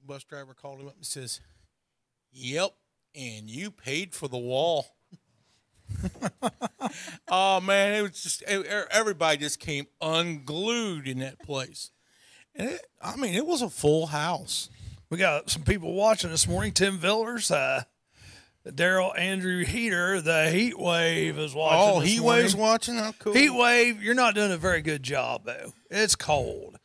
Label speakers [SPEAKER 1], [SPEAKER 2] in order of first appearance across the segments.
[SPEAKER 1] bus driver called him up and says, "Yep, and you paid for the wall." Oh man, it was just everybody just came unglued in that place, and it was a full house.
[SPEAKER 2] We got some people watching this morning. Tim Villers, Daryl Andrew Heater, the Heat Wave is watching.
[SPEAKER 1] Oh,
[SPEAKER 2] this
[SPEAKER 1] Heat
[SPEAKER 2] morning.
[SPEAKER 1] Wave's watching. How cool!
[SPEAKER 2] Heat Wave, you're not doing a very good job though. It's cold.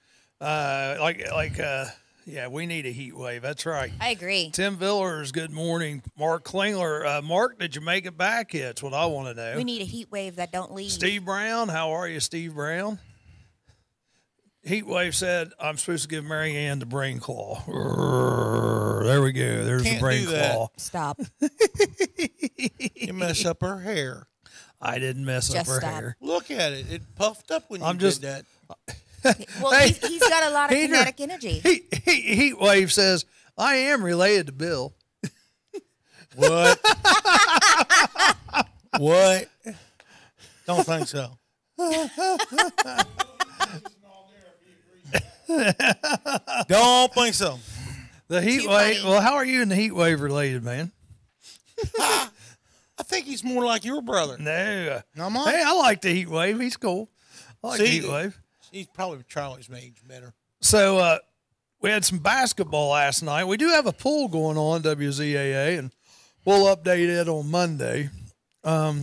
[SPEAKER 2] Yeah, we need a heat wave. That's right.
[SPEAKER 3] I agree.
[SPEAKER 2] Tim Villers, good morning. Mark Klingler. Mark, did you make it back yet? That's what I want to know.
[SPEAKER 3] We need a heat wave that don't leave.
[SPEAKER 2] Steve Brown, how are you, Steve Brown? Heat wave said, I'm supposed to give Mary Ann the brain claw. There we go. There's the brain claw.
[SPEAKER 3] Stop.
[SPEAKER 1] You mess up her hair.
[SPEAKER 2] I didn't mess up her hair.
[SPEAKER 1] Look at it. It puffed up when you did that.
[SPEAKER 3] Well,
[SPEAKER 2] Hey,
[SPEAKER 3] he's got a lot of kinetic energy.
[SPEAKER 2] Heat wave says, I am related to Bill.
[SPEAKER 1] What? What? Don't think so. Don't think so.
[SPEAKER 2] The heat wave. Well, how are you and the heat wave related, man?
[SPEAKER 1] I think he's more like your brother.
[SPEAKER 2] No.
[SPEAKER 1] I'm on.
[SPEAKER 2] Hey, I like the heat wave. He's cool. I like the heat wave.
[SPEAKER 1] He's probably Charlie's age better.
[SPEAKER 2] So we had some basketball last night. We do have a pool going on, WZAA, and we'll update it on Monday. But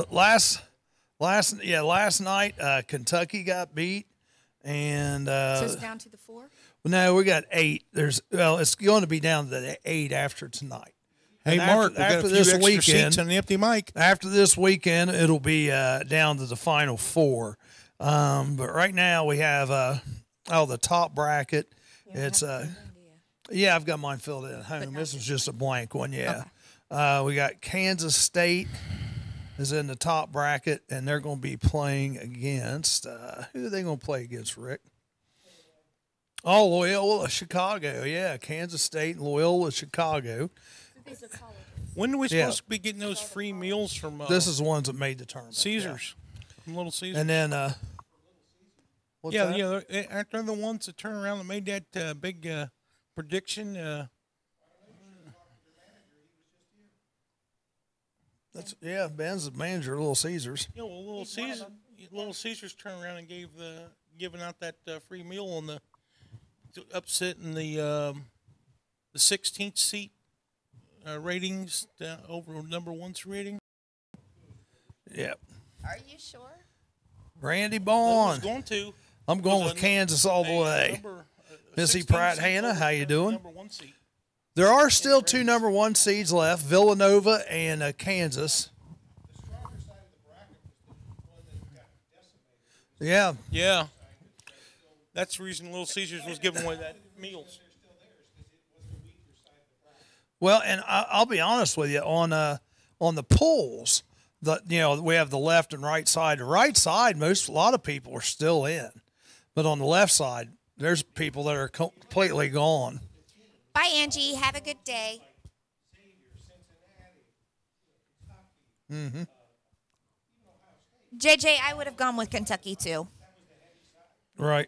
[SPEAKER 2] last night Kentucky got beat, and
[SPEAKER 3] So it's down to the 4?
[SPEAKER 2] no, we got 8. It's going to be down to the 8 after tonight.
[SPEAKER 1] Hey,
[SPEAKER 2] And
[SPEAKER 1] Mark,
[SPEAKER 2] after
[SPEAKER 1] we got a few
[SPEAKER 2] this
[SPEAKER 1] extra
[SPEAKER 2] weekend,
[SPEAKER 1] seats on the empty mic.
[SPEAKER 2] After this weekend, it'll be down to the final 4. But right now we have the top bracket. It's yeah, I've got mine filled in at home. This is just a blank one. Yeah, okay. We got Kansas State is in the top bracket, and they're going to be playing against who are they going to play against, Rick? Oh, Loyola Chicago. Yeah, Kansas State and Loyola Chicago.
[SPEAKER 1] When are we supposed to be getting those free meals from?
[SPEAKER 2] This is the ones that made the tournament.
[SPEAKER 1] Caesars, from Little Caesars.
[SPEAKER 2] And then, what's that?
[SPEAKER 1] Aren't they the ones that turn around and made that big prediction?
[SPEAKER 2] Ben's the manager of Little Caesars.
[SPEAKER 1] Yeah, well, Little Caesars turned around and giving out that free meal on the upsetting the 16th seat. Ratings over number 1's rating.
[SPEAKER 2] Yep.
[SPEAKER 3] Are you sure?
[SPEAKER 2] Randy
[SPEAKER 1] I
[SPEAKER 2] Bond.
[SPEAKER 1] was going to.
[SPEAKER 2] I'm going with Kansas all the way. Missy Pratt Hannah, how you doing?
[SPEAKER 1] Number 1 seat.
[SPEAKER 2] There are still 2 number 1 seeds left, Villanova and Kansas. Yeah.
[SPEAKER 1] Yeah. That's the reason Little Caesars was giving away that meals.
[SPEAKER 2] Well, and I'll be honest with you, on the polls, we have the left and right side. The right side, a lot of people are still in, but on the left side, there's people that are completely gone.
[SPEAKER 3] Bye, Angie. Have a good day.
[SPEAKER 2] Mm-hmm.
[SPEAKER 3] JJ, I would have gone with Kentucky too.
[SPEAKER 2] Right.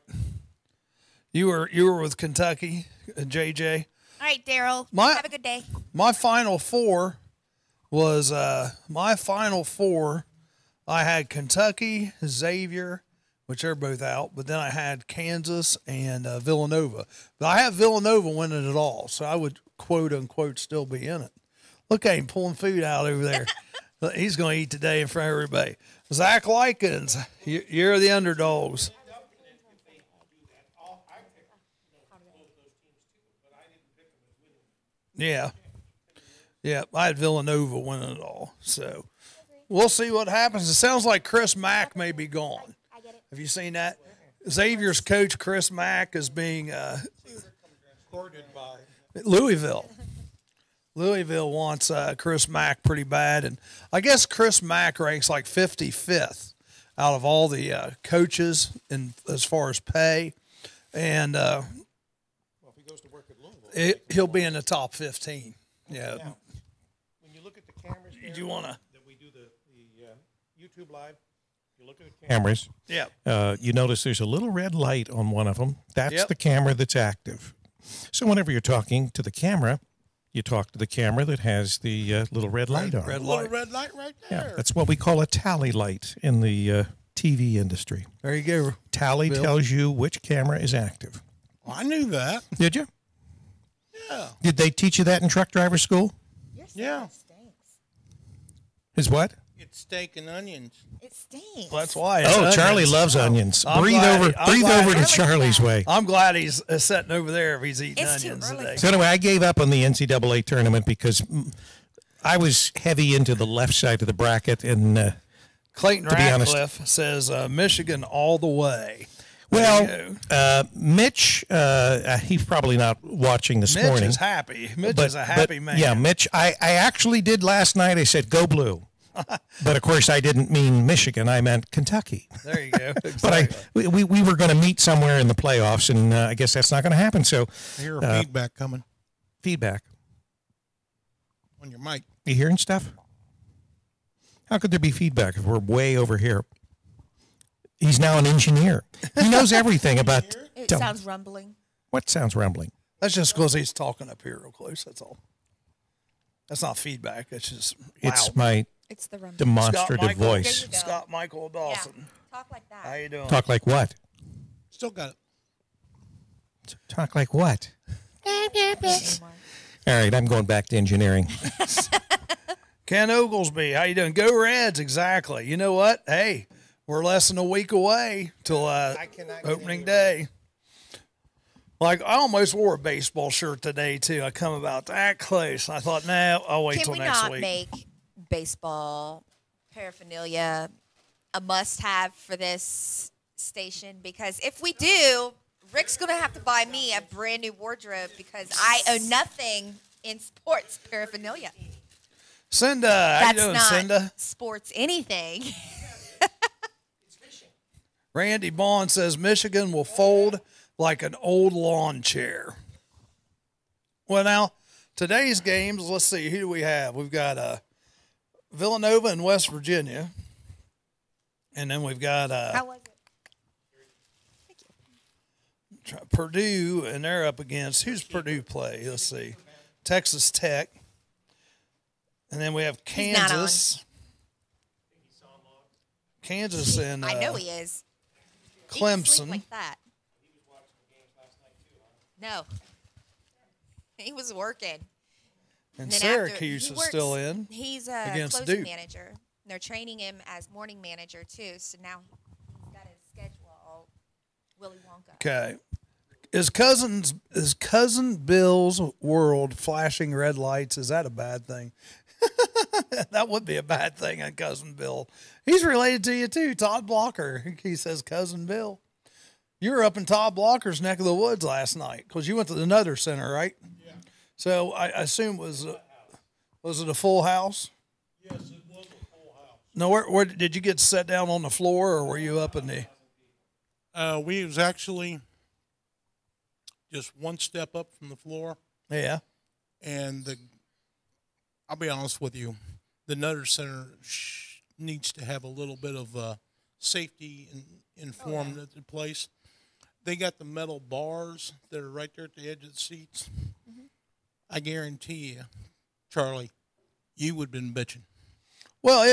[SPEAKER 2] You were with Kentucky, JJ.
[SPEAKER 3] All right, Daryl. Have a good day.
[SPEAKER 2] My final 4 was I had Kentucky, Xavier, which they're both out, but then I had Kansas and Villanova. But I have Villanova winning it all, so I would quote unquote still be in it. Look at him pulling food out over there. He's going to eat today in front of everybody. Zach Likens, you're the underdogs. Yeah. Yeah, I had Villanova winning it all. So we'll see what happens. It sounds like Chris Mack may be gone. Have you seen that? Xavier's coach, Chris Mack, is being
[SPEAKER 1] Courted by
[SPEAKER 2] Louisville. Louisville wants Chris Mack pretty bad. And I guess Chris Mack ranks like 55th out of all the coaches as far as pay. And he'll be in the top 15. Yeah.
[SPEAKER 1] Now, when you look at the cameras,
[SPEAKER 2] Did you want to?
[SPEAKER 1] That we do the YouTube live,
[SPEAKER 4] you look at the cameras.
[SPEAKER 2] Yeah.
[SPEAKER 4] You notice there's a little red light on one of them. That's
[SPEAKER 2] Yep.
[SPEAKER 4] the camera that's active. So whenever you're talking to the camera, you talk to the camera that has the little red light on.
[SPEAKER 2] Red
[SPEAKER 1] Little
[SPEAKER 2] light.
[SPEAKER 1] red light right there.
[SPEAKER 4] Yeah, that's what we call a tally light in the TV industry.
[SPEAKER 2] There you go.
[SPEAKER 4] Tally
[SPEAKER 2] Bill.
[SPEAKER 4] tells you which camera is active.
[SPEAKER 1] Well, I knew that.
[SPEAKER 4] Did you?
[SPEAKER 1] Yeah.
[SPEAKER 4] Did they teach you that in truck driver school?
[SPEAKER 1] Yeah.
[SPEAKER 4] Is what?
[SPEAKER 1] It's steak and onions.
[SPEAKER 3] It stinks.
[SPEAKER 2] Well, that's why. It's
[SPEAKER 4] Oh,
[SPEAKER 2] onions.
[SPEAKER 4] Charlie loves onions.
[SPEAKER 2] I'm
[SPEAKER 4] Breathe
[SPEAKER 2] glad-
[SPEAKER 4] over,
[SPEAKER 2] I'm
[SPEAKER 4] breathe
[SPEAKER 2] glad-
[SPEAKER 4] over to
[SPEAKER 3] Charlie's
[SPEAKER 4] Charlie's
[SPEAKER 3] glad.
[SPEAKER 4] way.
[SPEAKER 2] I'm glad he's sitting over there if he's eating
[SPEAKER 3] It's too
[SPEAKER 2] onions
[SPEAKER 3] early
[SPEAKER 2] today.
[SPEAKER 3] for
[SPEAKER 4] So anyway, I gave up on the NCAA tournament because I was heavy into the left side of the bracket, and
[SPEAKER 2] Clayton
[SPEAKER 4] to be honest.
[SPEAKER 2] Ratcliffe says Michigan all the way.
[SPEAKER 4] Mitch, he's probably not watching this
[SPEAKER 2] Mitch
[SPEAKER 4] morning.
[SPEAKER 2] is happy. Mitch is a happy man.
[SPEAKER 4] Yeah, Mitch, I actually did last night. I said, go blue. But, of course, I didn't mean Michigan. I meant Kentucky.
[SPEAKER 2] There you go.
[SPEAKER 4] But
[SPEAKER 2] Exactly.
[SPEAKER 4] we were going to meet somewhere in the playoffs, and I guess that's not going to happen. So
[SPEAKER 1] I hear a feedback coming
[SPEAKER 4] feedback.
[SPEAKER 1] on your mic.
[SPEAKER 4] You hearing stuff? How could there be feedback if we're way over here? He's now an engineer. He knows everything about.
[SPEAKER 3] It sounds rumbling.
[SPEAKER 4] What sounds rumbling?
[SPEAKER 2] That's just because he's talking up here real close. That's all. That's not feedback. It's just loud.
[SPEAKER 4] It's my
[SPEAKER 3] It's the rumbling.
[SPEAKER 4] demonstrative
[SPEAKER 2] Scott Michael.
[SPEAKER 4] voice.
[SPEAKER 3] There you go.
[SPEAKER 2] Scott Michael
[SPEAKER 3] Yeah.
[SPEAKER 2] Dawson.
[SPEAKER 3] Talk like that.
[SPEAKER 2] How you doing?
[SPEAKER 4] Talk like what?
[SPEAKER 1] Still got it.
[SPEAKER 4] Talk like what?
[SPEAKER 3] Anymore.
[SPEAKER 4] All right, I'm going back to engineering.
[SPEAKER 2] Ken Oglesby, how you doing? Go Reds, exactly. You know what? Hey, we're less than a week away till opening day. Like, I almost wore a baseball shirt today, too. I come about that close. I thought, nah, I'll wait
[SPEAKER 3] Can
[SPEAKER 2] till
[SPEAKER 3] we
[SPEAKER 2] next
[SPEAKER 3] not
[SPEAKER 2] week.
[SPEAKER 3] make baseball paraphernalia a must-have for this station? Because if we do, Rick's going to have to buy me a brand new wardrobe because I own nothing in sports paraphernalia.
[SPEAKER 2] Cinda, how
[SPEAKER 3] That's
[SPEAKER 2] you doing,
[SPEAKER 3] not
[SPEAKER 2] Cinda?
[SPEAKER 3] sports anything.
[SPEAKER 2] Randy Bond says Michigan will fold like an old lawn chair. Well, now, today's games, let's see, who do we have? We've got Villanova and West Virginia. And then we've got
[SPEAKER 3] How was it?
[SPEAKER 2] Purdue, and they're up against, who's Purdue play? Let's see. Texas Tech. And then we have
[SPEAKER 3] He's not on.
[SPEAKER 2] Kansas. Kansas and
[SPEAKER 3] I know he is. He can sleep
[SPEAKER 2] Clemson.
[SPEAKER 3] like that. No. He was working.
[SPEAKER 2] And
[SPEAKER 3] then
[SPEAKER 2] Syracuse
[SPEAKER 3] he
[SPEAKER 2] is
[SPEAKER 3] works-
[SPEAKER 2] still in.
[SPEAKER 3] He's a
[SPEAKER 2] against
[SPEAKER 3] closing
[SPEAKER 2] Duke.
[SPEAKER 3] manager. They're training him as morning manager too. So now he's got his schedule all Willy Wonka.
[SPEAKER 2] Okay. Is cousin Bill's world flashing red lights? Is that a bad thing? That would be a bad thing on Cousin Bill. He's related to you too, Todd Blocker. He says Cousin Bill. You were up in Todd Blocker's neck of the woods last night because you went to the Nutter Center, right? Yeah. So I assume was it a full house?
[SPEAKER 1] Yes, it was a full house.
[SPEAKER 2] No, where did you get to sit down on the floor, or were you up in the?
[SPEAKER 1] We was actually just one step up from the floor,
[SPEAKER 2] Yeah.
[SPEAKER 1] and I'll be honest with you, the Nutter Center needs to have a little bit of safety and informed at the place. They got the metal bars that are right there at the edge of the seats. Mm-hmm. I guarantee you, Charlie, you would have been bitching.
[SPEAKER 2] Well,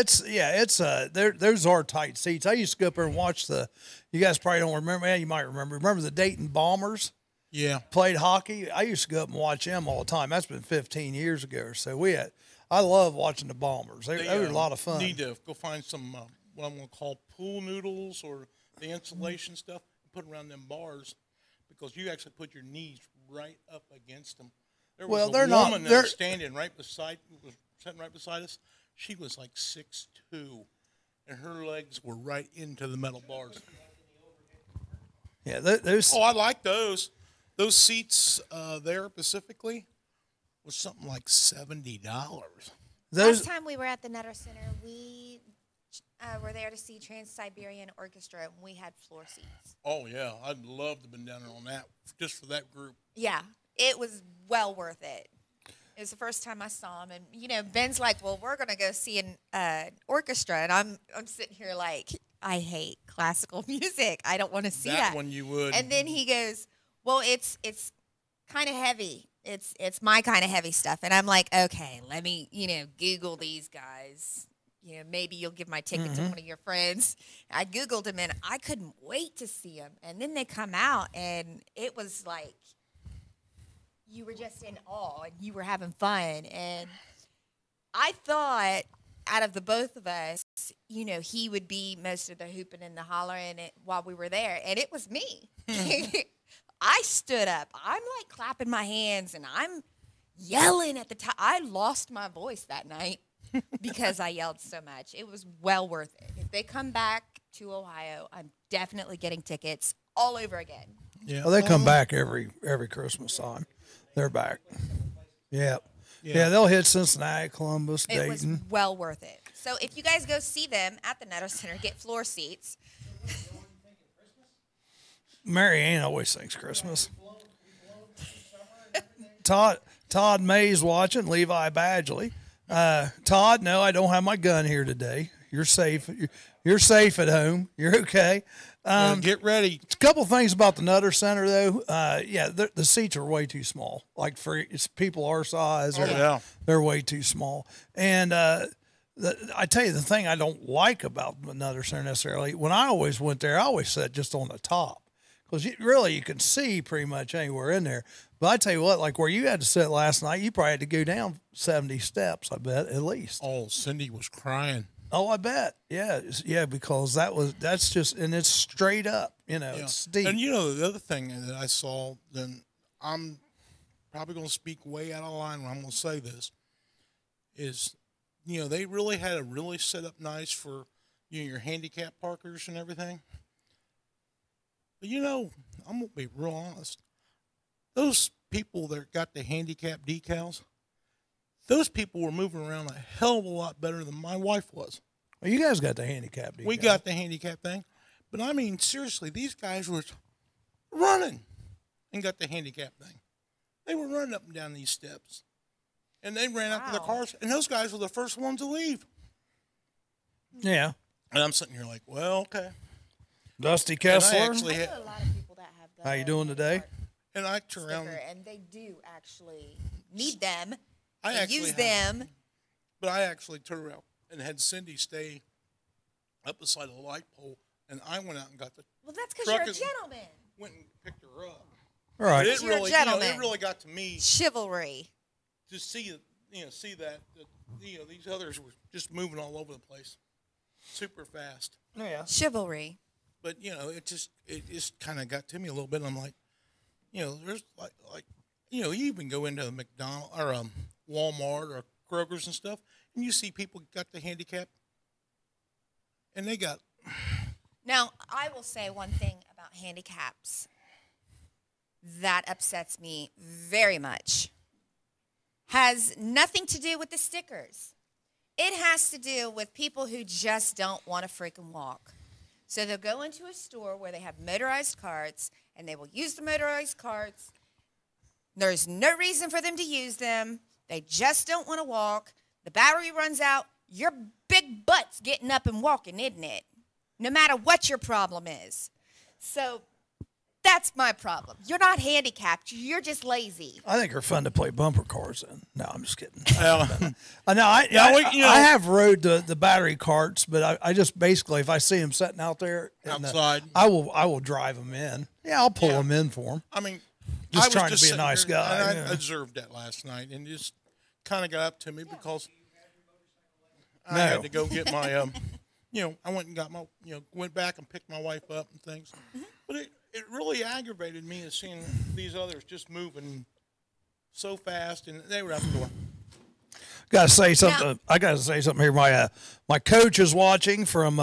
[SPEAKER 2] those are tight seats. I used to go up there and watch you guys probably don't remember, you might remember. Remember the Dayton Bombers?
[SPEAKER 1] Yeah.
[SPEAKER 2] Played hockey. I used to go up and watch them all the time. That's been 15 years ago or so. I love watching the Bombers. They were a lot of fun.
[SPEAKER 1] Need to go find some what I'm going to call pool noodles or the insulation stuff and put around them bars because you actually put your knees right up against them. There was
[SPEAKER 2] Well,
[SPEAKER 1] a woman that was sitting right beside us. She was like 6'2", and her legs were right into the metal bars.
[SPEAKER 2] Yeah, those.
[SPEAKER 1] Oh, I like those. Those seats there specifically was something like $70.
[SPEAKER 3] Last time we were at the Nutter Center, we were there to see Trans-Siberian Orchestra, and we had floor seats.
[SPEAKER 1] Oh, yeah. I'd love to have been down there on that, just for that group.
[SPEAKER 3] Yeah, it was well worth it. It was the first time I saw him, and Ben's like, "Well, we're gonna go see an orchestra," and I'm sitting here like, I hate classical music. I don't want to see
[SPEAKER 1] That
[SPEAKER 3] that.
[SPEAKER 1] one you would.
[SPEAKER 3] And then he goes, well, it's kind of heavy. It's my kind of heavy stuff. And I'm like, okay, let me, Google these guys. Maybe you'll give my ticket to one of your friends. I Googled them, and I couldn't wait to see them. And then they come out, and it was like you were just in awe, and you were having fun. And I thought out of the both of us, he would be most of the hooping and the hollering while we were there. And it was me. I stood up. I'm like clapping my hands, and I'm yelling at the top. I lost my voice that night because I yelled so much. It was well worth it. If they come back to Ohio, I'm definitely getting tickets all over again.
[SPEAKER 2] Yeah, well, they come back every Christmas time. They're back. Yeah. Yeah, they'll hit Cincinnati, Columbus, Dayton.
[SPEAKER 3] It was well worth it. So if you guys go see them at the Nutter Center, get floor seats.
[SPEAKER 2] Mary Ann always thinks Christmas. Todd May's watching. Levi Badgley. Todd, no, I don't have my gun here today. You're safe. You're safe at home. You're okay.
[SPEAKER 1] Get ready.
[SPEAKER 2] A couple things about the Nutter Center, though. The seats are way too small. Like for people our size, they're way too small. And I tell you, the thing I don't like about the Nutter Center necessarily, when I always went there, I always sat just on the top. Because you can see pretty much anywhere in there. But I tell you what, like where you had to sit last night, you probably had to go down 70 steps, I bet, at least.
[SPEAKER 1] Oh, Cindy was crying.
[SPEAKER 2] Oh, I bet. Yeah, because that's just, and it's straight up, it's steep.
[SPEAKER 1] And the other thing that I saw, then I'm probably going to speak way out of line when I'm going to say this, is, they really had it really set up nice for, your handicap parkers and everything. But, I'm going to be real honest. Those people that got the handicap decals, those people were moving around a hell of a lot better than my wife was.
[SPEAKER 2] Well, you guys got the handicap decal.
[SPEAKER 1] We got the handicap thing. But, I mean, seriously, these guys were running and got the handicap thing. They were running up and down these steps. And they ran out to their cars. And those guys were the first ones to leave.
[SPEAKER 2] Yeah.
[SPEAKER 1] And I'm sitting here like, well, okay.
[SPEAKER 2] Dusty Kessler.
[SPEAKER 3] I know a lot of people that have the
[SPEAKER 2] How you doing today?
[SPEAKER 1] And I turn around.
[SPEAKER 3] And they do actually need them.
[SPEAKER 1] Use
[SPEAKER 3] them.
[SPEAKER 1] But I actually turned around and had Cindy stay up beside a light pole, and I went out and got the.
[SPEAKER 3] Well, that's because you're a gentleman.
[SPEAKER 1] Went and picked her up.
[SPEAKER 2] All right.
[SPEAKER 1] It really, it really got to me.
[SPEAKER 3] Chivalry.
[SPEAKER 1] To see that these others were just moving all over the place, super fast.
[SPEAKER 2] Oh, yeah.
[SPEAKER 3] Chivalry.
[SPEAKER 1] But it just kind of got to me a little bit. And I'm like, there's like you even go into a McDonald's or Walmart or Kroger's and stuff, and you see people got the handicap, and they got.
[SPEAKER 3] Now, I will say one thing about handicaps that upsets me very much. Has nothing to do with the stickers. It has to do with people who just don't want to freaking walk. So they'll go into a store where they have motorized carts, and they will use the motorized carts. There's no reason for them to use them. They just don't want to walk. The battery runs out. Your big butt's getting up and walking, isn't it? No matter what your problem is. So that's my problem. You're not handicapped. You're just lazy.
[SPEAKER 2] I think they're fun to play bumper cars in. No, I'm just kidding.
[SPEAKER 1] I
[SPEAKER 2] have rode the battery carts, but I just basically, if I see them sitting out there
[SPEAKER 1] outside,
[SPEAKER 2] I will drive them in. Yeah, I'll pull them in for them.
[SPEAKER 1] I mean,
[SPEAKER 2] just trying to be a nice guy.
[SPEAKER 1] And I observed that last night, and just kind of got up to me because I had to go get my, I went and got my, went back and picked my wife up and things. But it really aggravated me as seeing these others just moving so fast, and they were out the door.
[SPEAKER 2] Got to say something. Yeah. I got to say something here. My coach is watching from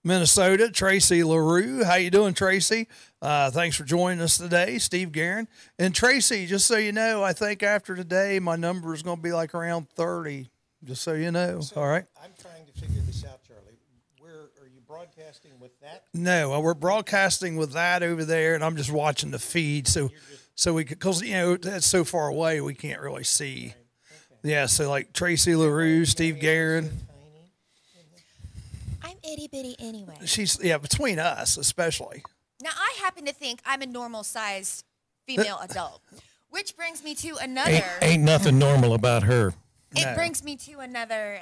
[SPEAKER 2] Minnesota, Tracy LaRue. How you doing, Tracy? Thanks for joining us today, Steve Guerin. And Tracy, just so you know, I think after today, my number is going to be like around 30. Just so you know.
[SPEAKER 4] So
[SPEAKER 2] all right.
[SPEAKER 4] I'm trying to figure this out, Charlie. Are you broadcasting with that?
[SPEAKER 2] No, we're broadcasting with that over there, and I'm just watching the feed. So we could, because that's so far away, we can't really see. Okay. Yeah. So like Tracy LaRue, Steve Guerin.
[SPEAKER 3] I'm itty bitty anyway.
[SPEAKER 2] She's between us especially.
[SPEAKER 3] Now, I happen to think I'm a normal-sized female adult, which brings me to another.
[SPEAKER 4] Ain't nothing normal about her.
[SPEAKER 3] It brings me to another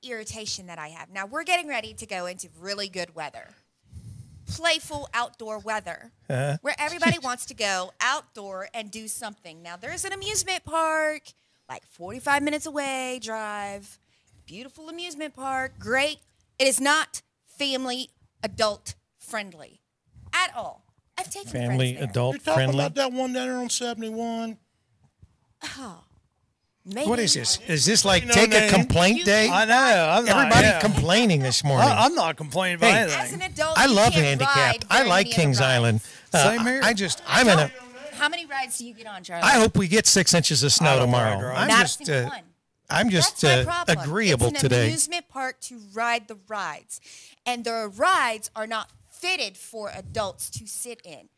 [SPEAKER 3] irritation that I have. Now, we're getting ready to go into really good weather. Playful outdoor weather, where everybody wants to go outdoor and do something. Now, there's an amusement park, like 45 minutes away, drive. Beautiful amusement park, great. It is not family adult friendly at all. I've taken
[SPEAKER 4] Family
[SPEAKER 3] friends there.
[SPEAKER 4] adult
[SPEAKER 1] You're talking
[SPEAKER 4] friendly.
[SPEAKER 1] about that one down there on 71.
[SPEAKER 3] Maybe.
[SPEAKER 4] What is this? Is this like
[SPEAKER 1] No
[SPEAKER 4] take a
[SPEAKER 1] name.
[SPEAKER 4] complaint day?
[SPEAKER 2] I know. I'm not,
[SPEAKER 4] Everybody
[SPEAKER 2] yeah.
[SPEAKER 4] complaining this morning.
[SPEAKER 2] I'm not complaining about
[SPEAKER 4] Hey.
[SPEAKER 3] As
[SPEAKER 2] anything.
[SPEAKER 3] an adult,
[SPEAKER 4] I
[SPEAKER 3] you
[SPEAKER 4] love
[SPEAKER 3] can't
[SPEAKER 4] handicapped.
[SPEAKER 3] ride
[SPEAKER 4] I
[SPEAKER 3] very
[SPEAKER 4] like
[SPEAKER 3] many other
[SPEAKER 4] Kings
[SPEAKER 3] rides.
[SPEAKER 4] Island.
[SPEAKER 2] Same here.
[SPEAKER 4] I'm in a.
[SPEAKER 3] How many rides do you get on, Charlie?
[SPEAKER 4] I hope we get 6 inches of
[SPEAKER 2] I
[SPEAKER 4] snow
[SPEAKER 2] don't
[SPEAKER 4] tomorrow.
[SPEAKER 2] ride,
[SPEAKER 4] I'm
[SPEAKER 3] Not
[SPEAKER 4] just,
[SPEAKER 3] a single one.
[SPEAKER 4] I'm just
[SPEAKER 3] That's my problem.
[SPEAKER 4] agreeable
[SPEAKER 3] it's an
[SPEAKER 4] today.
[SPEAKER 3] amusement park to ride the rides, and the rides are not fitted for adults to sit in.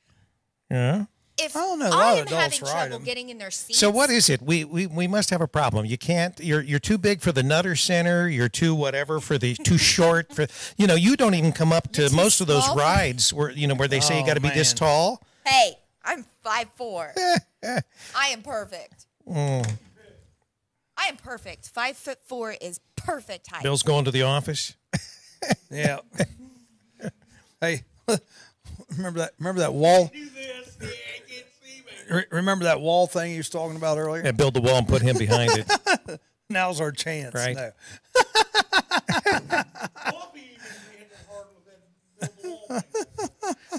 [SPEAKER 4] Yeah.
[SPEAKER 3] If
[SPEAKER 2] I don't know, a
[SPEAKER 3] I
[SPEAKER 2] lot of
[SPEAKER 3] am
[SPEAKER 2] adults
[SPEAKER 3] having
[SPEAKER 2] ride
[SPEAKER 3] trouble
[SPEAKER 2] them.
[SPEAKER 3] getting in their seats.
[SPEAKER 4] So what is it? We must have a problem. You can't. You're too big for the Nutter Center. You're too whatever for the too short for. You don't even come up to
[SPEAKER 3] You're too
[SPEAKER 4] most of those
[SPEAKER 3] small for-
[SPEAKER 4] rides where where they say you
[SPEAKER 2] Oh,
[SPEAKER 4] got to be this
[SPEAKER 2] man.
[SPEAKER 4] tall.
[SPEAKER 3] Hey, I'm 5'4". I am perfect.
[SPEAKER 4] Mm.
[SPEAKER 3] I am perfect. 5'4" is perfect height.
[SPEAKER 4] Bill's going to the office.
[SPEAKER 2] Yeah. Hey, remember that wall? Remember that wall thing he was talking about earlier?
[SPEAKER 4] And build the wall and put him behind it.
[SPEAKER 2] Now's our chance.
[SPEAKER 4] Right.
[SPEAKER 2] No.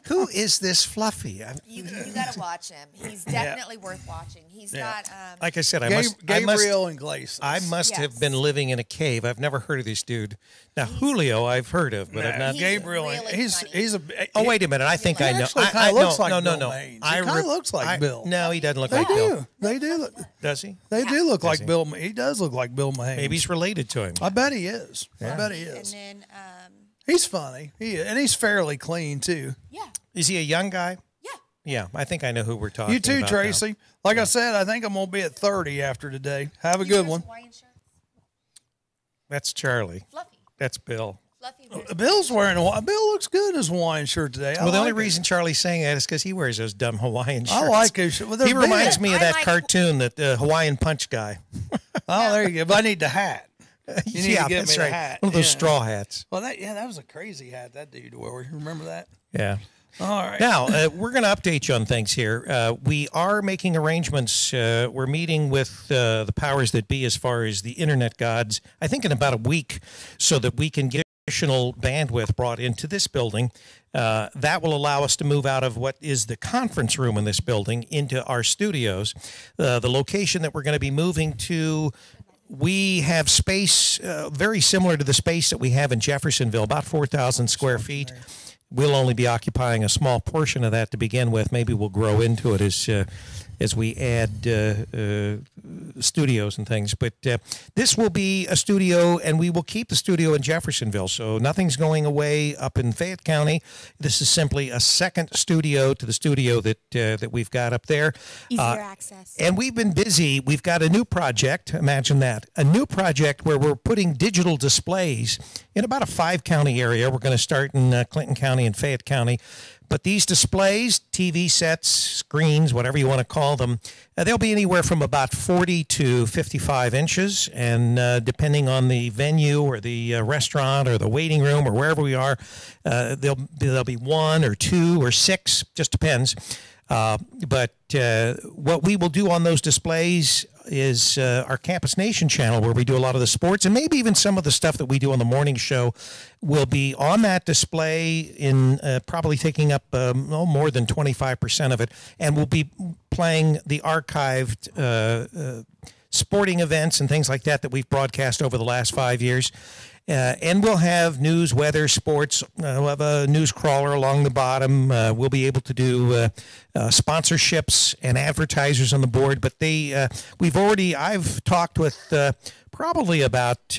[SPEAKER 4] Who is this Fluffy?
[SPEAKER 3] You got to watch him. He's definitely worth watching. He's got.
[SPEAKER 4] Like I said, I
[SPEAKER 2] Gabriel and Glacius.
[SPEAKER 4] must have
[SPEAKER 3] Yes.
[SPEAKER 4] been living in a cave. I've never heard of this dude. Now Julio, I've heard of, but I've not.
[SPEAKER 3] He's
[SPEAKER 2] Gabriel.
[SPEAKER 3] really
[SPEAKER 2] he's
[SPEAKER 3] funny.
[SPEAKER 2] he's a.
[SPEAKER 4] Oh wait a minute! I think
[SPEAKER 2] He
[SPEAKER 4] I know.
[SPEAKER 2] actually
[SPEAKER 4] I
[SPEAKER 2] kinda looks
[SPEAKER 4] no,
[SPEAKER 2] like
[SPEAKER 4] no,
[SPEAKER 2] Bill
[SPEAKER 4] no, no.
[SPEAKER 2] Maines. He kinda looks like Bill.
[SPEAKER 4] No, he doesn't look
[SPEAKER 2] They
[SPEAKER 4] like Bill.
[SPEAKER 2] do. They do. Look,
[SPEAKER 4] Does he?
[SPEAKER 2] they do look like
[SPEAKER 4] he?
[SPEAKER 2] Bill. He does look like Bill Maines.
[SPEAKER 4] Maybe he's related to him.
[SPEAKER 2] I bet he is. I bet he
[SPEAKER 3] And
[SPEAKER 2] is.
[SPEAKER 3] then,
[SPEAKER 2] He's funny. And he's fairly clean too.
[SPEAKER 3] yeah,
[SPEAKER 4] Is he a young guy?
[SPEAKER 3] yeah.
[SPEAKER 4] Yeah, I think I know who we're talking
[SPEAKER 2] You too,
[SPEAKER 4] about
[SPEAKER 2] Tracy. Like I said, I think I'm gonna be at 30 after today. Have a
[SPEAKER 3] He
[SPEAKER 2] good
[SPEAKER 3] wears
[SPEAKER 2] one.
[SPEAKER 3] Hawaiian shirts.
[SPEAKER 4] That's Charlie.
[SPEAKER 3] Fluffy.
[SPEAKER 4] That's Bill.
[SPEAKER 3] Fluffy wears
[SPEAKER 2] Bill's wearing a Bill looks good in his Hawaiian shirt today.
[SPEAKER 4] Well, the only
[SPEAKER 2] like it.
[SPEAKER 4] reason Charlie's saying that is because he wears those dumb Hawaiian shirts.
[SPEAKER 2] I like his. Well, they're
[SPEAKER 4] He reminds
[SPEAKER 2] big.
[SPEAKER 4] me of
[SPEAKER 3] I
[SPEAKER 4] that
[SPEAKER 3] like-
[SPEAKER 4] cartoon, that Hawaiian Punch guy.
[SPEAKER 2] Oh, there you go. But I need the hat. You need
[SPEAKER 4] yeah,
[SPEAKER 2] to get
[SPEAKER 4] that's
[SPEAKER 2] me
[SPEAKER 4] right.
[SPEAKER 2] the hat.
[SPEAKER 4] One of those
[SPEAKER 2] Yeah.
[SPEAKER 4] straw hats.
[SPEAKER 2] Well, that was a crazy hat that dude wore. Remember that?
[SPEAKER 4] Yeah.
[SPEAKER 2] All right.
[SPEAKER 4] Now, we're going to update you on things here. We are making arrangements. We're meeting with the powers that be as far as the internet gods, I think in about a week, so that we can get additional bandwidth brought into this building. That will allow us to move out of what is the conference room in this building into our studios. The location that we're going to be moving to, we have space very similar to the space that we have in Jeffersonville, about 4,000 square feet. We'll only be occupying a small portion of that to begin with. Maybe we'll grow into it as we add studios and things. But this will be a studio, and we will keep the studio in Jeffersonville. So nothing's going away up in Fayette County. This is simply a second studio to the studio that we've got up there.
[SPEAKER 3] Easier access.
[SPEAKER 4] And we've been busy. We've got a new project. Imagine that. A new project where we're putting digital displays in about a 5-county area. We're going to start in Clinton County and Fayette County. But these displays, TV sets, screens, whatever you want to call them, they'll be anywhere from about 40 to 55 inches. And depending on the venue or the restaurant or the waiting room or wherever we are, there'll be 1 or 2 or 6, just depends. But what we will do on those displays is our Campus Nation channel, where we do a lot of the sports, and maybe even some of the stuff that we do on the morning show will be on that display, in probably taking up more than 25% of it, and we'll be playing the archived sporting events and things like that we've broadcast over the last 5 years. And we'll have news, weather, sports. We'll have a news crawler along the bottom. We'll be able to do sponsorships and advertisers on the board. But I've talked with probably about,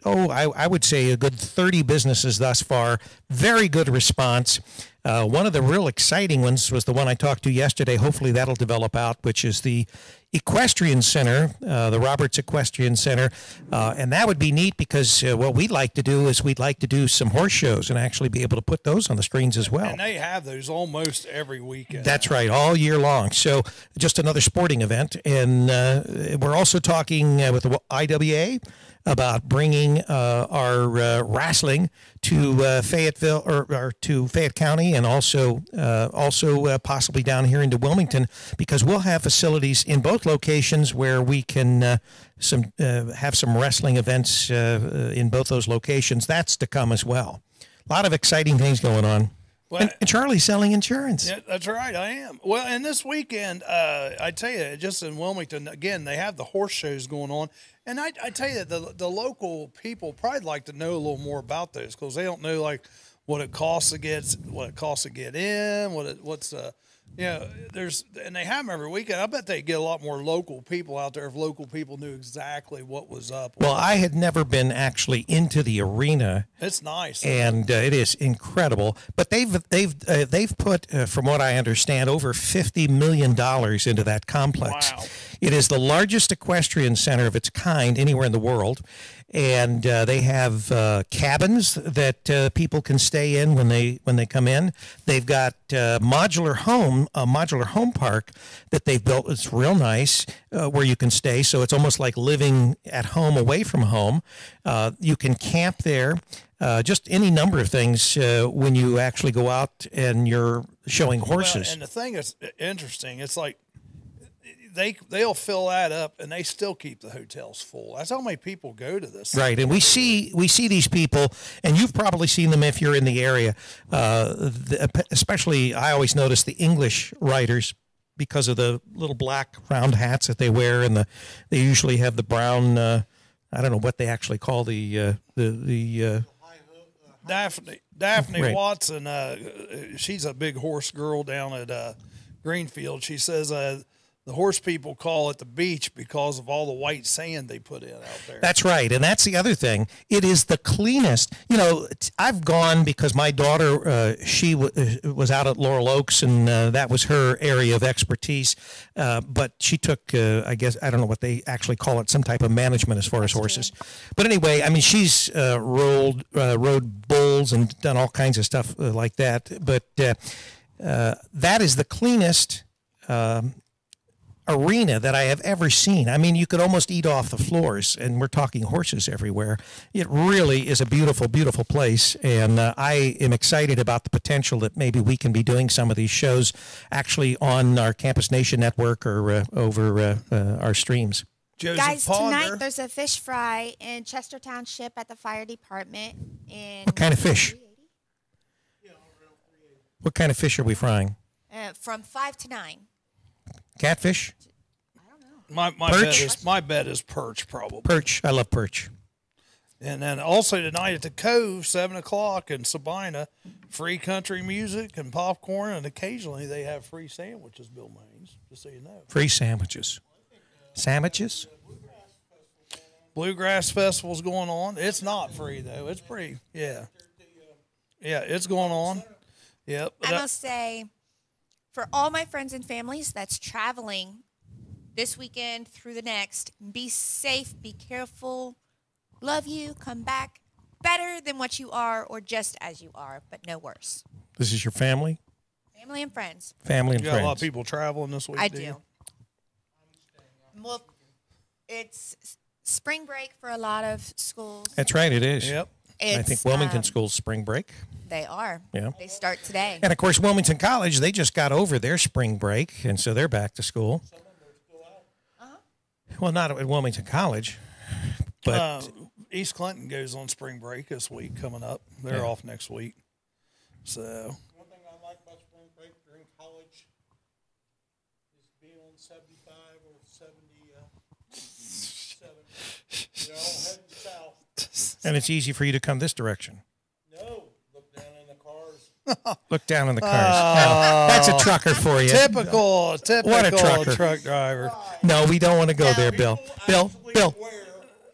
[SPEAKER 4] I would say a good 30 businesses thus far. Very good response. One of the real exciting ones was the one I talked to yesterday. Hopefully that'll develop out, which is the Equestrian Center, the Roberts Equestrian Center, and that would be neat because what we'd like to do is we'd like to do some horse shows and actually be able to put those on the screens as well.
[SPEAKER 2] And they have those almost every weekend.
[SPEAKER 4] That's right, all year long. So just another sporting event. And we're also talking with the IWA about bringing our wrestling to Fayetteville or to Fayette County, and also possibly down here into Wilmington, because we'll have facilities in both locations where we can have some wrestling events in both those locations. That's to come as well. A lot of exciting things going on.
[SPEAKER 2] Well,
[SPEAKER 4] and Charlie's selling insurance.
[SPEAKER 2] Yeah, that's right, I am. Well, and this weekend, I tell you, just in Wilmington, again, they have the horse shows going on. And I tell you, the local people probably like to know a little more about those, because they don't know, like, what it costs to get in, and they have them every weekend. I bet they get a lot more local people out there if local people knew exactly what was up.
[SPEAKER 4] Well, I had never been actually into the arena.
[SPEAKER 2] It's nice,
[SPEAKER 4] and it is incredible. But they've put, from what I understand, over $50 million into that complex.
[SPEAKER 2] Wow.
[SPEAKER 4] It is the largest equestrian center of its kind anywhere in the world. And they have cabins that people can stay in when they come in. They've got a modular home park that they've built. It's real nice where you can stay. So it's almost like living at home away from home. You can camp there. Just any number of things when you actually go out and you're showing horses.
[SPEAKER 2] Well, and the thing that's interesting, it's like they'll fill that up and they still keep the hotels full. That's how many people go to this.
[SPEAKER 4] Right, and we see these people, and you've probably seen them if you're in the area. Especially, I always notice the English riders, because of the little black round hats that they wear, and they usually have the brown. I don't know what they actually call the
[SPEAKER 2] Daphne
[SPEAKER 4] right.
[SPEAKER 2] Watson. She's a big horse girl down at Greenfield. She says the horse people call it the beach because of all the white sand they put in out there.
[SPEAKER 4] That's right, and that's the other thing. It is the cleanest. You know, I've gone because my daughter, she was out at Laurel Oaks, and that was her area of expertise. But she took, I guess, I don't know what they actually call it, some type of management as far as horses. But anyway, I mean, she's rode bulls and done all kinds of stuff like that. But that is the cleanest arena that I have ever seen. I mean, you could almost eat off the floors, and we're talking horses everywhere. It really is a beautiful, beautiful place, and I am excited about the potential that maybe we can be doing some of these shows actually on our Campus Nation network or over our streams.
[SPEAKER 2] Joseph
[SPEAKER 5] Guys,
[SPEAKER 2] Ponder.
[SPEAKER 5] tonight there's a fish fry in Chester Township at the fire department.
[SPEAKER 4] What kind of fish? What kind of fish are we frying?
[SPEAKER 3] From 5 to 9.
[SPEAKER 4] Catfish?
[SPEAKER 2] My
[SPEAKER 4] Perch?
[SPEAKER 2] bet is perch, probably.
[SPEAKER 4] Perch. I love perch.
[SPEAKER 2] And then also tonight at the Cove, 7 o'clock in Sabina, free country music and popcorn, and occasionally they have free sandwiches, Bill Maines, just so you know.
[SPEAKER 4] Free sandwiches. Sandwiches?
[SPEAKER 2] Bluegrass Festival's going on. It's not free, though. It's pretty, yeah. Yeah, it's going on. Yep.
[SPEAKER 3] I must say, for all my friends and families that's traveling this weekend through the next, be safe, be careful, love you, come back better than what you are or just as you are, but no worse.
[SPEAKER 4] This is your family?
[SPEAKER 3] Family and friends.
[SPEAKER 4] Family and
[SPEAKER 2] You got
[SPEAKER 4] friends.
[SPEAKER 2] a lot of people traveling this week,
[SPEAKER 3] I
[SPEAKER 2] do you?
[SPEAKER 3] do. Well, it's spring break for a lot of schools.
[SPEAKER 4] That's right, it is.
[SPEAKER 2] Yep.
[SPEAKER 4] I think Wilmington School's spring break.
[SPEAKER 3] They are.
[SPEAKER 4] Yeah.
[SPEAKER 3] They start today.
[SPEAKER 4] And, of course, Wilmington College, they just got over their spring break, and so they're back to school. Well, not at Wilmington College, but
[SPEAKER 2] East Clinton goes on spring break this week coming up. They're off next week. So
[SPEAKER 1] One thing I like about spring break during college is being on 75 or 77. You know, heading south.
[SPEAKER 4] and it's easy for you to come this direction.
[SPEAKER 1] No, look down in the cars.
[SPEAKER 4] Look down in the cars. Now, that's a trucker for you.
[SPEAKER 2] typical
[SPEAKER 4] What a trucker.
[SPEAKER 2] truck driver.
[SPEAKER 4] No, we don't want to go there, Bill. Bill.
[SPEAKER 1] Where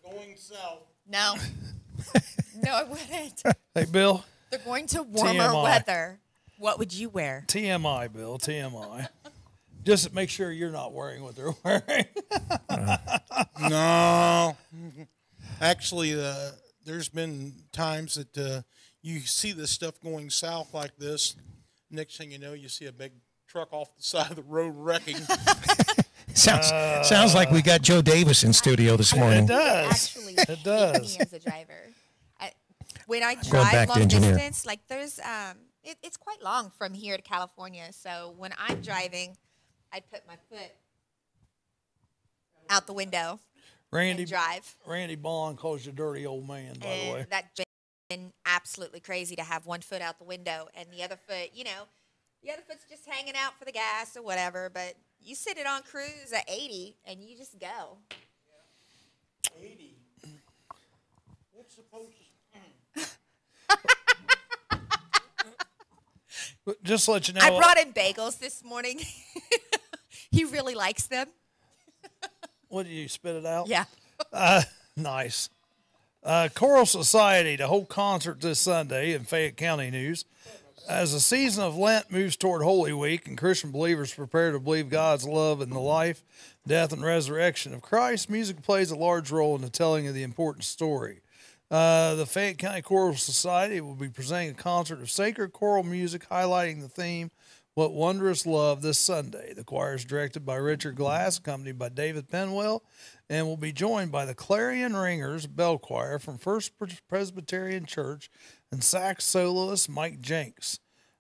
[SPEAKER 1] going south.
[SPEAKER 3] No. No, I wouldn't.
[SPEAKER 2] Hey, Bill.
[SPEAKER 3] They're going to warmer
[SPEAKER 2] TMI.
[SPEAKER 3] weather. What would you wear?
[SPEAKER 2] TMI, Bill. TMI. Just make sure you're not wearing what they're wearing.
[SPEAKER 1] No. Actually, there's been times that you see this stuff going south like this. Next thing you know, you see a big truck off the side of the road wrecking.
[SPEAKER 4] Sounds like we got Joe Davis in studio this morning.
[SPEAKER 2] It does.
[SPEAKER 3] Actually,
[SPEAKER 2] It does.
[SPEAKER 3] me as a driver. When I
[SPEAKER 4] Going
[SPEAKER 3] drive
[SPEAKER 4] back to
[SPEAKER 3] long
[SPEAKER 4] engineer.
[SPEAKER 3] distance, like there's it's quite long from here to California. So when I'm driving, I put my foot out the window
[SPEAKER 2] Randy
[SPEAKER 3] and drive.
[SPEAKER 2] Randy Bond calls you dirty old man, by the way.
[SPEAKER 3] And that's been absolutely crazy to have one foot out the window and the other foot, the other foot's just hanging out for the gas or whatever. But you sit it on cruise at 80 and you just go.
[SPEAKER 1] 80. What's supposed to...
[SPEAKER 2] Just to let you know,
[SPEAKER 3] I brought him bagels this morning. He really likes them.
[SPEAKER 2] what did you spit it out?
[SPEAKER 3] Yeah.
[SPEAKER 2] Nice. Choral Society to hold concert this Sunday in Fayette County news. As the season of Lent moves toward Holy Week and Christian believers prepare to believe God's love in the life, death, and resurrection of Christ, music plays a large role in the telling of the important story. The Fayette County Choral Society will be presenting a concert of sacred choral music highlighting the theme, What Wondrous Love, this Sunday. The choir is directed by Richard Glass, accompanied by David Penwell, and will be joined by the Clarion Ringers Bell Choir from First Presbyterian Church and sax soloist Mike Jenks.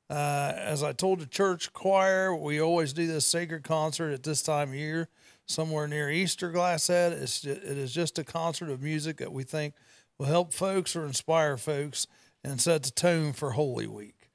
[SPEAKER 2] As I told the church choir, we always do this sacred concert at this time of year, somewhere near Easter, Glass said. It is just a concert of music that we think will help folks or inspire folks and set the tone for Holy Week.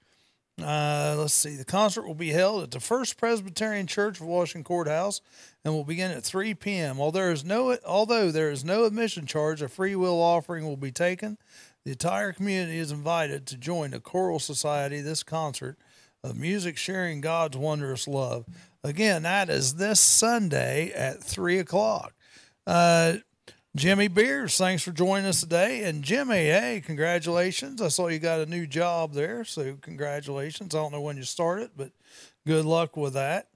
[SPEAKER 2] Let's see. The concert will be held at the First Presbyterian Church of Washington Courthouse and will begin at 3 p.m. Although there is no admission charge, a free will offering will be taken. The entire community is invited to join the Choral Society this concert of music sharing God's wondrous love. Again, that is this Sunday at 3 o'clock. Jimmy Beers, thanks for joining us today. And Jimmy, hey, congratulations. I saw you got a new job there, so congratulations. I don't know when you started, but good luck with that.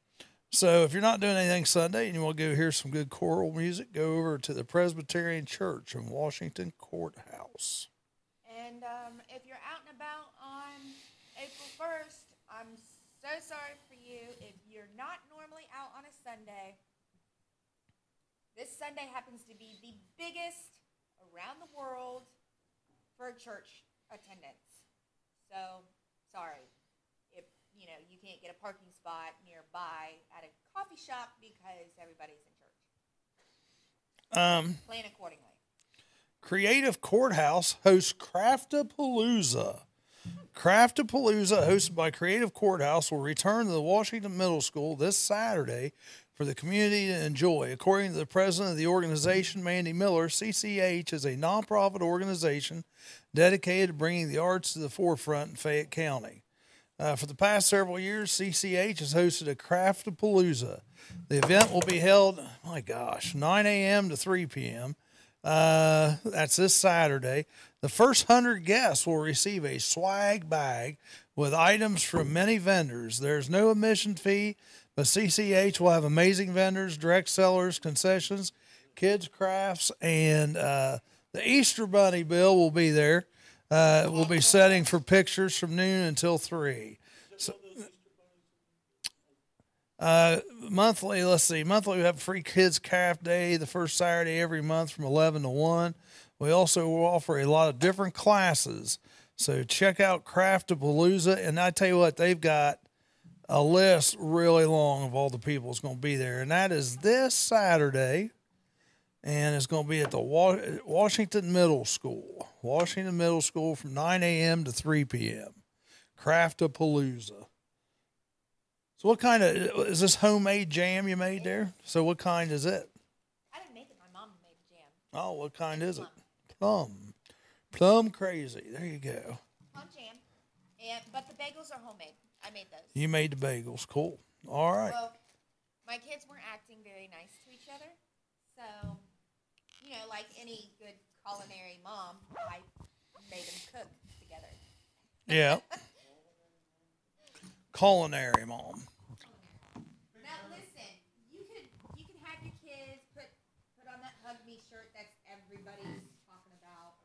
[SPEAKER 2] So if you're not doing anything Sunday and you want to go hear some good choral music, go over to the Presbyterian Church in Washington Courthouse.
[SPEAKER 5] And if you're out and about on April 1st, I'm so sorry for you. If you're not normally out on a Sunday, this Sunday happens to be the biggest around the world for church attendance. So, sorry if, you can't get a parking spot nearby at a coffee shop because everybody's in church. Plan accordingly.
[SPEAKER 2] Creative Courthouse hosts Craftapalooza. Craftapalooza, hosted by Creative Courthouse, will return to the Washington Middle School this Saturday for the community to enjoy. According to the president of the organization, Mandy Miller, CCH is a nonprofit organization dedicated to bringing the arts to the forefront in Fayette County. For the past several years, CCH has hosted a Craftapalooza. The event will be held, 9 a.m. to 3 p.m. That's this Saturday. The first 100 guests will receive a swag bag with items from many vendors. There's no admission fee, but CCH will have amazing vendors, direct sellers, concessions, kids' crafts, and the Easter Bunny Bill will be there. We'll be setting for pictures from noon until 3. So, monthly, we have free kids craft day the first Saturday every month from 11 to 1. We also offer a lot of different classes. So check out Craftapalooza. And I tell you what, they've got a list really long of all the people that's going to be there. And that is this Saturday. And it's going to be at the Washington Middle School. Washington Middle School from 9 a.m. to 3 p.m. Craftapalooza. So what kind of, is this homemade jam you made there? So what kind is it?
[SPEAKER 5] I didn't make it. My mom made the jam.
[SPEAKER 2] Oh, what kind is it? Plum. Plum crazy. There you go.
[SPEAKER 5] Plum jam. But the bagels are homemade. I made those.
[SPEAKER 2] You made the bagels. Cool. All right.
[SPEAKER 5] Well, my kids weren't acting very nice to each other. So, like any good culinary mom, I made them cook together.
[SPEAKER 2] Yeah. Culinary mom.
[SPEAKER 3] Now listen. shirt that's everybody's talking about.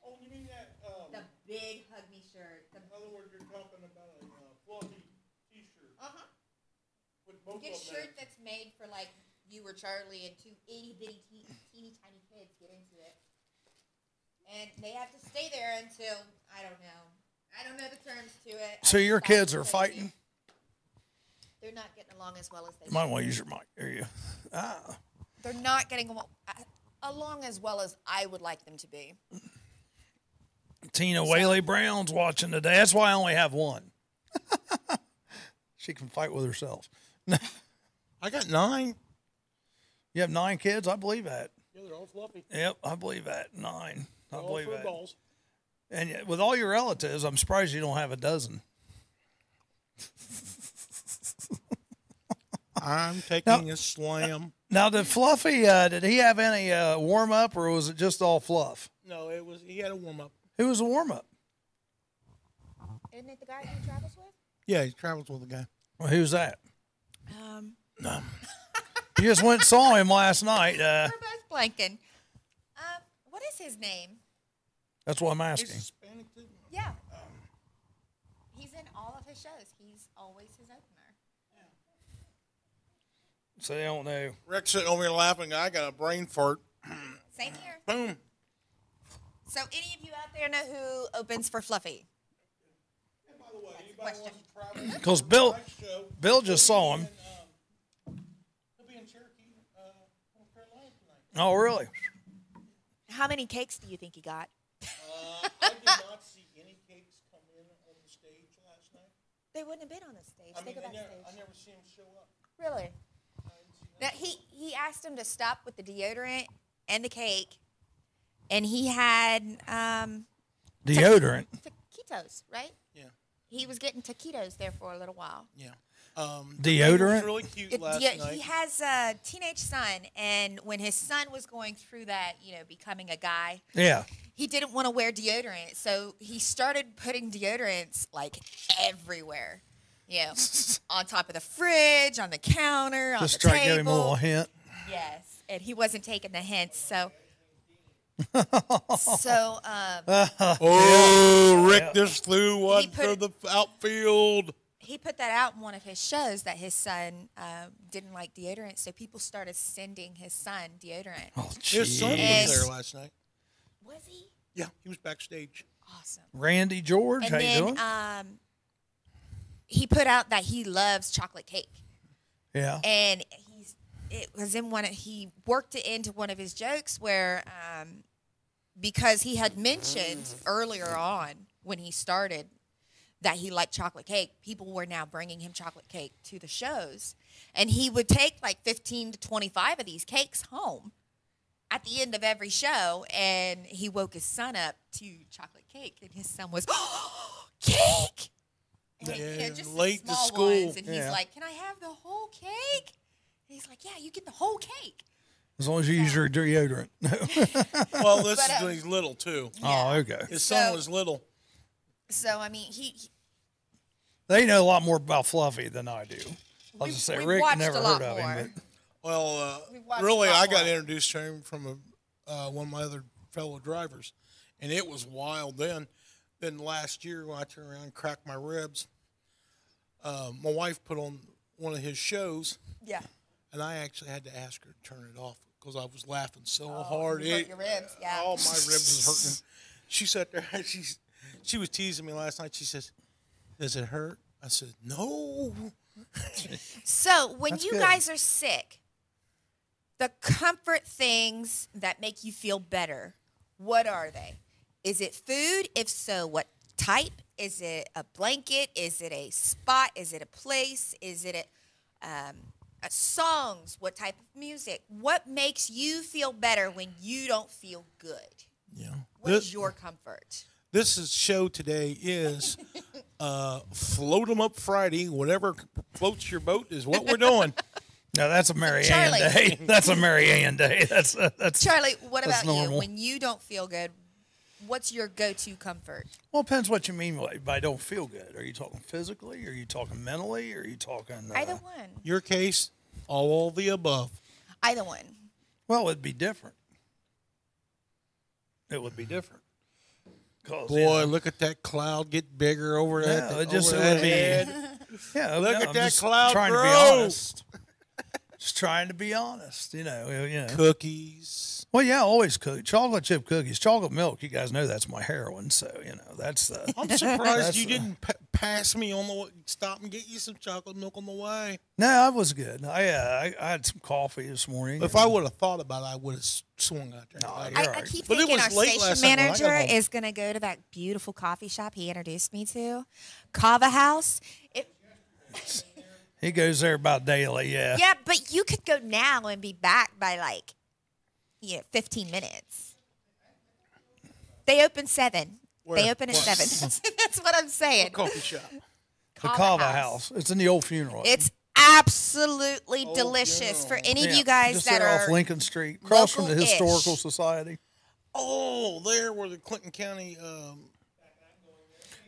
[SPEAKER 1] Oh, you mean that?
[SPEAKER 3] The big hug me shirt.
[SPEAKER 1] In other words, you're talking about a fluffy T-shirt. With both
[SPEAKER 3] Get a
[SPEAKER 1] of them.
[SPEAKER 3] shirt that's made for like you or Charlie and two itty bitty teeny tiny kids get into it, and they have to stay there until I don't know the terms to it.
[SPEAKER 2] So your kids are fighting?
[SPEAKER 3] They're not getting along as well as they.
[SPEAKER 2] You might want to use your mic. There you. Ah.
[SPEAKER 3] They're not getting along as well as I would like them to be.
[SPEAKER 2] Tina Whaley Brown's watching today. That's why I only have one. She can fight with herself.
[SPEAKER 1] I got 9.
[SPEAKER 2] You have 9 kids? I believe that.
[SPEAKER 1] Yeah, they're all fluffy.
[SPEAKER 2] Yep, I believe that. 9. I
[SPEAKER 1] All
[SPEAKER 2] believe
[SPEAKER 1] fruit
[SPEAKER 2] that.
[SPEAKER 1] balls.
[SPEAKER 2] And yet, with all your relatives, I'm surprised you don't have a dozen.
[SPEAKER 1] I'm taking a slam.
[SPEAKER 2] Now, did Fluffy, did he have any warm up, or was it just all fluff?
[SPEAKER 1] No, he had a warm up.
[SPEAKER 2] It was a warm up.
[SPEAKER 3] Isn't it the guy he travels with?
[SPEAKER 1] Yeah, he travels with a guy.
[SPEAKER 2] Well, who's that?
[SPEAKER 1] No.
[SPEAKER 2] You just went and saw him last night.
[SPEAKER 3] We're both blanking. What is his name?
[SPEAKER 2] That's what I'm
[SPEAKER 1] He's
[SPEAKER 2] asking.
[SPEAKER 1] Hispanic too.
[SPEAKER 3] Yeah. He's in all of his shows. He's always his opener.
[SPEAKER 2] So they don't know.
[SPEAKER 1] Rick's sitting over here laughing. I got a brain fart.
[SPEAKER 3] Same here.
[SPEAKER 1] Boom.
[SPEAKER 3] So, any of you out there know who opens for Fluffy?
[SPEAKER 1] And by the way, anybody wants to travel
[SPEAKER 2] Because
[SPEAKER 1] to
[SPEAKER 2] Bill,
[SPEAKER 1] the next show,
[SPEAKER 2] Bill just saw him.
[SPEAKER 1] he'll be in Cherokee, North Carolina tonight.
[SPEAKER 2] Oh, really?
[SPEAKER 3] How many cakes do you think he got?
[SPEAKER 1] I did not see any cakes come in on the stage last night.
[SPEAKER 3] They wouldn't have been on the stage.
[SPEAKER 1] I
[SPEAKER 3] They
[SPEAKER 1] mean,
[SPEAKER 3] go
[SPEAKER 1] I
[SPEAKER 3] backstage.
[SPEAKER 1] never see him show up.
[SPEAKER 3] Really? Now, he asked him to stop with the deodorant and the cake, and he had
[SPEAKER 2] Deodorant.
[SPEAKER 3] taquitos, right?
[SPEAKER 1] Yeah.
[SPEAKER 3] He was getting taquitos there for a little while.
[SPEAKER 1] Yeah.
[SPEAKER 2] Deodorant?
[SPEAKER 1] Was really cute last
[SPEAKER 3] Yeah,
[SPEAKER 1] night.
[SPEAKER 3] he has a teenage son, and when his son was going through that, becoming a guy,
[SPEAKER 2] Yeah.
[SPEAKER 3] he didn't want to wear deodorant, so he started putting deodorants like everywhere. On top of the fridge, on the counter,
[SPEAKER 2] Just
[SPEAKER 3] on the
[SPEAKER 2] try to give him a little
[SPEAKER 3] table.
[SPEAKER 2] hint.
[SPEAKER 3] Yes, and he wasn't taking the hints, so.
[SPEAKER 1] Rick just threw one
[SPEAKER 3] He put
[SPEAKER 1] for
[SPEAKER 3] it-
[SPEAKER 1] the outfield.
[SPEAKER 3] He put that out in one of his shows that his son didn't like deodorant, so people started sending his son deodorant.
[SPEAKER 2] Oh,
[SPEAKER 1] His son was
[SPEAKER 3] And-
[SPEAKER 1] there last night.
[SPEAKER 3] Was he?
[SPEAKER 1] Yeah, he was backstage.
[SPEAKER 3] Awesome.
[SPEAKER 2] Randy George,
[SPEAKER 3] And
[SPEAKER 2] how you
[SPEAKER 3] then
[SPEAKER 2] doing?
[SPEAKER 3] he put out that he loves chocolate cake,
[SPEAKER 2] Yeah.
[SPEAKER 3] and it was in he worked it into one of his jokes where because he had mentioned earlier on when he started that he liked chocolate cake, people were now bringing him chocolate cake to the shows, and he would take like 15 to 25 of these cakes home at the end of every show, and he woke his son up to chocolate cake, and his son was, oh, cake! And
[SPEAKER 1] Yeah,
[SPEAKER 3] just the
[SPEAKER 1] late to
[SPEAKER 3] small
[SPEAKER 1] school.
[SPEAKER 3] ones, and he's
[SPEAKER 2] Yeah.
[SPEAKER 3] like, can I have the whole cake? And he's like, yeah, you get the whole cake.
[SPEAKER 2] As long as you use your deodorant.
[SPEAKER 1] Well, this
[SPEAKER 3] But,
[SPEAKER 1] is when he's little too.
[SPEAKER 2] Oh, okay.
[SPEAKER 1] His son
[SPEAKER 3] So-
[SPEAKER 1] was little.
[SPEAKER 3] So, I mean, he
[SPEAKER 2] They know a lot more about Fluffy than I do. I was just say
[SPEAKER 3] we
[SPEAKER 2] Rick
[SPEAKER 3] watched
[SPEAKER 2] never
[SPEAKER 3] a lot
[SPEAKER 2] heard of
[SPEAKER 3] more.
[SPEAKER 2] him.
[SPEAKER 1] Well,
[SPEAKER 3] We watched
[SPEAKER 1] really,
[SPEAKER 3] a lot
[SPEAKER 1] I got
[SPEAKER 3] more.
[SPEAKER 1] introduced to him from one of my other fellow drivers, and it was wild then. Then last year, when I turned around and cracked my ribs, my wife put on one of his shows,
[SPEAKER 3] yeah.
[SPEAKER 1] and I actually had to ask her to turn it off because I was laughing so hard.
[SPEAKER 3] you hurt your ribs, yeah.
[SPEAKER 1] All my ribs was hurting. She sat there. She was teasing me last night. She says, "Does it hurt?" I said, "No."
[SPEAKER 3] So, when
[SPEAKER 2] That's
[SPEAKER 3] you
[SPEAKER 2] good.
[SPEAKER 3] guys are sick, the comfort things that make you feel better, what are they? Is it food? If so, what type? Is it a blanket? Is it a spot? Is it a place? Is it a songs? What type of music? What makes you feel better when you don't feel good?
[SPEAKER 1] Yeah.
[SPEAKER 3] What is your comfort?
[SPEAKER 1] Show today is Float 'em Up Friday. Whatever floats your boat is what we're doing.
[SPEAKER 2] No, that's a Mary Ann
[SPEAKER 3] Charlie.
[SPEAKER 2] day. That's a Mary Ann day. That's
[SPEAKER 3] Charlie, what
[SPEAKER 2] That's
[SPEAKER 3] about
[SPEAKER 2] normal.
[SPEAKER 3] you? When you don't feel good, what's your go-to comfort?
[SPEAKER 2] well, it depends what you mean by don't feel good. Are you talking physically? Are you talking mentally? Are you talking?
[SPEAKER 3] Either one.
[SPEAKER 1] Your case, all the above.
[SPEAKER 3] Either one.
[SPEAKER 2] Well, it'd be different. it would be different. 'Cause,
[SPEAKER 1] Boy, look at that cloud get bigger over that.
[SPEAKER 2] it just
[SPEAKER 1] over
[SPEAKER 2] it would
[SPEAKER 1] that
[SPEAKER 2] be.
[SPEAKER 1] head.
[SPEAKER 2] Yeah,
[SPEAKER 1] Look at
[SPEAKER 2] I'm
[SPEAKER 1] that
[SPEAKER 2] just
[SPEAKER 1] cloud
[SPEAKER 2] trying to be
[SPEAKER 1] grow.
[SPEAKER 2] honest. Just trying to be honest,
[SPEAKER 1] Cookies.
[SPEAKER 2] Well, yeah, I always cook chocolate chip cookies, chocolate milk. You guys know that's my heroin, so that's.
[SPEAKER 1] I'm surprised
[SPEAKER 2] That's,
[SPEAKER 1] you didn't pass me on the way. Stop and get you some chocolate milk on the way.
[SPEAKER 2] No, I was good. I had some coffee this morning.
[SPEAKER 1] If I would have thought about it, I would have swung out there.
[SPEAKER 2] No,
[SPEAKER 1] Like,
[SPEAKER 2] you're
[SPEAKER 3] I
[SPEAKER 2] right.
[SPEAKER 3] keep
[SPEAKER 1] But it
[SPEAKER 3] thinking
[SPEAKER 1] was
[SPEAKER 3] our
[SPEAKER 1] late
[SPEAKER 3] station
[SPEAKER 1] last night when I got
[SPEAKER 3] manager
[SPEAKER 1] home.
[SPEAKER 3] is going to go to that beautiful coffee shop he introduced me to, Kava House.
[SPEAKER 2] He goes there about daily. Yeah.
[SPEAKER 3] Yeah, but you could go now and be back by 15 minutes. They open 7.
[SPEAKER 1] Where?
[SPEAKER 3] They open at 7. That's what I'm saying.
[SPEAKER 1] coffee shop.
[SPEAKER 2] The Kava House. It's in the old funeral.
[SPEAKER 3] It's absolutely delicious for any of you guys
[SPEAKER 2] just
[SPEAKER 3] that
[SPEAKER 2] there
[SPEAKER 3] are
[SPEAKER 2] off Lincoln Street, across from the
[SPEAKER 3] local-ish.
[SPEAKER 2] Historical Society.
[SPEAKER 1] Oh, there where the Clinton County.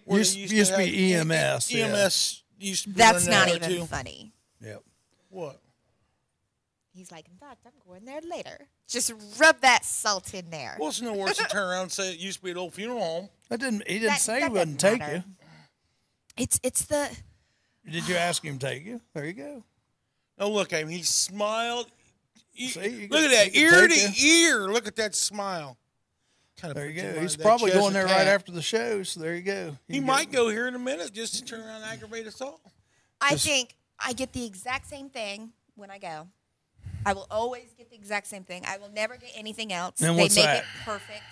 [SPEAKER 1] Where
[SPEAKER 2] Used
[SPEAKER 1] they
[SPEAKER 2] to
[SPEAKER 1] have
[SPEAKER 2] be EMS. yeah.
[SPEAKER 1] EMS used to be
[SPEAKER 3] That's
[SPEAKER 1] running
[SPEAKER 3] not
[SPEAKER 1] out there,
[SPEAKER 3] even
[SPEAKER 1] too.
[SPEAKER 3] funny.
[SPEAKER 2] Yep.
[SPEAKER 1] What?
[SPEAKER 3] He's like, in fact, I'm going there later. Just rub that salt in there.
[SPEAKER 1] Well, it's no worse to turn around and say it used to be an old funeral home.
[SPEAKER 2] He didn't say he
[SPEAKER 3] that
[SPEAKER 2] wouldn't
[SPEAKER 3] doesn't
[SPEAKER 2] take
[SPEAKER 3] matter. It's the
[SPEAKER 2] you. Did you ask him to take you? There you go.
[SPEAKER 1] Oh, look at him. He smiled.
[SPEAKER 2] See, you
[SPEAKER 1] Look
[SPEAKER 2] could-
[SPEAKER 1] at that.
[SPEAKER 2] he could
[SPEAKER 1] Ear
[SPEAKER 2] take
[SPEAKER 1] to ear. Look at that smile. Kind of
[SPEAKER 2] There you
[SPEAKER 1] puts
[SPEAKER 2] go.
[SPEAKER 1] on
[SPEAKER 2] He's
[SPEAKER 1] that
[SPEAKER 2] probably going
[SPEAKER 1] Cheshire
[SPEAKER 2] there right
[SPEAKER 1] cat.
[SPEAKER 2] after the show. So there you go.
[SPEAKER 1] He might go here in a minute just to turn around and aggravate us all.
[SPEAKER 3] I think I get the exact same thing when I go. I will always get the exact same thing. I will never get anything else.
[SPEAKER 2] And
[SPEAKER 3] They
[SPEAKER 2] what's
[SPEAKER 3] make
[SPEAKER 2] that?
[SPEAKER 3] it perfect.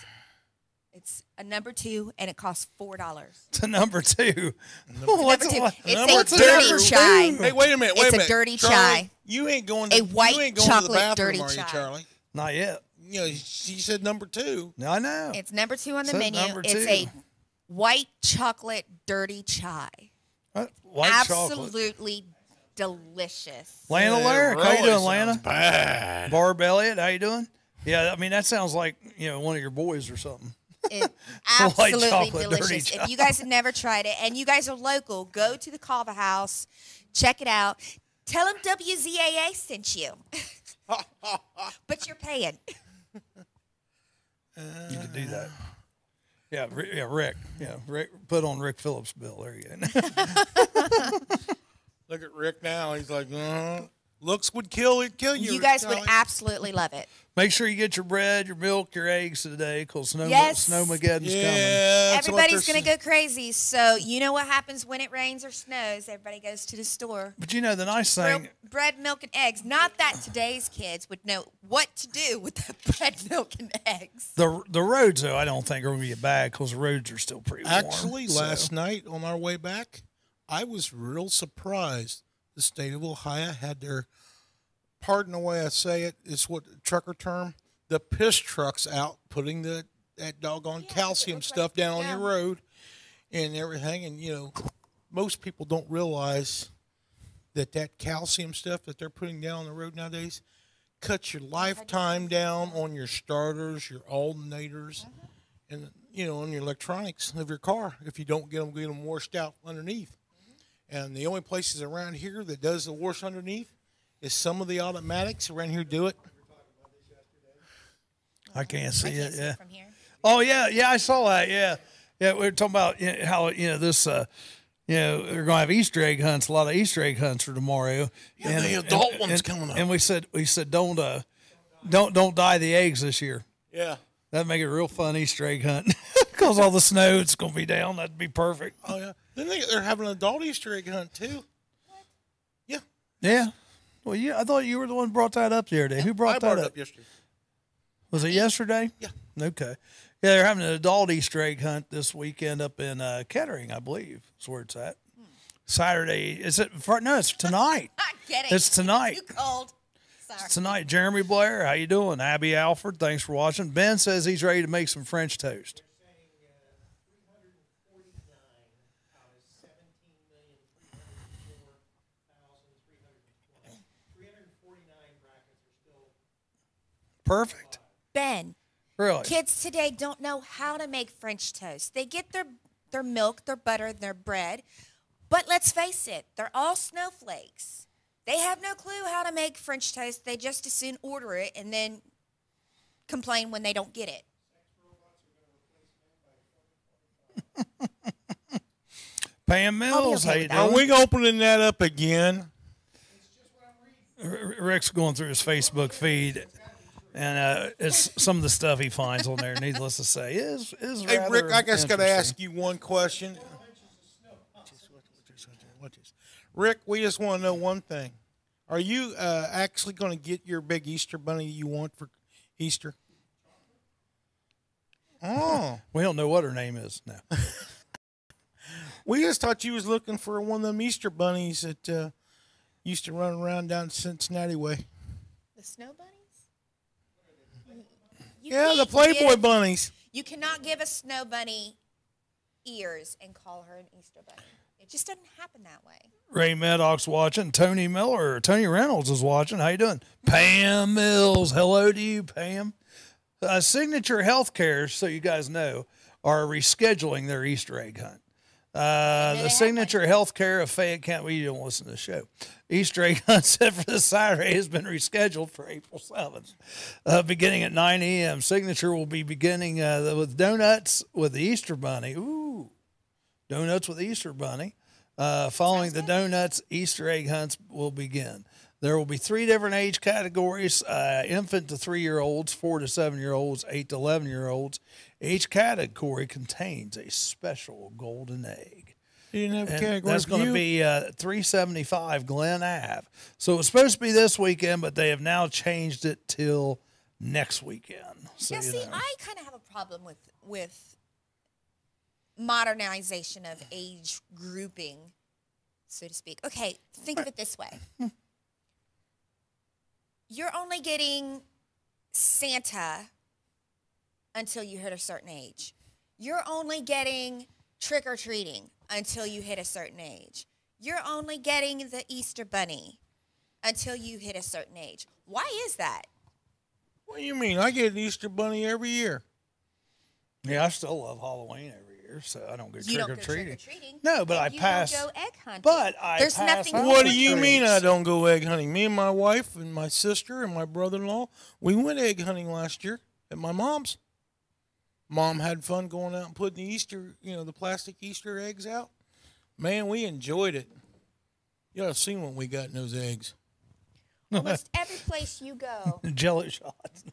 [SPEAKER 3] It's a number 2, and it costs $4.
[SPEAKER 2] to number 2.
[SPEAKER 3] Number 2.
[SPEAKER 1] Number
[SPEAKER 3] It's a
[SPEAKER 1] 2.
[SPEAKER 3] dirty chai.
[SPEAKER 1] Hey, wait a minute. Wait
[SPEAKER 3] It's
[SPEAKER 1] a
[SPEAKER 3] a
[SPEAKER 1] minute.
[SPEAKER 3] dirty
[SPEAKER 1] Charlie,
[SPEAKER 3] chai.
[SPEAKER 1] You ain't going to
[SPEAKER 3] A white
[SPEAKER 1] you ain't going
[SPEAKER 3] chocolate
[SPEAKER 1] to the bathroom,
[SPEAKER 3] dirty
[SPEAKER 1] are you,
[SPEAKER 3] chai.
[SPEAKER 1] Charlie?
[SPEAKER 2] Not yet.
[SPEAKER 1] You know, she said number 2.
[SPEAKER 2] No, I know.
[SPEAKER 3] It's number 2 on the
[SPEAKER 2] Says
[SPEAKER 3] menu.
[SPEAKER 2] number
[SPEAKER 3] It's
[SPEAKER 2] 2.
[SPEAKER 3] a white chocolate dirty chai.
[SPEAKER 2] White chocolate.
[SPEAKER 3] Absolutely delicious.
[SPEAKER 2] Lana
[SPEAKER 1] Yeah,
[SPEAKER 2] Larrick, how you
[SPEAKER 1] really
[SPEAKER 2] doing, Lana?
[SPEAKER 1] sounds bad.
[SPEAKER 2] Barb Elliott, how you doing? Yeah, I mean that sounds like one of your boys or something.
[SPEAKER 3] It's
[SPEAKER 2] White
[SPEAKER 3] absolutely
[SPEAKER 2] chocolate, dirty
[SPEAKER 3] delicious.
[SPEAKER 2] chai.
[SPEAKER 3] If you guys have never tried it and you guys are local, go to the Kava House, check it out. Tell them WZAA sent you. But you're paying.
[SPEAKER 2] You could do that. Yeah, Rick. Yeah, Rick. Put on Rick Phillips' bill. There you go.
[SPEAKER 1] Look at Rick now. He's like, looks would kill you.
[SPEAKER 3] You guys would
[SPEAKER 1] Charlie.
[SPEAKER 3] absolutely love it.
[SPEAKER 2] Make sure you get your bread, your milk, your eggs today, because
[SPEAKER 3] Yes.
[SPEAKER 2] Snowmageddon's coming.
[SPEAKER 1] Yeah, that's what
[SPEAKER 3] Everybody's
[SPEAKER 1] they're
[SPEAKER 3] going to go crazy. So you know what happens when it rains or snows? Everybody goes to the store.
[SPEAKER 2] But the nice thing,
[SPEAKER 3] Bread, milk, and eggs. Not that today's kids would know what to do with the bread, milk, and eggs.
[SPEAKER 2] the roads though, I don't think are going to be bad because the roads are still pretty warm.
[SPEAKER 1] Actually,
[SPEAKER 2] so.
[SPEAKER 1] last night on our way back, I was real surprised. The state of Ohio had their, pardon the way I say it, it's what trucker term, the piss trucks out putting that doggone calcium stuff down on your road and everything. And, most people don't realize that calcium stuff that they're putting down on the road nowadays cuts your lifetime down on your starters, your alternators, and, on your electronics of your car if you don't get them washed out underneath. And the only places around here that does the wash underneath is some of the automatics around here do it.
[SPEAKER 2] I can't see it. Yeah.
[SPEAKER 3] From here.
[SPEAKER 2] Oh yeah, I saw that. Yeah. We were talking about how this. They're going to have Easter egg hunts. A lot of Easter egg hunts for tomorrow.
[SPEAKER 1] Yeah, the adult one's coming up.
[SPEAKER 2] And we said don't dye the eggs this year.
[SPEAKER 1] Yeah.
[SPEAKER 2] That'd make it a real fun Easter egg hunt because all the snow it's going to be down. That'd be perfect.
[SPEAKER 1] Oh, yeah. Then they're having an adult Easter egg hunt, too. Yeah.
[SPEAKER 2] Yeah. Well, I thought you were the one who brought that up the other day. Who brought
[SPEAKER 1] I
[SPEAKER 2] that
[SPEAKER 1] brought it
[SPEAKER 2] up?
[SPEAKER 1] up yesterday.
[SPEAKER 2] Was it yesterday?
[SPEAKER 1] Yeah.
[SPEAKER 2] Okay. Yeah, they're having an adult Easter egg hunt this weekend up in Kettering, I believe. That's where it's at. Saturday. Is it? No, it's tonight.
[SPEAKER 3] Not kidding.
[SPEAKER 2] It's tonight.
[SPEAKER 3] Too cold. Sorry.
[SPEAKER 2] It's tonight. Jeremy Blair, how you doing? Abby Alford, thanks for watching. Ben says he's ready to make some French toast. Perfect.
[SPEAKER 3] Ben,
[SPEAKER 2] Really?
[SPEAKER 3] kids today don't know how to make French toast. They get their milk, their butter, and their bread. But let's face it, they're all snowflakes. They have no clue how to make French toast. They just as soon order it and then complain when they don't get it.
[SPEAKER 2] Pam Mills,
[SPEAKER 3] okay
[SPEAKER 2] how you
[SPEAKER 3] with that.
[SPEAKER 1] Are
[SPEAKER 2] doing?
[SPEAKER 1] we opening that up again?
[SPEAKER 2] Rick's going through his Facebook feed, and it's some of the stuff he finds on there. Needless to say, is
[SPEAKER 1] Hey,
[SPEAKER 2] rather
[SPEAKER 1] Rick, I just got to
[SPEAKER 2] interesting.
[SPEAKER 1] ask you one question. Rick, we just want to know one thing. Are you actually going to get your big Easter bunny you want for Easter? Oh,
[SPEAKER 2] We don't know what her name is now.
[SPEAKER 1] we just thought you was looking for one of them Easter bunnies that used to run around down Cincinnati way.
[SPEAKER 3] The snow bunnies? You
[SPEAKER 1] Yeah, the
[SPEAKER 3] can't
[SPEAKER 1] Playboy
[SPEAKER 3] give-
[SPEAKER 1] bunnies.
[SPEAKER 3] You cannot give a snow bunny ears and call her an Easter bunny. It just doesn't happen that way.
[SPEAKER 2] Ray Maddox's watching. Tony Reynolds is watching. How you doing? Pam Mills. Hello to you, Pam. Signature Healthcare, so you guys know, are rescheduling their Easter egg hunt. The Signature Healthcare of Fayette County, we don't listen to the show. Easter egg hunt set for this Saturday has been rescheduled for April 7th, beginning at 9 a.m. Signature will be beginning with donuts with the Easter Bunny. Ooh, donuts with the Easter Bunny. Following the donuts, Easter egg hunts will begin. There will be 3 different age categories, infant to 3-year-olds, 4 to 7-year-olds, 8 to 11-year-olds. Each category contains a special golden egg.
[SPEAKER 1] You didn't have a
[SPEAKER 2] And
[SPEAKER 1] category
[SPEAKER 2] that's
[SPEAKER 1] for
[SPEAKER 2] going to
[SPEAKER 1] you?
[SPEAKER 2] be 375 Glen Ave. So it was supposed to be this weekend, but they have now changed it till next weekend. So,
[SPEAKER 3] Now,
[SPEAKER 2] you
[SPEAKER 3] see,
[SPEAKER 2] know.
[SPEAKER 3] I kind of have a problem with modernization of age grouping, so to speak. Okay, think of it this way. You're only getting Santa until you hit a certain age. You're only getting trick-or-treating until you hit a certain age. You're only getting the Easter Bunny until you hit a certain age. Why is that?
[SPEAKER 1] What do you mean? I get an Easter bunny every year.
[SPEAKER 2] Yeah, I still love Halloween every year, so I don't go
[SPEAKER 3] You
[SPEAKER 2] trick
[SPEAKER 3] don't
[SPEAKER 2] or
[SPEAKER 3] go
[SPEAKER 2] treating.
[SPEAKER 3] trick-or-treating.
[SPEAKER 2] No, but
[SPEAKER 3] and
[SPEAKER 2] I
[SPEAKER 3] you
[SPEAKER 2] pass.
[SPEAKER 3] don't go egg hunting.
[SPEAKER 2] But I
[SPEAKER 3] There's
[SPEAKER 2] pass
[SPEAKER 3] nothing
[SPEAKER 2] out
[SPEAKER 3] wrong
[SPEAKER 1] What
[SPEAKER 3] with
[SPEAKER 1] do you
[SPEAKER 3] treats.
[SPEAKER 1] mean I don't go egg hunting? Me and my wife and my sister and my brother-in-law, we went egg hunting last year at my mom's. Mom had fun going out and putting the Easter, the plastic Easter eggs out. Man, we enjoyed it. You ought to have seen what we got in those eggs.
[SPEAKER 3] Almost every place you go.
[SPEAKER 2] Jello shots.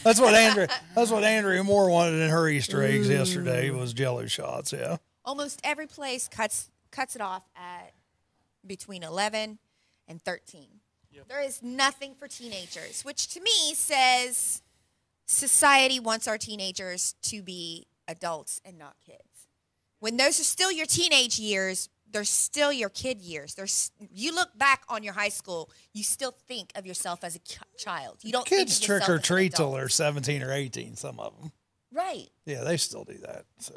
[SPEAKER 2] That's what Andrea Moore wanted in her Easter eggs yesterday was Jello shots. Yeah.
[SPEAKER 3] Almost every place cuts it off at between 11 and 13. Yep. There is nothing for teenagers, which to me says society wants our teenagers to be adults and not kids. When those are still your teenage years, they're still your kid years. You look back on your high school, you still think of yourself as a child. You don't
[SPEAKER 2] Kids
[SPEAKER 3] think of yourself
[SPEAKER 2] trick or
[SPEAKER 3] as an
[SPEAKER 2] treat till
[SPEAKER 3] adult.
[SPEAKER 2] they're 17 or 18. Some of them.
[SPEAKER 3] Right.
[SPEAKER 2] Yeah, they still do that. So.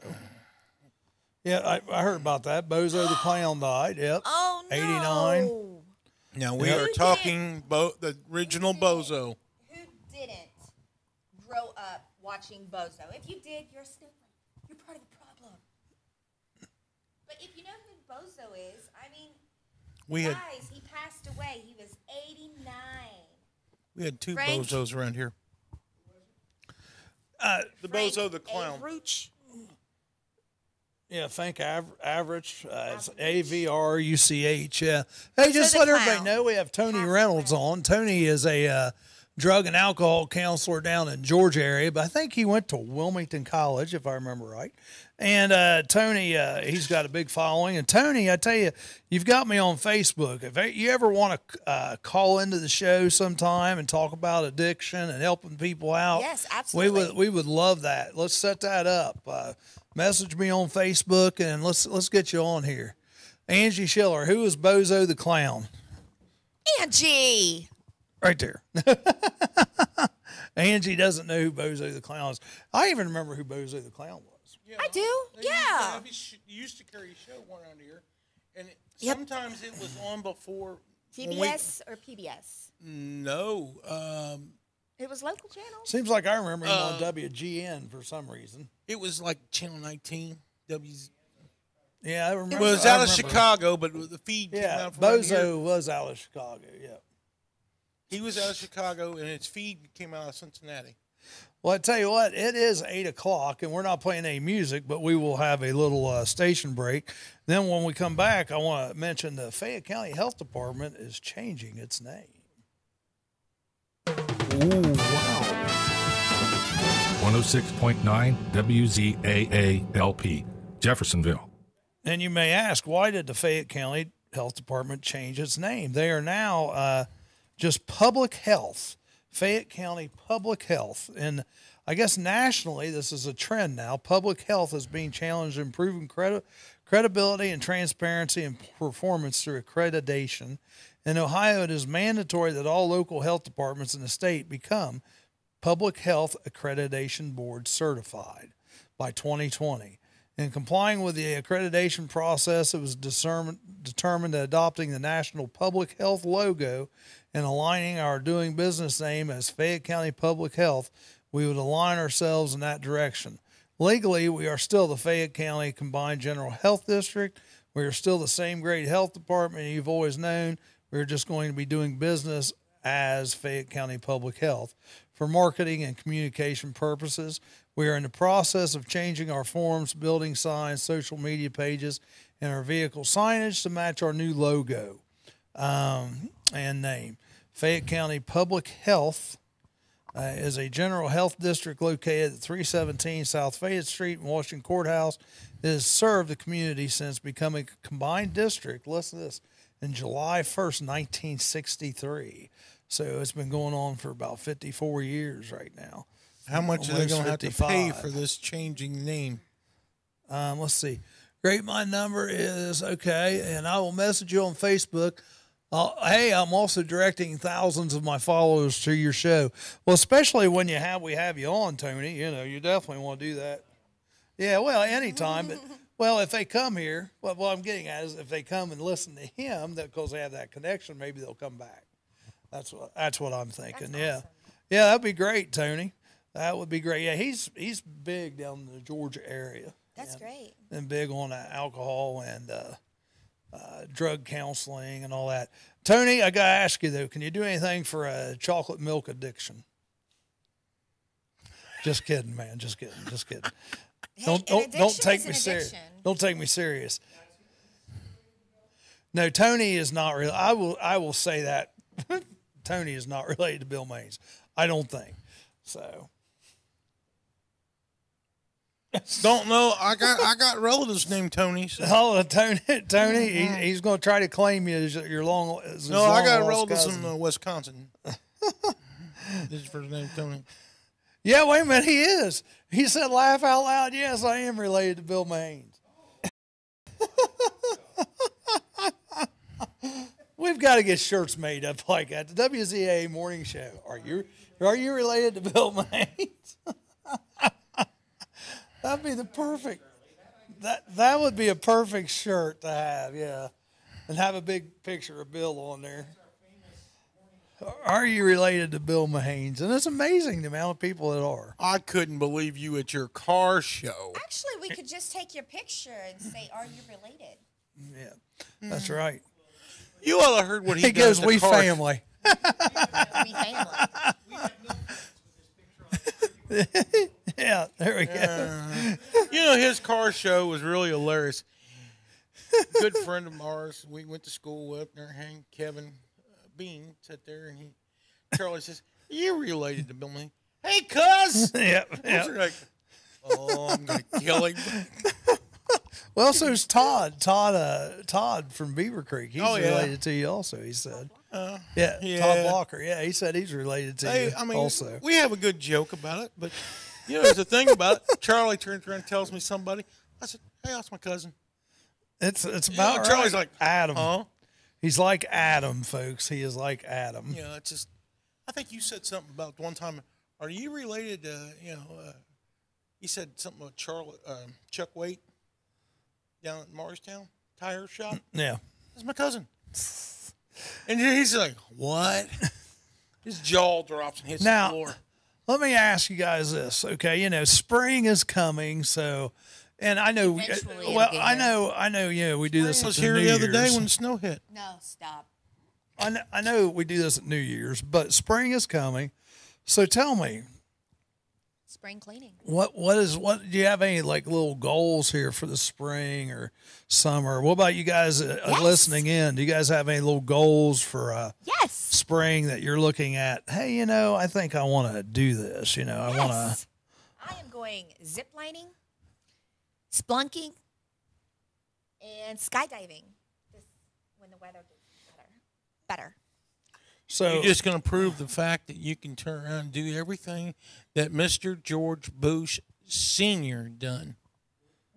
[SPEAKER 2] Yeah, I heard about that. Bozo the Clown died. Yep.
[SPEAKER 3] Oh no.
[SPEAKER 2] 89.
[SPEAKER 1] Now, we
[SPEAKER 2] Yeah.
[SPEAKER 1] are
[SPEAKER 3] Who
[SPEAKER 1] talking the original Bozo.
[SPEAKER 3] Who didn't grow up watching Bozo? If you did, you're a snowflake. You're part of the problem. But if you know who Bozo is, I mean,
[SPEAKER 1] We had
[SPEAKER 3] guys, he passed away. He was 89.
[SPEAKER 1] 2
[SPEAKER 3] Frank?
[SPEAKER 1] Bozos around here. The
[SPEAKER 3] Frank
[SPEAKER 1] Bozo the Clown.
[SPEAKER 3] Avruch.
[SPEAKER 2] Yeah, Frank Average. It's AVRUCH. Yeah. Hey, just
[SPEAKER 3] the
[SPEAKER 2] let everybody
[SPEAKER 3] Clown.
[SPEAKER 2] know we have Tony
[SPEAKER 3] Passed
[SPEAKER 2] Reynolds
[SPEAKER 3] away.
[SPEAKER 2] on. Tony is a drug and alcohol counselor down in Georgia area, but I think he went to Wilmington College, if I remember right. And Tony, he's got a big following. And Tony, I tell you, you've got me on Facebook. If you ever want to call into the show sometime and talk about addiction and helping people out,
[SPEAKER 3] Yes, absolutely.
[SPEAKER 2] we would love that. Let's set that up. Message me on Facebook and let's get you on here. Angie Schiller, who is Bozo the Clown?
[SPEAKER 3] Angie.
[SPEAKER 2] Right there. Angie doesn't know who Bozo the Clown is. I even remember who Bozo the Clown was.
[SPEAKER 3] I do. Yeah.
[SPEAKER 1] He used to carry a show around here, and
[SPEAKER 3] Yep.
[SPEAKER 1] sometimes it was on before.
[SPEAKER 3] TBS or PBS?
[SPEAKER 1] No,
[SPEAKER 3] It was local channels.
[SPEAKER 2] Seems like I remember him on WGN for some reason.
[SPEAKER 1] it was like Channel 19.
[SPEAKER 2] Yeah, I remember.
[SPEAKER 1] Well, it was
[SPEAKER 2] I
[SPEAKER 1] out of
[SPEAKER 2] remember.
[SPEAKER 1] Chicago, but the feed came
[SPEAKER 2] Yeah,
[SPEAKER 1] out from around here.
[SPEAKER 2] Bozo was out of Chicago. Yeah.
[SPEAKER 1] He was out of Chicago, and its feed came out of Cincinnati.
[SPEAKER 2] Well, I tell you what, it is 8:00, and we're not playing any music, but we will have a little station break. Then when we come back, I want to mention the Fayette County Health Department is changing its name.
[SPEAKER 6] Ooh, wow. 106.9 WZAA LP, Jeffersonville.
[SPEAKER 2] And you may ask, why did the Fayette County Health Department change its name? They are now just Public Health, Fayette County Public Health. And I guess nationally, this is a trend now. Public health is being challenged, improving credibility and transparency and performance through accreditation. In Ohio, it is mandatory that all local health departments in the state become Public Health Accreditation Board certified by 2020. In complying with the accreditation process, it was determined that adopting the National Public Health logo and aligning our doing business name as Fayette County Public Health, we would align ourselves in that direction. Legally, we are still the Fayette County Combined General Health District. We are still the same great health department you've always known. We're just going to be doing business as Fayette County Public Health. For marketing and communication purposes, we are in the process of changing our forms, building signs, social media pages, and our vehicle signage to match our new logo and name. Fayette County Public Health is a general health district located at 317 South Fayette Street in Washington Courthouse. It has served the community since becoming a combined district, listen to this, in July 1st, 1963. So it's been going on for about 54 years right now.
[SPEAKER 1] How much are they
[SPEAKER 2] Almost
[SPEAKER 1] going to have to
[SPEAKER 2] 55.
[SPEAKER 1] pay for this changing name?
[SPEAKER 2] Let's see. Great, my number is okay, and I will message you on Facebook. Hey, I'm also directing thousands of my followers to your show. Well, especially when we have you on, Tony. You know, you definitely want to do that. Yeah, well, anytime. But well, if they come here, what I'm getting at is if they come and listen to him, because they have that connection, maybe they'll come back. That's what I'm thinking.
[SPEAKER 3] That's
[SPEAKER 2] Yeah,
[SPEAKER 3] awesome.
[SPEAKER 2] yeah, that'd be great, Tony. That would be great. Yeah, he's big down in the Georgia area.
[SPEAKER 3] That's great.
[SPEAKER 2] And big on alcohol and drug counseling and all that. Tony, I got to ask you, though, can you do anything for a chocolate milk addiction? Just kidding, man. Just kidding.
[SPEAKER 3] Hey,
[SPEAKER 2] Don't take
[SPEAKER 3] is
[SPEAKER 2] me
[SPEAKER 3] an
[SPEAKER 2] serious.
[SPEAKER 3] addiction.
[SPEAKER 2] Don't take me serious. No, Tony is not real. I will say that Tony is not related to Bill Maines. I don't think so.
[SPEAKER 1] Don't know. I got relatives named Tony. So.
[SPEAKER 2] Oh, Tony, he's going to try to claim you as your long. As his
[SPEAKER 1] No, I got
[SPEAKER 2] long-lost
[SPEAKER 1] relatives
[SPEAKER 2] cousin.
[SPEAKER 1] in Wisconsin. This is for his name, Tony.
[SPEAKER 2] Yeah, wait a minute, he is. He said, "Laugh out loud." Yes, I am related to Bill Maines. We've got to get shirts made up like that. The WZAA morning show. Are you related to Bill Maines? That'd be the perfect. That would be a perfect shirt to have, yeah, and have a big picture of Bill on there. Are you related to Bill Maines? And it's amazing the amount of people that are.
[SPEAKER 1] I couldn't believe you at your car show.
[SPEAKER 3] Actually, we could just take your picture and say, "Are you related?"
[SPEAKER 2] Yeah, that's right.
[SPEAKER 1] You all have heard what he
[SPEAKER 2] He
[SPEAKER 1] does.
[SPEAKER 2] goes,
[SPEAKER 1] at the
[SPEAKER 2] "We
[SPEAKER 1] car
[SPEAKER 2] family."
[SPEAKER 3] We family.
[SPEAKER 2] Yeah, there we go.
[SPEAKER 1] You know, his car show was really hilarious. Good friend of ours, we went to school with, there, Hank, Kevin Bean, sat there, and Charlie says, "You related to Bill Maines?" "Hey, cuz!"
[SPEAKER 2] Yep.
[SPEAKER 1] We're like, "Oh, I'm going to kill him."
[SPEAKER 2] Well, so's Todd. Todd from Beaver Creek. He's
[SPEAKER 1] Oh, yeah.
[SPEAKER 2] related to you also, he said. Yeah,
[SPEAKER 1] yeah.
[SPEAKER 2] Todd Walker. Yeah, he said he's related to
[SPEAKER 1] Hey,
[SPEAKER 2] you
[SPEAKER 1] I mean,
[SPEAKER 2] also.
[SPEAKER 1] we have a good joke about it, but, you know, there's a thing about it. Charlie turns around and tells me somebody. I said, "Hey, that's my cousin."
[SPEAKER 2] It's about right.
[SPEAKER 1] Charlie's like,
[SPEAKER 2] Adam.
[SPEAKER 1] "Huh?"
[SPEAKER 2] He's like Adam, folks. He is like Adam.
[SPEAKER 1] You know, it's just, I think you said something about one time, are you related to, you said something about Chuck Waite down at Morristown Tire Shop?
[SPEAKER 2] Yeah.
[SPEAKER 1] That's my cousin. And he's like, "What?" His jaw drops and hits
[SPEAKER 2] Now,
[SPEAKER 1] the floor.
[SPEAKER 2] let me ask you guys this, okay? You know, spring is coming, so, and I know,
[SPEAKER 3] Eventually it'll
[SPEAKER 2] well,
[SPEAKER 3] get
[SPEAKER 2] I know, you know, we do this
[SPEAKER 1] I was
[SPEAKER 2] at
[SPEAKER 1] here
[SPEAKER 2] New
[SPEAKER 1] the other day
[SPEAKER 2] Year's.
[SPEAKER 1] when the snow hit.
[SPEAKER 3] No, stop.
[SPEAKER 2] I know we do this at New Year's, but spring is coming. So tell me,
[SPEAKER 3] spring cleaning.
[SPEAKER 2] What do you have any like little goals here for the spring or summer? What about you guys listening in? Do you guys have any little goals for
[SPEAKER 3] Yes.
[SPEAKER 2] spring that you're looking at? Hey, I think I want to do this. I want to.
[SPEAKER 3] I am going zip lining, splunking, and skydiving when the weather gets better.
[SPEAKER 2] So
[SPEAKER 1] You're just going to prove the fact that you can turn around and do everything that Mr. George Bush Sr. done.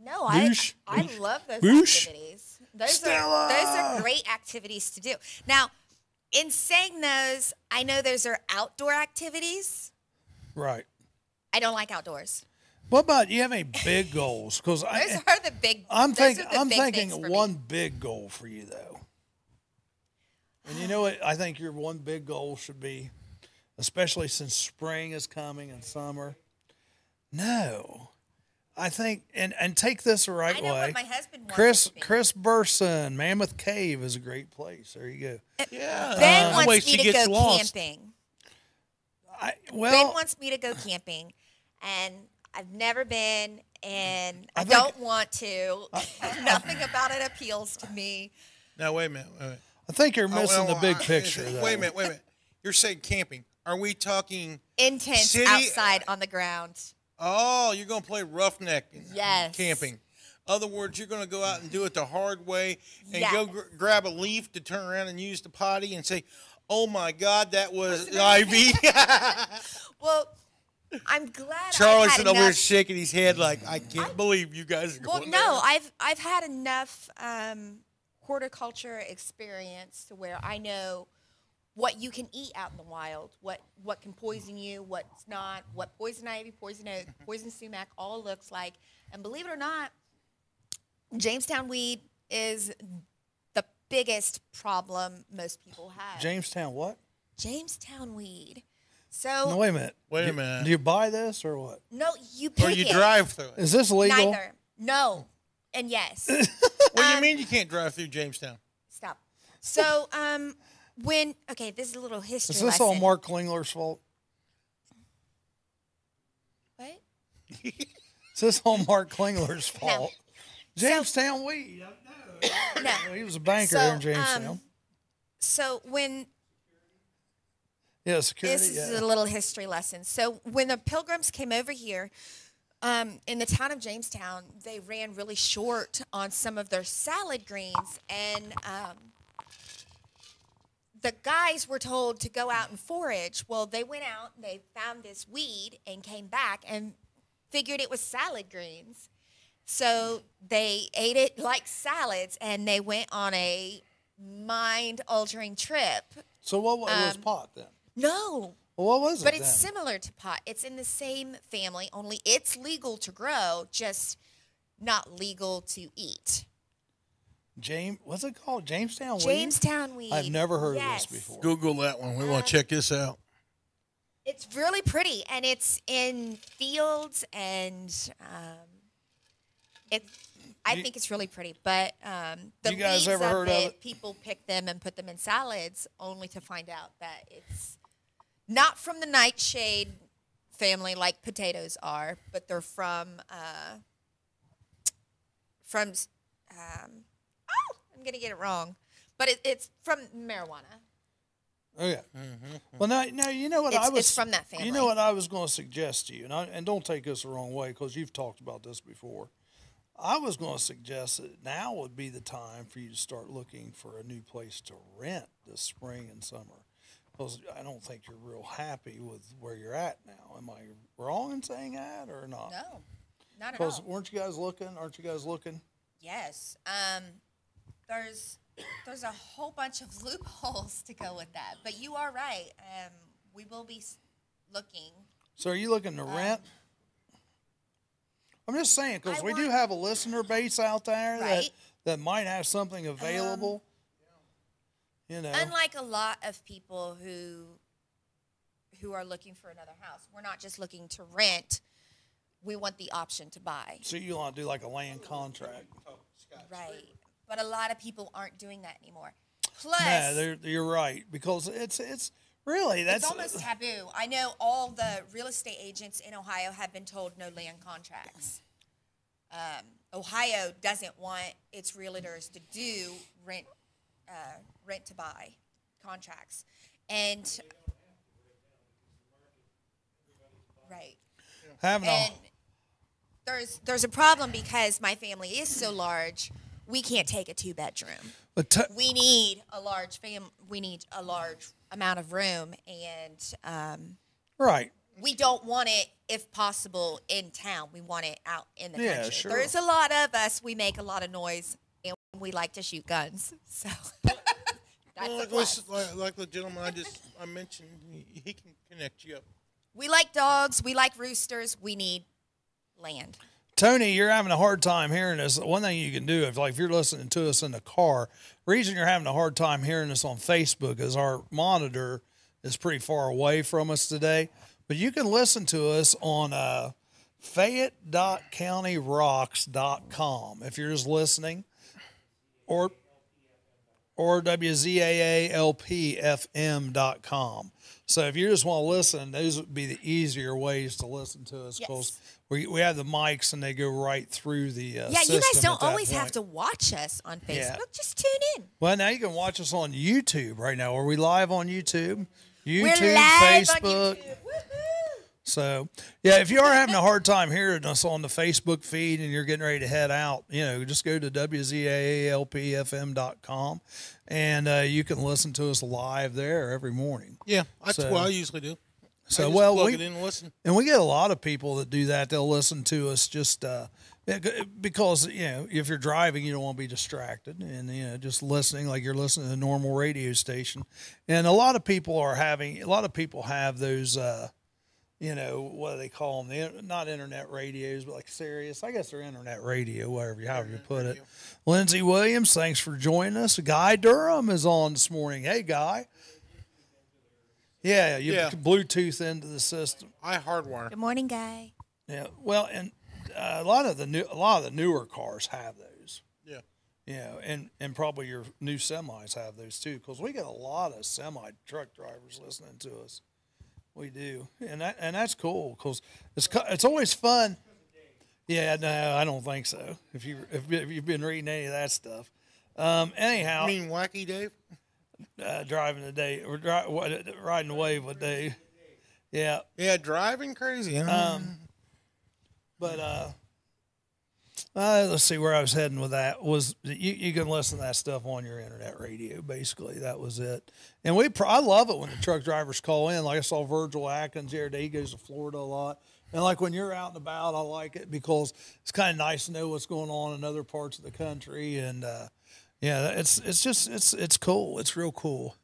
[SPEAKER 3] No,
[SPEAKER 2] Bush.
[SPEAKER 3] I love those
[SPEAKER 2] Bush.
[SPEAKER 3] activities. Those
[SPEAKER 2] Stella.
[SPEAKER 3] are great activities to do. Now, in saying those, I know those are outdoor activities.
[SPEAKER 2] right.
[SPEAKER 3] I don't like outdoors.
[SPEAKER 2] What about you have any big goals? Because
[SPEAKER 3] Those are the big.
[SPEAKER 2] I'm
[SPEAKER 3] those
[SPEAKER 2] thinking
[SPEAKER 3] are the
[SPEAKER 2] I'm
[SPEAKER 3] big
[SPEAKER 2] thinking
[SPEAKER 3] things for
[SPEAKER 2] one
[SPEAKER 3] me.
[SPEAKER 2] big goal for you though. And you know what? I think your one big goal should be, especially since spring is coming and summer. No, I think and take this the right
[SPEAKER 3] I know
[SPEAKER 2] way.
[SPEAKER 3] what my husband wants.
[SPEAKER 2] Chris
[SPEAKER 3] it to be.
[SPEAKER 2] Chris Burson, Mammoth Cave is a great place. There you go.
[SPEAKER 1] Yeah.
[SPEAKER 3] Ben
[SPEAKER 1] that way
[SPEAKER 3] wants
[SPEAKER 1] she
[SPEAKER 3] me to
[SPEAKER 1] gets
[SPEAKER 3] go
[SPEAKER 1] lost.
[SPEAKER 3] camping. Ben
[SPEAKER 2] Well,
[SPEAKER 3] wants me to go camping, and I've never been, and I,
[SPEAKER 2] think-
[SPEAKER 3] don't want to. Nothing about it appeals to me.
[SPEAKER 1] Now, wait a minute. Wait a minute.
[SPEAKER 2] I think you're missing
[SPEAKER 1] Oh,
[SPEAKER 2] the big picture. Though.
[SPEAKER 1] Wait a minute. You're saying camping. Are we talking?
[SPEAKER 3] Intense
[SPEAKER 1] City-
[SPEAKER 3] outside on the ground.
[SPEAKER 1] Oh, you're going to play roughneck
[SPEAKER 3] Yes.
[SPEAKER 1] camping. Other words, you're going to go out and do it the hard way and
[SPEAKER 3] Yes.
[SPEAKER 1] go grab a leaf to turn around and use the potty and say, "Oh my God, that was Ivy."
[SPEAKER 3] Well, I'm glad.
[SPEAKER 1] Charlie's
[SPEAKER 3] I've
[SPEAKER 1] sitting
[SPEAKER 3] had
[SPEAKER 1] over here
[SPEAKER 3] enough.
[SPEAKER 1] shaking his head like, "I can't believe you guys are
[SPEAKER 3] Well,
[SPEAKER 1] going
[SPEAKER 3] no,
[SPEAKER 1] there."
[SPEAKER 3] I've had enough horticulture experience to where I know what you can eat out in the wild, what can poison you, what's not, what poison ivy, poison oak, poison sumac all looks like. And believe it or not, Jamestown weed is the biggest problem most people have.
[SPEAKER 2] Jamestown, what?
[SPEAKER 3] Jamestown weed. So
[SPEAKER 2] No, wait a minute.
[SPEAKER 1] Wait a minute.
[SPEAKER 2] Do you buy this or what?
[SPEAKER 3] no, you pick
[SPEAKER 1] Or you
[SPEAKER 3] it.
[SPEAKER 1] drive through it.
[SPEAKER 2] Is this legal?
[SPEAKER 3] Neither. No. And yes.
[SPEAKER 1] What do you mean you can't drive through Jamestown?
[SPEAKER 3] Stop. So, this is a little history
[SPEAKER 2] Is this
[SPEAKER 3] lesson.
[SPEAKER 2] all Mark Klingler's fault?
[SPEAKER 3] What?
[SPEAKER 2] Is this all Mark Klingler's fault?
[SPEAKER 3] So-
[SPEAKER 2] Jamestown weed.
[SPEAKER 3] No.
[SPEAKER 2] He was a banker
[SPEAKER 3] So,
[SPEAKER 2] there in Jamestown.
[SPEAKER 3] So when
[SPEAKER 2] Yeah, security.
[SPEAKER 3] this is
[SPEAKER 2] Yeah.
[SPEAKER 3] a little history lesson. So when the Pilgrims came over here, in the town of Jamestown, they ran really short on some of their salad greens, and the guys were told to go out and forage. Well, they went out and they found this weed and came back and figured it was salad greens. So they ate it like salads, and they went on a mind-altering trip.
[SPEAKER 2] So what was pot then?
[SPEAKER 3] No,
[SPEAKER 2] Well, what was it
[SPEAKER 3] but
[SPEAKER 2] then?
[SPEAKER 3] it's similar to pot. It's in the same family, only it's legal to grow, just not legal to eat.
[SPEAKER 2] What's it called? Jamestown weed?
[SPEAKER 3] Jamestown weed.
[SPEAKER 2] I've never heard
[SPEAKER 3] Yes.
[SPEAKER 2] of this before.
[SPEAKER 1] Google that one. We want to check this out.
[SPEAKER 3] It's really pretty, and it's in fields, and I think it's really pretty. But the
[SPEAKER 2] You guys
[SPEAKER 3] leaves
[SPEAKER 2] ever heard of
[SPEAKER 3] it,
[SPEAKER 2] it?
[SPEAKER 3] people pick them and put them in salads, only to find out that it's not from the nightshade family like potatoes are, but they're from I'm gonna get it wrong, but it's from marijuana.
[SPEAKER 2] Okay. Well, now you know what
[SPEAKER 3] It's-
[SPEAKER 2] I was.
[SPEAKER 3] it's from that family.
[SPEAKER 2] You know what I was going to suggest to you, and don't take this the wrong way because you've talked about this before. I was going to suggest that now would be the time for you to start looking for a new place to rent this spring and summer, because I don't think you're real happy with where you're at now. Am I wrong in saying that or not?
[SPEAKER 3] No, not at
[SPEAKER 2] Because
[SPEAKER 3] all.
[SPEAKER 2] weren't you guys looking? Aren't you guys looking?
[SPEAKER 3] Yes. There's a whole bunch of loopholes to go with that, but you are right. We will be looking.
[SPEAKER 2] So are you looking to rent? I'm just saying because
[SPEAKER 3] I
[SPEAKER 2] we do
[SPEAKER 3] want-
[SPEAKER 2] have a listener base out there
[SPEAKER 3] Right.
[SPEAKER 2] that might have something available. You know,
[SPEAKER 3] Unlike a lot of people who are looking for another house, we're not just looking to rent. We want the option to buy.
[SPEAKER 2] so you want to do like a land contract?
[SPEAKER 3] Right. But a lot of people aren't doing that anymore. Plus,
[SPEAKER 2] Yeah, you're right because it's Really? That's
[SPEAKER 3] It's almost taboo. I know all the real estate agents in Ohio have been told no land contracts. Ohio doesn't want its realtors to do rent to buy contracts, and right.
[SPEAKER 2] having a
[SPEAKER 3] And there's a problem because my family is so large. We can't take a 2-bedroom. We need a large We need a large amount of room, and
[SPEAKER 2] right.
[SPEAKER 3] we don't want it, if possible, in town. We want it out in the
[SPEAKER 2] Yeah,
[SPEAKER 3] country.
[SPEAKER 2] sure.
[SPEAKER 3] There's a lot of us. We make a lot of noise, and we like to shoot guns. So that's
[SPEAKER 1] Well,
[SPEAKER 3] a plus.
[SPEAKER 1] like the gentleman I mentioned, he can connect you up.
[SPEAKER 3] We like dogs. We like roosters. We need land.
[SPEAKER 2] Tony, you're having a hard time hearing us. One thing you can do, if you're listening to us in the car, reason you're having a hard time hearing us on Facebook is our monitor is pretty far away from us today. But you can listen to us on Fayette.CountyRocks.com if you're just listening, or WZAA-LP-FM.com. So if you just want to listen, those would be the easier ways to listen to us, because we have the mics and they go right through the
[SPEAKER 3] Yeah,
[SPEAKER 2] system
[SPEAKER 3] you guys
[SPEAKER 2] at
[SPEAKER 3] don't
[SPEAKER 2] that
[SPEAKER 3] always have
[SPEAKER 2] point.
[SPEAKER 3] to watch us on Facebook.
[SPEAKER 2] Yeah.
[SPEAKER 3] Just tune in.
[SPEAKER 2] Well, now you can watch us on YouTube right now. Are we live on YouTube?
[SPEAKER 3] We're
[SPEAKER 2] YouTube,
[SPEAKER 3] live on
[SPEAKER 2] Facebook.
[SPEAKER 3] YouTube. Woohoo!
[SPEAKER 2] So, yeah, if you are having a hard time hearing us on the Facebook feed and you're getting ready to head out, just go to WZAA-LPFM.com and you can listen to us live there every morning.
[SPEAKER 1] Yeah, that's
[SPEAKER 2] So-
[SPEAKER 1] what I usually do.
[SPEAKER 2] So,
[SPEAKER 1] I just
[SPEAKER 2] well,
[SPEAKER 1] plug
[SPEAKER 2] we
[SPEAKER 1] it in and listen.
[SPEAKER 2] and we get a lot of people that do that. They'll listen to us just because if you're driving, you don't want to be distracted, and just listening like you're listening to a normal radio station. And a lot of people have those. What do they call them? Not internet radios, but like Sirius. I guess they're internet radio, however you put it. Lindsey Williams, thanks for joining us. Guy Durham is on this morning. Hey, Guy. Yeah, you Bluetooth into the system.
[SPEAKER 1] I hardwire.
[SPEAKER 3] Good morning, guy.
[SPEAKER 2] Yeah, well, and a lot of the newer cars have those.
[SPEAKER 1] Yeah.
[SPEAKER 2] And probably your new semis have those too, because we get a lot of semi truck drivers listening to us. We do, and that's cool, because it's always fun. Yeah, no, I don't think so. If you've been reading any of that stuff, anyhow.
[SPEAKER 1] You mean Wacky Dave?
[SPEAKER 2] Driving the day or riding the wave with Dave. Yeah.
[SPEAKER 1] Yeah, driving crazy.
[SPEAKER 2] But let's see where I was heading with that. Was you can listen to that stuff on your internet radio? Basically, that was it. And I love it when the truck drivers call in. Like I saw Virgil Atkins the other day. He goes to Florida a lot. And like when you're out and about, I like it because it's kind of nice to know what's going on in other parts of the country. And it's cool. It's real cool.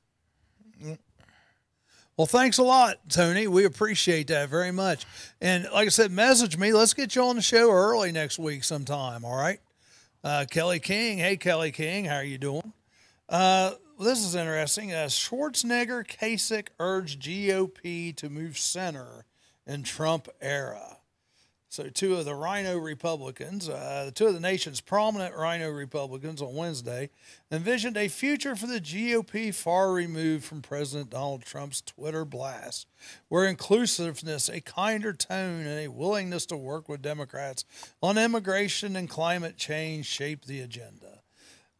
[SPEAKER 2] Well, thanks a lot, Tony. We appreciate that very much. And like I said, message me. Let's get you on the show early next week sometime, all right? Kelly King. Hey, Kelly King. How are you doing? This is interesting. Schwarzenegger, Kasich urged GOP to move center in Trump era. So two of the Rhino Republicans, two of the nation's prominent Rhino Republicans on Wednesday, envisioned a future for the GOP far removed from President Donald Trump's Twitter blast, where inclusiveness, a kinder tone, and a willingness to work with Democrats on immigration and climate change shape the agenda.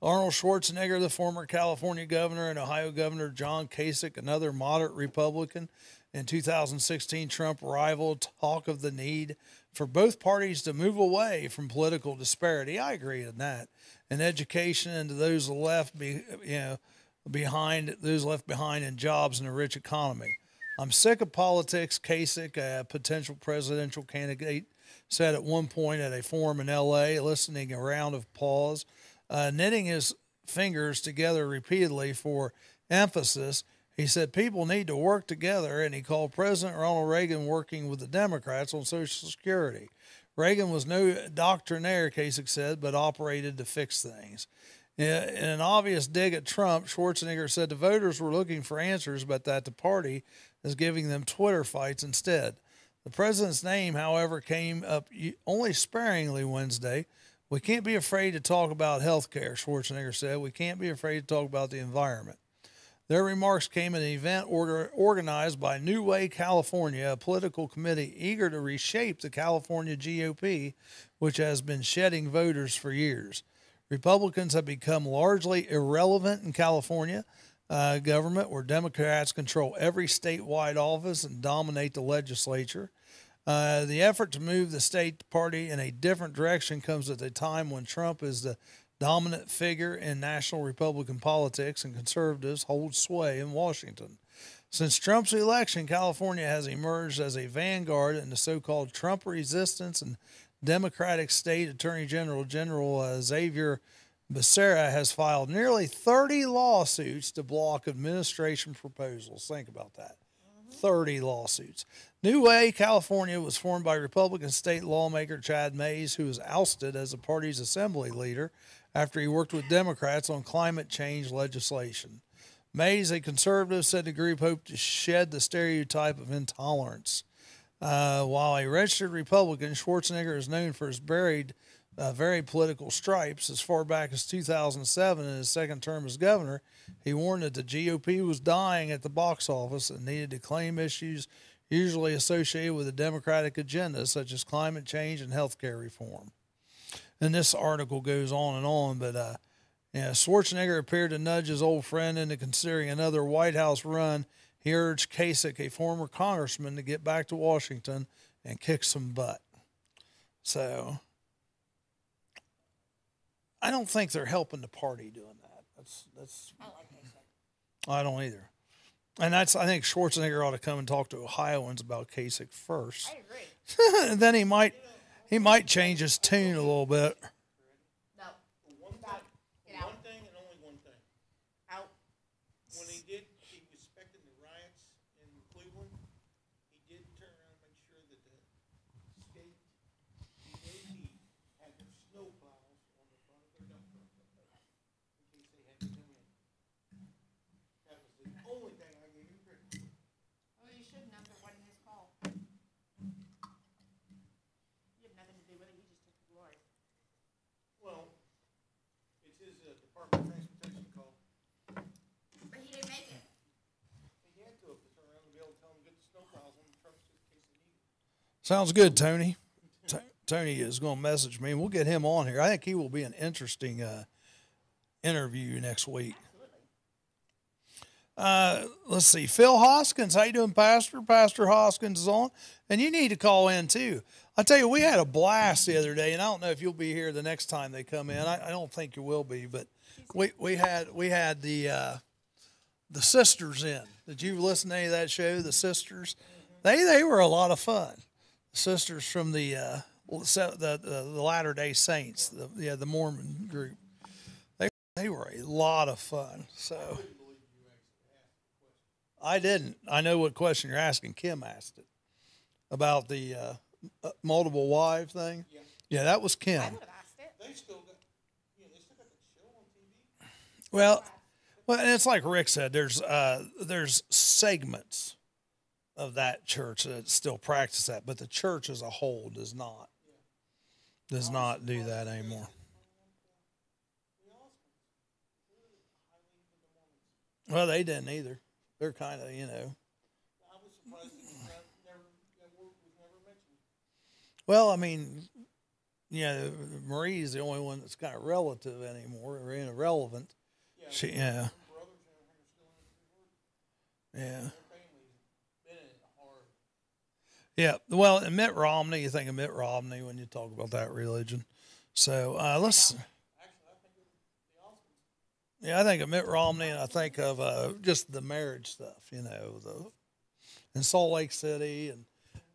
[SPEAKER 2] Arnold Schwarzenegger, the former California governor, and Ohio Governor John Kasich, another moderate Republican, in 2016 Trump rival, talk of the need for both parties to move away from political disparity. I agree on that. And education and to those left behind in jobs in a rich economy. I'm sick of politics, Kasich, a potential presidential candidate, said at one point at a forum in L.A., listening a round of applause, knitting his fingers together repeatedly for emphasis. He said people need to work together, and he called President Ronald Reagan working with the Democrats on Social Security. Reagan was no doctrinaire, Kasich said, but operated to fix things. In an obvious dig at Trump, Schwarzenegger said the voters were looking for answers, but that the party is giving them Twitter fights instead. The president's name, however, came up only sparingly Wednesday. We can't be afraid to talk about health care, Schwarzenegger said. We can't be afraid to talk about the environment. Their remarks came at an event organized by New Way California, a political committee eager to reshape the California GOP, which has been shedding voters for years. Republicans have become largely irrelevant in California government, where Democrats control every statewide office and dominate the legislature. The effort to move the state party in a different direction comes at a time when Trump is the dominant figure in national Republican politics and conservatives hold sway in Washington. Since Trump's election, California has emerged as a vanguard in the so-called Trump resistance, and Democratic State Attorney General Xavier Becerra has filed nearly 30 lawsuits to block administration proposals. Think about that. 30 lawsuits. New Way, California was formed by Republican state lawmaker Chad Mays, who was ousted as the party's assembly leader after he worked with Democrats on climate change legislation. Mays, a conservative, said the group hoped to shed the stereotype of intolerance. While a registered Republican, Schwarzenegger is known for his very political stripes. As far back as 2007, in his second term as governor, he warned that the GOP was dying at the box office and needed to claim issues usually associated with a Democratic agenda, such as climate change and health care reform. And this article goes on, but Schwarzenegger appeared to nudge his old friend into considering another White House run. He urged Kasich, a former congressman, to get back to Washington and kick some butt. So I don't think they're helping the party doing that. That's. I like Kasich. I don't either. And I think Schwarzenegger ought to come and talk to Ohioans about Kasich first.
[SPEAKER 5] I agree.
[SPEAKER 2] And then he might change his tune a little bit.
[SPEAKER 5] No.
[SPEAKER 1] One thing and only one thing.
[SPEAKER 5] Out.
[SPEAKER 1] When he was expecting the riots in Cleveland, he did turn around and make sure that the state DOT had their snow plows on the front of their dump trucks in case they had to come in. That was the only thing I gave him credit for.
[SPEAKER 5] Well, you shouldn't have. It wasn't his call. You have nothing to do with it. You just took the glory.
[SPEAKER 1] Well, it's his Department of Transportation call.
[SPEAKER 5] But he didn't make it.
[SPEAKER 1] He had to turn around and be able to tell them to get the snow plows on the trucks just in case they need it.
[SPEAKER 2] Sounds good, Tony. Tony is going to message me, and we'll get him on here. I think he will be an interesting interview next week. Let's see. Phil Hoskins, how you doing, Pastor? Pastor Hoskins is on, and you need to call in too. I tell you, we had a blast the other day, and I don't know if you'll be here the next time they come in. I don't think you will be, but we had the sisters in. Did you listen to any of that show, the sisters? They were a lot of fun. The sisters from the Latter-day Saints, the Mormon group. They were a lot of fun. So I didn't. I know what question you're asking. Kim asked it about the multiple wives thing. Yeah, that was Kim.
[SPEAKER 5] I would have asked it.
[SPEAKER 1] They still got the show on TV.
[SPEAKER 2] Well, and it's like Rick said. There's segments of that church that still practice that, but the church as a whole does not do that anymore. Well, they didn't either. They're kind of,
[SPEAKER 1] I was surprised that word was never mentioned.
[SPEAKER 2] Well, I mean, Marie's the only one that's kind of relative anymore, or irrelevant.
[SPEAKER 1] Yeah.
[SPEAKER 2] She,
[SPEAKER 1] Brothers and her still in the word.
[SPEAKER 2] yeah.
[SPEAKER 1] Their family's been in it hard.
[SPEAKER 2] Yeah, well, and Mitt Romney, you think of Mitt Romney when you talk about that religion. So let's.
[SPEAKER 1] Actually, I think of the Osmonds.
[SPEAKER 2] Yeah, I think of Mitt Romney, and I think of just the marriage stuff, in Salt Lake City, and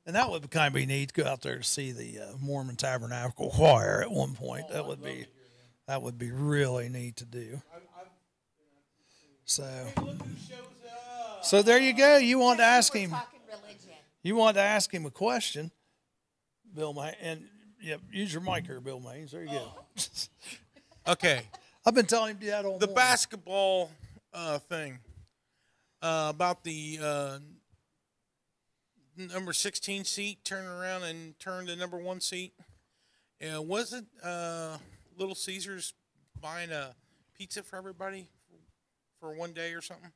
[SPEAKER 2] that would kind of be neat to go out there to see the Mormon Tabernacle Choir at one point. That would be really neat to do. So,
[SPEAKER 1] Look who shows up.
[SPEAKER 2] so there you go. You want to ask him.
[SPEAKER 5] Talking religion.
[SPEAKER 2] You want to ask him a question, Bill May, and use your mic here, Bill Mays. There you go.
[SPEAKER 1] Okay.
[SPEAKER 2] I've been telling him to do that all
[SPEAKER 1] The
[SPEAKER 2] morning.
[SPEAKER 1] basketball thing about the number 16 seat turning around and turn the number 1 seat. Wasn't Little Caesars buying a pizza for everybody for one day or something?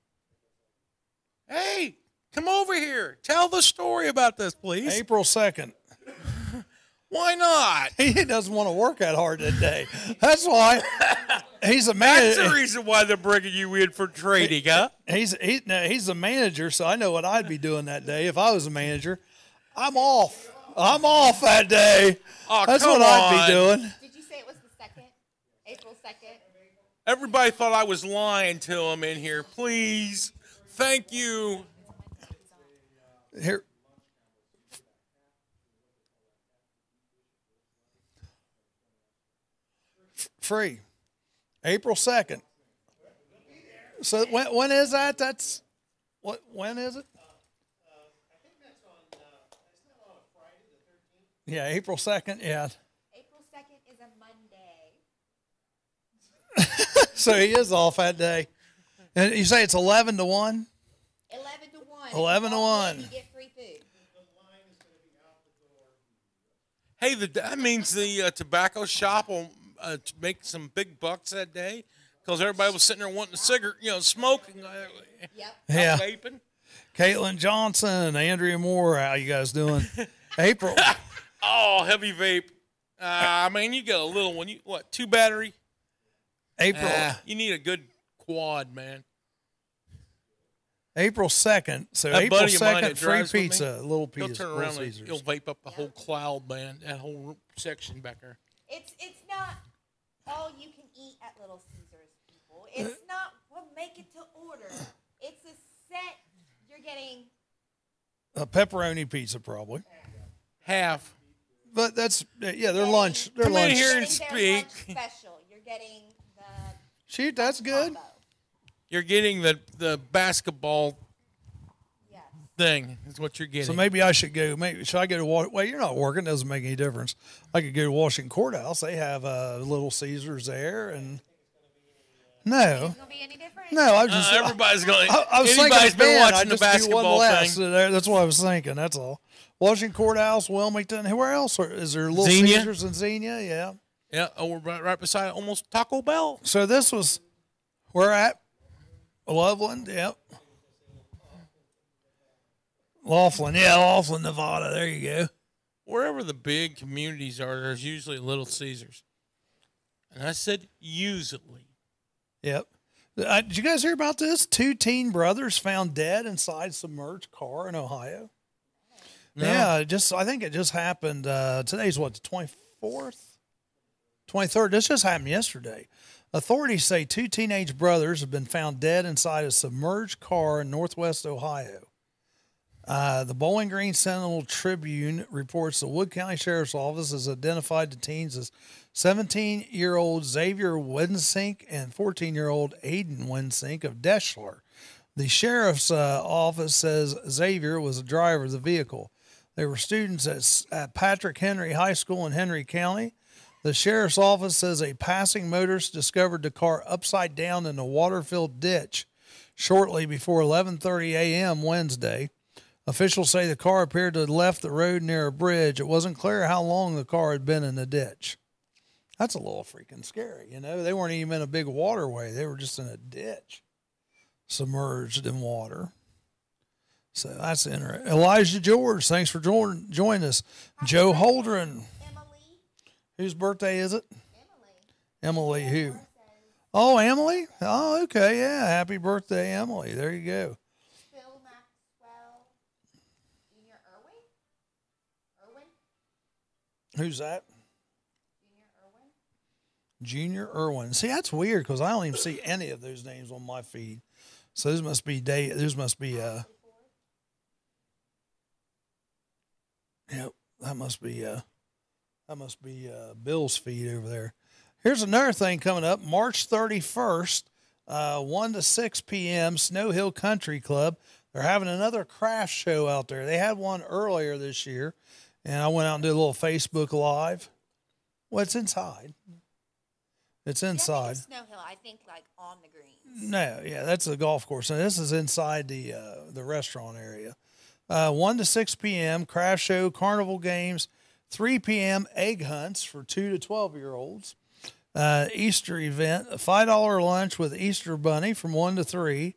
[SPEAKER 1] Hey, come over here. Tell the story about this, please.
[SPEAKER 2] April 2nd.
[SPEAKER 1] Why not?
[SPEAKER 2] He doesn't want to work that hard that day. That's why he's a
[SPEAKER 1] That's
[SPEAKER 2] manager.
[SPEAKER 1] the reason why they're bringing you in for training, huh?
[SPEAKER 2] He's a manager, so I know what I'd be doing that day if I was a manager. I'm off. I'm off that day.
[SPEAKER 1] Oh,
[SPEAKER 2] That's
[SPEAKER 1] come
[SPEAKER 2] what I'd be
[SPEAKER 1] on.
[SPEAKER 2] doing.
[SPEAKER 5] Did you say it was the 2nd? April 2nd?
[SPEAKER 1] Everybody thought I was lying to them in here. Please. Thank you.
[SPEAKER 2] Here. Free. April 2nd. So when is that? That's what? When is it? Yeah, April 2nd. Yeah.
[SPEAKER 5] April 2nd is a Monday.
[SPEAKER 2] So he is off that day. And you say it's 11 to 1?
[SPEAKER 5] 11 to 1.
[SPEAKER 2] 11 to 1.
[SPEAKER 5] You get free food.
[SPEAKER 1] Hey, that means the tobacco shop will make some big bucks that day because everybody was sitting there wanting a cigarette, smoking,
[SPEAKER 5] Yep.
[SPEAKER 2] Yeah.
[SPEAKER 1] vaping.
[SPEAKER 2] Caitlin Johnson and Andrea Moore, how you guys doing? April.
[SPEAKER 1] Oh, heavy vape. You get a little one. 2 battery?
[SPEAKER 2] April.
[SPEAKER 1] You need a good quad, man.
[SPEAKER 2] April 2nd. So
[SPEAKER 1] A
[SPEAKER 2] April
[SPEAKER 1] buddy of mine
[SPEAKER 2] 2nd,
[SPEAKER 1] that
[SPEAKER 2] free
[SPEAKER 1] drives with me,
[SPEAKER 2] pizza, little
[SPEAKER 1] He'll
[SPEAKER 2] pizza.
[SPEAKER 1] turn
[SPEAKER 2] Little
[SPEAKER 1] around and
[SPEAKER 2] Caesars.
[SPEAKER 1] he'll vape up the whole cloud, man. That whole section back there.
[SPEAKER 5] It's not all you can eat at Little Caesars, people. It's not we'll make it to order. It's a set. You're getting
[SPEAKER 2] A pepperoni pizza, probably.
[SPEAKER 1] Half.
[SPEAKER 2] But that's their lunch. Their
[SPEAKER 1] Come in
[SPEAKER 2] lunch.
[SPEAKER 1] here and
[SPEAKER 5] their
[SPEAKER 1] speak.
[SPEAKER 5] lunch special. You're getting the
[SPEAKER 2] Shoot, that's good.
[SPEAKER 5] combo.
[SPEAKER 1] You're getting the basketball
[SPEAKER 5] Yes.
[SPEAKER 1] thing is what you're getting.
[SPEAKER 2] So maybe I should go. Maybe should I go to? Well, you're not working. Doesn't make any difference. I could go to Washington Courthouse. They have Little Caesars there, and no,
[SPEAKER 5] It's gonna be any different?
[SPEAKER 2] no. I was just
[SPEAKER 1] everybody's going.
[SPEAKER 2] I was thinking
[SPEAKER 1] anybody's
[SPEAKER 2] of
[SPEAKER 1] been
[SPEAKER 2] band. I
[SPEAKER 1] watching the
[SPEAKER 2] just do one
[SPEAKER 1] basketball
[SPEAKER 2] less.
[SPEAKER 1] thing.
[SPEAKER 2] That's what I was thinking. That's all. Washington Courthouse, Wilmington. Where else is there? Little
[SPEAKER 1] Xenia.
[SPEAKER 2] Caesars and Xenia. Yeah.
[SPEAKER 1] Yeah, we're right beside almost Taco Bell.
[SPEAKER 2] So this was where at Loveland. Yep. Laughlin, Nevada. There you go.
[SPEAKER 1] Wherever the big communities are, there's usually Little Caesars. And I said usually.
[SPEAKER 2] Yep. Did you guys hear about this? 2 teen brothers found dead inside submerged car in Ohio.
[SPEAKER 1] No.
[SPEAKER 2] Yeah, I think it just happened. Today's what, the 24th? 23rd. This just happened yesterday. Authorities say 2 teenage brothers have been found dead inside a submerged car in northwest Ohio. The Bowling Green Sentinel Tribune reports the Wood County Sheriff's Office has identified the teens as 17-year-old Xavier Wensink and 14-year-old Aiden Wensink of Deschler. The sheriff's office says Xavier was the driver of the vehicle. They were students at Patrick Henry High School in Henry County. The sheriff's office says a passing motorist discovered the car upside down in a water-filled ditch shortly before 11:30 a.m. Wednesday. Officials say the car appeared to have left the road near a bridge. It wasn't clear how long the car had been in the ditch. That's a little freaking scary, They weren't even in a big waterway. They were just in a ditch, submerged in water. So that's interesting. Elijah George, thanks for joining us. Joe Holdren.
[SPEAKER 5] Emily.
[SPEAKER 2] Whose birthday is it?
[SPEAKER 5] Emily.
[SPEAKER 2] Emily who? Oh, Emily? Oh, okay, yeah. Happy birthday, Emily. There you go.
[SPEAKER 5] Phil Maxwell. Junior Irwin.
[SPEAKER 2] Who's that?
[SPEAKER 5] Junior Irwin.
[SPEAKER 2] Junior Irwin. See, that's weird because I don't even see any of those names on my feed. So this must be Yep, that must be Bill's feed over there. Here's another thing coming up, March 31st, 1 to 6 p.m., Snow Hill Country Club. They're having another craft show out there. They had one earlier this year, and I went out and did a little Facebook Live. Well, it's inside. It's inside.
[SPEAKER 5] Snow Hill, I think like on the greens.
[SPEAKER 2] No, yeah, that's the golf course. And this is inside the restaurant area. 1 to 6 p.m., craft show, carnival games, 3 p.m., egg hunts for 2 to 12-year-olds. Easter event, a $5 lunch with Easter Bunny from 1 to 3.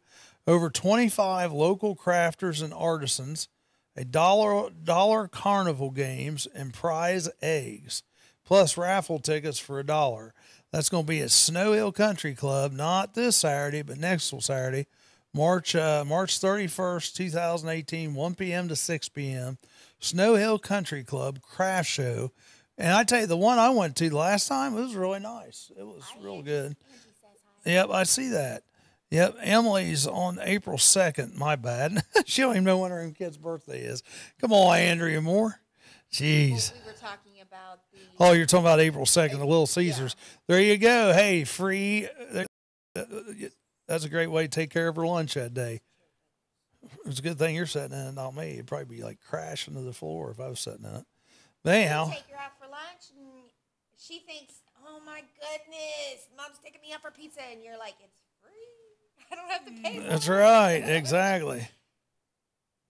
[SPEAKER 2] over 25 local crafters and artisans, a dollar carnival games, and prize eggs, plus raffle tickets for $1. That's going to be at Snow Hill Country Club, not this Saturday, but next Saturday, March 31st, 2018, 1 p.m. to 6 p.m. Snow Hill Country Club craft show. And I tell you, the one I went to the last time, it was really nice. It was real good. Yep, I see that. Yep, Emily's on April 2nd. My bad. She don't even know when her kid's birthday is. Come on, Andrea Moore. Jeez.
[SPEAKER 3] We were talking about the.
[SPEAKER 2] Oh, you're talking about April 2nd, the Little Caesars. Yeah. There you go. Hey, free. That's a great way to take care of her lunch that day. It's a good thing you're sitting in it, not me. It'd probably be like crashing to the floor if I was sitting in it. But anyhow.
[SPEAKER 5] Take her out for lunch, and she thinks, "Oh my goodness, Mom's taking me out for pizza," and you're like, "It's free. I don't have to pay for it."
[SPEAKER 2] That's right. Exactly.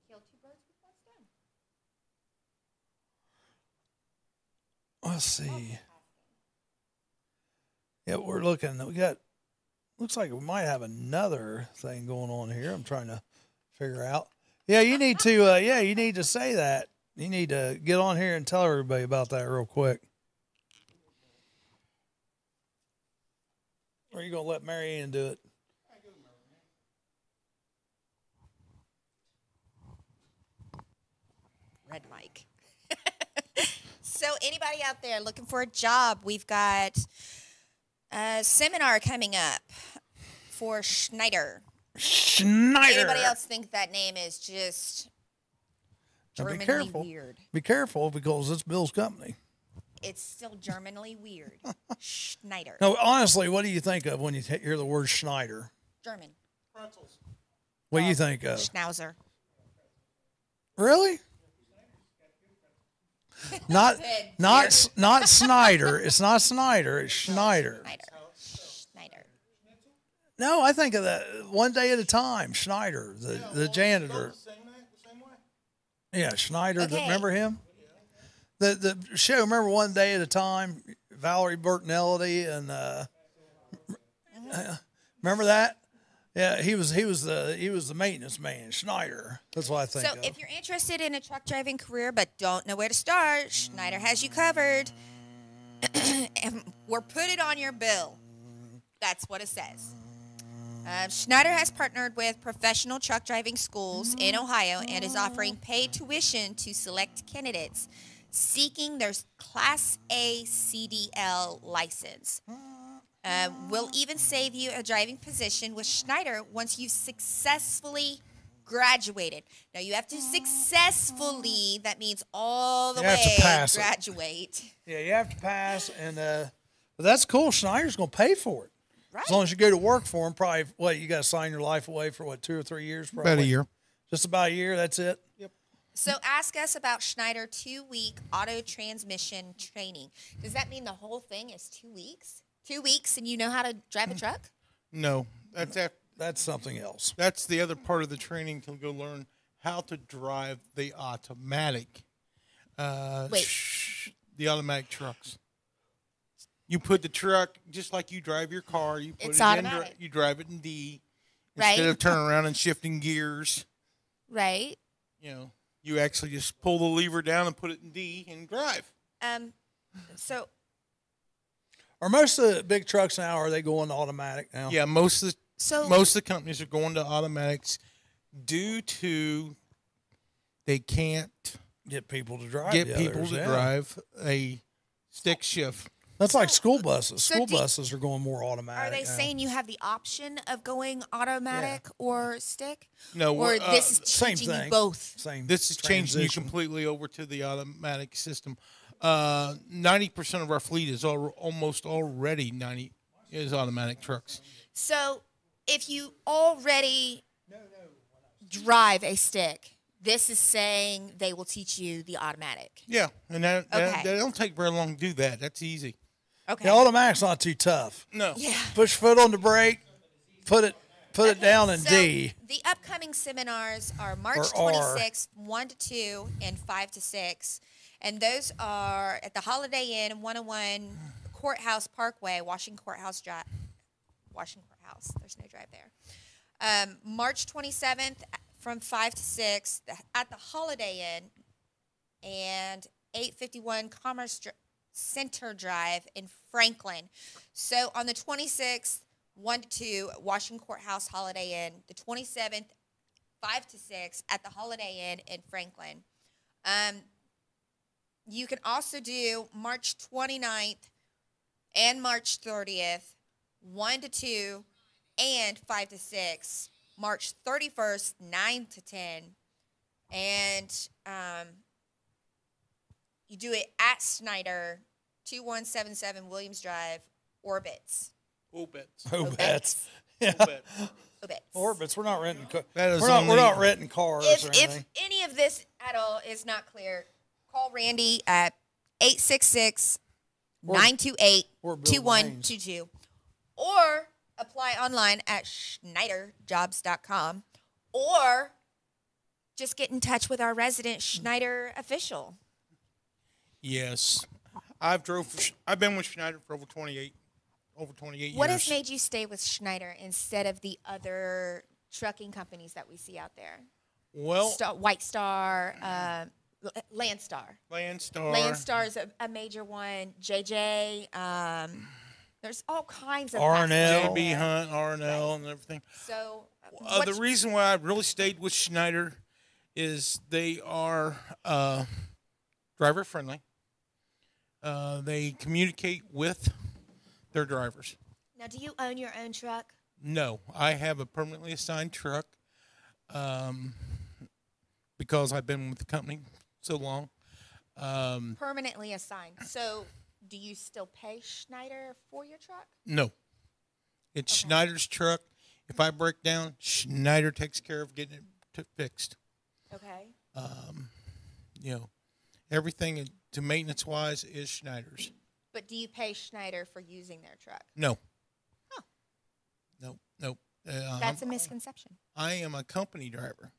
[SPEAKER 5] Kill two birds with one stone.
[SPEAKER 2] Let's see. Yeah, we're looking. We got. Looks like we might have another thing going on here. I'm trying to figure out. Yeah, you need to. You need to say that. You need to get on here and tell everybody about that real quick. Or are you gonna let Mary Ann do it?
[SPEAKER 3] Red mic. So anybody out there looking for a job, we've got a seminar coming up for Schneider.
[SPEAKER 2] Schneider.
[SPEAKER 3] Anybody else think that name is just Germanly weird?
[SPEAKER 2] Be careful because it's Bill's company.
[SPEAKER 3] It's still Germanly weird. Schneider.
[SPEAKER 2] No, honestly, what do you think of when you hear the word Schneider?
[SPEAKER 3] German.
[SPEAKER 1] Pretzels.
[SPEAKER 2] What do you think of?
[SPEAKER 3] Schnauzer.
[SPEAKER 2] Really? Not Snyder. It's not Snyder. It's Schneider.
[SPEAKER 3] Schneider.
[SPEAKER 2] No, I think of that one day at a time. Schneider, the janitor.
[SPEAKER 1] The same way.
[SPEAKER 2] Yeah, Schneider.
[SPEAKER 3] Okay.
[SPEAKER 2] Remember him? The show. Remember One Day at a Time. Valerie Bertinelli and remember that? Yeah, he was the maintenance man, Schneider. That's what I think.
[SPEAKER 3] So if you're interested in a truck driving career but don't know where to start, Schneider has you covered. And we're put it on your bill. That's what it says. Schneider has partnered with professional truck driving schools in Ohio and is offering paid tuition to select candidates seeking their Class A CDL license. We'll even save you a driving position with Schneider once you've successfully graduated. Now, you have to successfully, that means all the
[SPEAKER 2] You have
[SPEAKER 3] way
[SPEAKER 2] to pass it.
[SPEAKER 3] graduate.
[SPEAKER 2] Yeah, you have to pass, and but that's cool. Schneider's going to pay for it.
[SPEAKER 3] Right.
[SPEAKER 2] As long as you go to work for him, probably, you got to sign your life away for, 2 or 3 years? Probably.
[SPEAKER 4] About a year.
[SPEAKER 2] Just about a year, that's it?
[SPEAKER 1] Yep.
[SPEAKER 3] So ask us about Schneider 2-week auto transmission training. Does that mean the whole thing is 2 weeks? 2 weeks and you know how to drive a truck?
[SPEAKER 1] No,
[SPEAKER 2] That's something else.
[SPEAKER 1] that's the other part of the training to go learn how to drive the automatic. The automatic trucks. You put the truck just like you drive your car. You put
[SPEAKER 3] It's
[SPEAKER 1] it
[SPEAKER 3] automatic.
[SPEAKER 1] in. You drive it in D
[SPEAKER 3] Right.
[SPEAKER 1] instead of turning around and shifting gears.
[SPEAKER 3] Right.
[SPEAKER 1] You actually just pull the lever down and put it in D and drive.
[SPEAKER 3] So
[SPEAKER 2] Are most of the big trucks now, are they going automatic now?
[SPEAKER 1] Yeah, most of the companies are going to automatics due to they can't
[SPEAKER 2] Get people to drive.
[SPEAKER 1] get
[SPEAKER 2] the
[SPEAKER 1] people
[SPEAKER 2] others,
[SPEAKER 1] to
[SPEAKER 2] yeah.
[SPEAKER 1] drive a stick shift.
[SPEAKER 2] That's like school buses.
[SPEAKER 3] So
[SPEAKER 2] School
[SPEAKER 3] do-
[SPEAKER 2] buses are going more automatic.
[SPEAKER 3] are they
[SPEAKER 2] now.
[SPEAKER 3] saying you have the option of going automatic or stick?
[SPEAKER 1] No,
[SPEAKER 3] Or this is
[SPEAKER 2] same
[SPEAKER 3] changing you
[SPEAKER 2] thing.
[SPEAKER 3] both?
[SPEAKER 2] Same.
[SPEAKER 1] This is changing you
[SPEAKER 2] transition.
[SPEAKER 1] completely over to the automatic system. 90% of our fleet is almost already is automatic trucks.
[SPEAKER 3] So if you already drive a stick, this is saying they will teach you the automatic.
[SPEAKER 1] Yeah, and that
[SPEAKER 3] Okay.
[SPEAKER 1] don't take very long to do that. That's easy.
[SPEAKER 3] Okay.
[SPEAKER 2] The automatic's not too tough.
[SPEAKER 1] No.
[SPEAKER 3] Yeah.
[SPEAKER 2] Push foot on the brake, put it down in
[SPEAKER 3] So
[SPEAKER 2] D.
[SPEAKER 3] the upcoming seminars are March
[SPEAKER 2] Or R.
[SPEAKER 3] 26th, 1 to 2, and 5 to 6. And those are at the Holiday Inn, 101 Courthouse Parkway, Washington Courthouse. There's no drive there. March 27th from 5 to 6 at the Holiday Inn and 851 Center Drive in Franklin. So on the 26th, 1 to 2, Washington Courthouse Holiday Inn. The 27th, 5 to 6 at the Holiday Inn in Franklin. You can also do March 29th and March 30th, 1 to 2 and 5 to 6. March 31st, 9 to 10. And you do it at Snyder, 2177 Williams Drive, Orbits.
[SPEAKER 1] Obits.
[SPEAKER 2] Obits. Yeah.
[SPEAKER 1] Obits.
[SPEAKER 3] Orbits.
[SPEAKER 2] Orbits. We're not renting.
[SPEAKER 1] That is
[SPEAKER 2] We're not
[SPEAKER 1] only-
[SPEAKER 2] renting cars or
[SPEAKER 3] If
[SPEAKER 2] anything.
[SPEAKER 3] any of this at all is not clear, call Randy at 866-928-2122 or apply online at schneiderjobs.com or just get in touch with our resident Schneider official.
[SPEAKER 1] Yes. I've been with Schneider for over 28 years.
[SPEAKER 3] What has made you stay with Schneider instead of the other trucking companies that we see out there?
[SPEAKER 1] Well,
[SPEAKER 3] White Star, Landstar.
[SPEAKER 1] Landstar.
[SPEAKER 3] Landstar is a major one. JJ. There's all kinds of
[SPEAKER 2] R&L.
[SPEAKER 1] JB Hunt, R&L, and everything.
[SPEAKER 3] So
[SPEAKER 1] The reason why I really stayed with Schneider is they are driver friendly. They communicate with their drivers.
[SPEAKER 3] now, do you own your own truck?
[SPEAKER 1] No, I have a permanently assigned truck because I've been with the company so long.
[SPEAKER 3] Permanently assigned. So, do you still pay Schneider for your truck?
[SPEAKER 1] No, it's Schneider's truck. If I break down, Schneider takes care of getting it fixed.
[SPEAKER 3] Okay.
[SPEAKER 1] Everything to maintenance wise is Schneider's.
[SPEAKER 3] But do you pay Schneider for using their truck?
[SPEAKER 1] No.
[SPEAKER 3] Huh.
[SPEAKER 1] Nope.
[SPEAKER 3] That's a misconception.
[SPEAKER 1] I am a company driver.